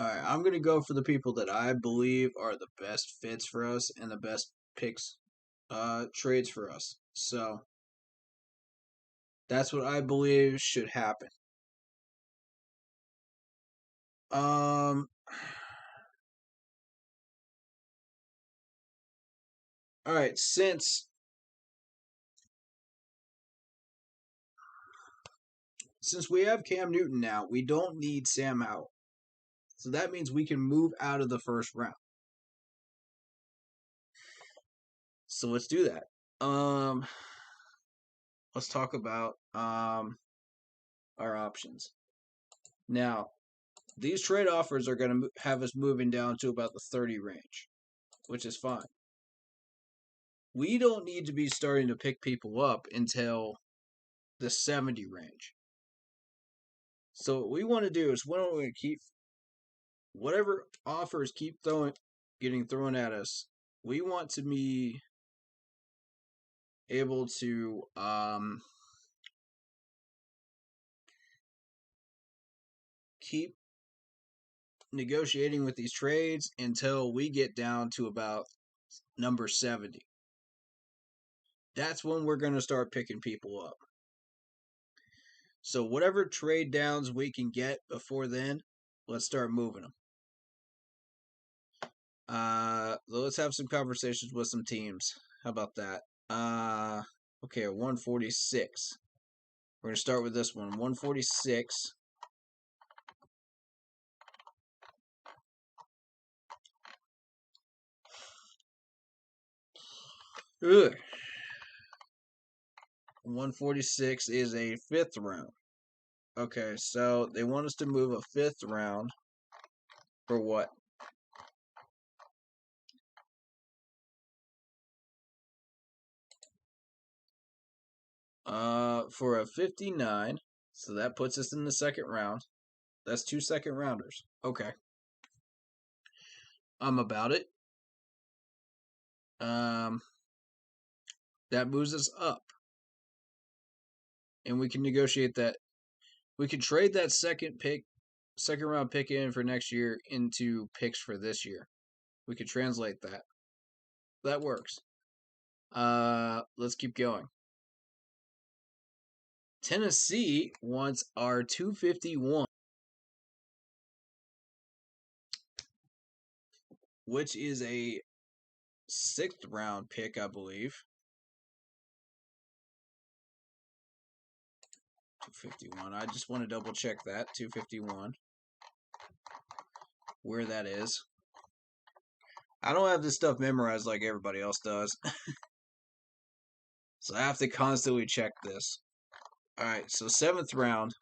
Alright, I'm going to go for the people that I believe are the best fits for us and the best picks, trades for us. So, that's what I believe should happen. Alright, since we have Cam Newton now, we don't need Sam Howell. So that means we can move out of the first round. So let's do that. Let's talk about our options. Now, these trade offers are going to have us moving down to about the 30 range, which is fine. We don't need to be starting to pick people up until the 70 range. So what we want to do is we want to keep whatever offers keep getting thrown at us. We want to be able to keep negotiating with these trades until we get down to about number 70. That's when we're going to start picking people up. So whatever trade downs we can get before then, let's start moving them. Let's have some conversations with some teams. How about that? Okay, 146. We're going to start with this one. 146. Ugh. 146 is a 5th round. Okay, so they want us to move a 5th round for what? For a 59. So that puts us in the 2nd round. That's 2 second rounders. Okay. I'm about it. That moves us up. And we can negotiate that. We can trade that second round pick in for next year into picks for this year. We could translate that. That works. Let's keep going. Tennessee wants our 251, which is a 6th round pick, I believe. 251. I just want to double check that. 251. Where that is. I don't have this stuff memorized like everybody else does. So I have to constantly check this. Alright, so 7th round.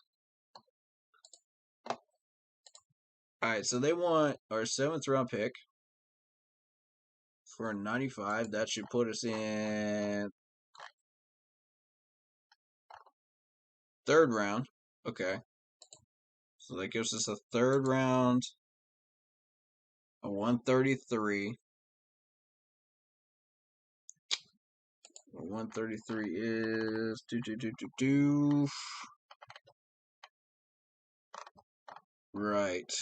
Alright, so they want our 7th round pick for 95. That should put us in 3rd round. Okay. So that gives us a 3rd round. A 133. 133 is Right.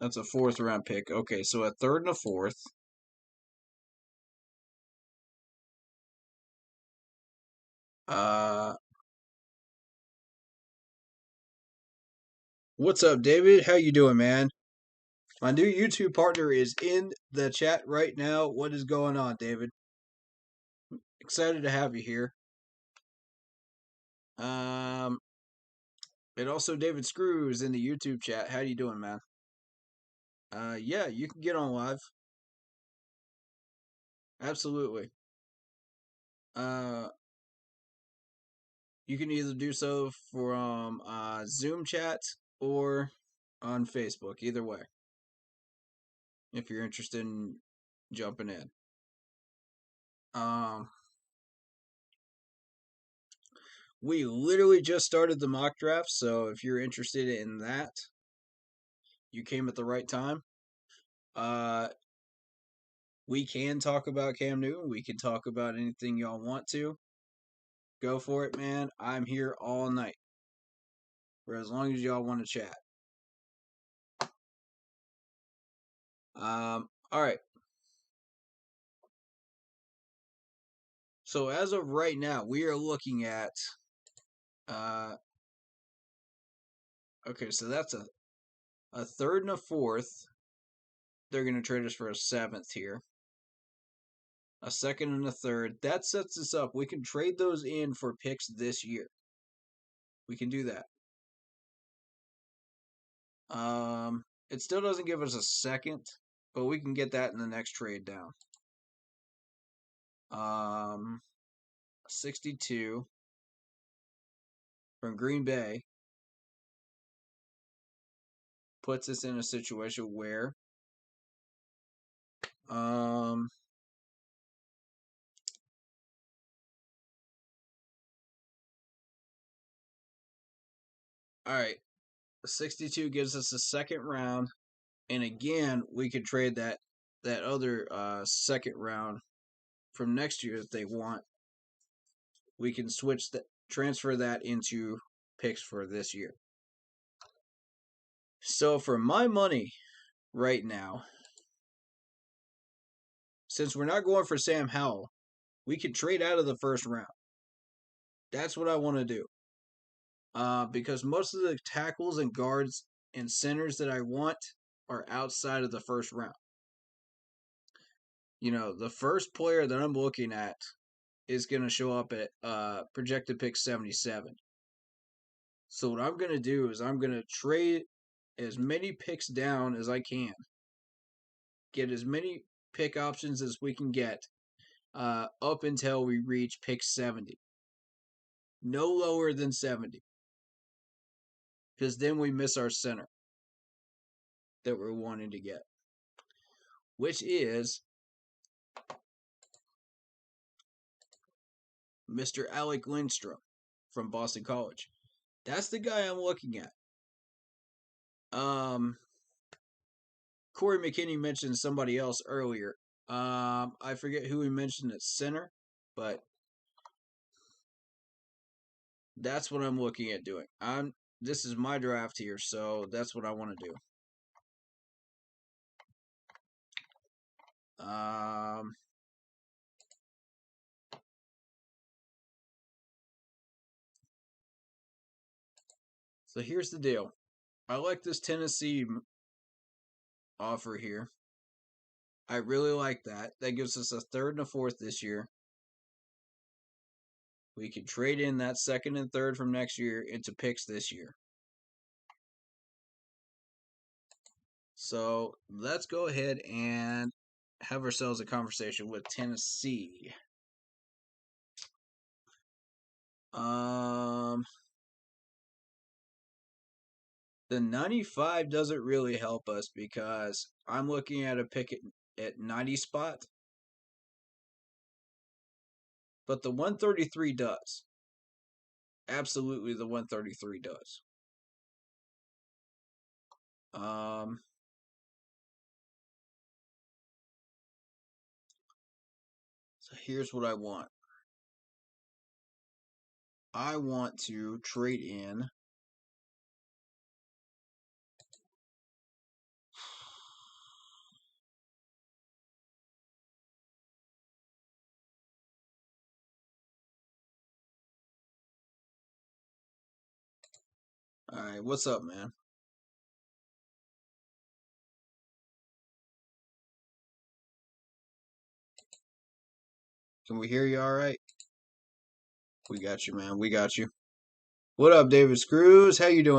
That's a 4th round pick. Okay, so a 3rd and a 4th. What's up, David? How you doing, man? My new YouTube partner is in the chat right now. What is going on, David? Excited to have you here. And also David Screws in the YouTube chat. How you doing, man? Yeah, you can get on live. Absolutely. You can either do so from Zoom chat or on Facebook. Either way, if you're interested in jumping in. We literally just started the mock draft, so if you're interested in that, you came at the right time. We can talk about Cam Newton. We can talk about anything y'all want to. Go for it, man. I'm here all night. For as long as y'all want to chat. All right. So as of right now, we are looking at okay, so that's a third and a fourth. They're gonna trade us for a seventh here. A second and a third. That sets us up. We can trade those in for picks this year. We can do that. It still doesn't give us a second, but we can get that in the next trade down. 62 from Green Bay puts us in a situation where all right, 62 gives us a second round, and again we could trade that other second round from next year if they want. We can switch that, transfer that into picks for this year. So for my money right now, since we're not going for Sam Howell, we could trade out of the first round. That's what I want to do. Because most of the tackles and guards and centers that I want are outside of the first round. You know, the first player that I'm looking at is going to show up at projected pick 77. So what I'm going to do is I'm going to trade as many picks down as I can. Get as many pick options as we can get up until we reach pick 70. No lower than 70. Because then we miss our center that we're wanting to get. Which is Mr. Alec Lindstrom from Boston College. That's the guy I'm looking at. Corey McKinney mentioned somebody else earlier. I forget who he mentioned at center, but that's what I'm looking at doing. This is my draft here, so that's what I want to do. So here's the deal. I like this Tennessee offer here. I really like that. That gives us a third and a fourth this year. We could trade in that second and third from next year into picks this year. So let's go ahead and have ourselves a conversation with Tennessee. The 95 doesn't really help us because I'm looking at a pick at 90 spot. But the 133 does. Absolutely, the 133 does. So here's what I want. I want to trade in All right, what's up, man? Can we hear you all right? We got you, man. We got you. What up, David Screws? How you doing,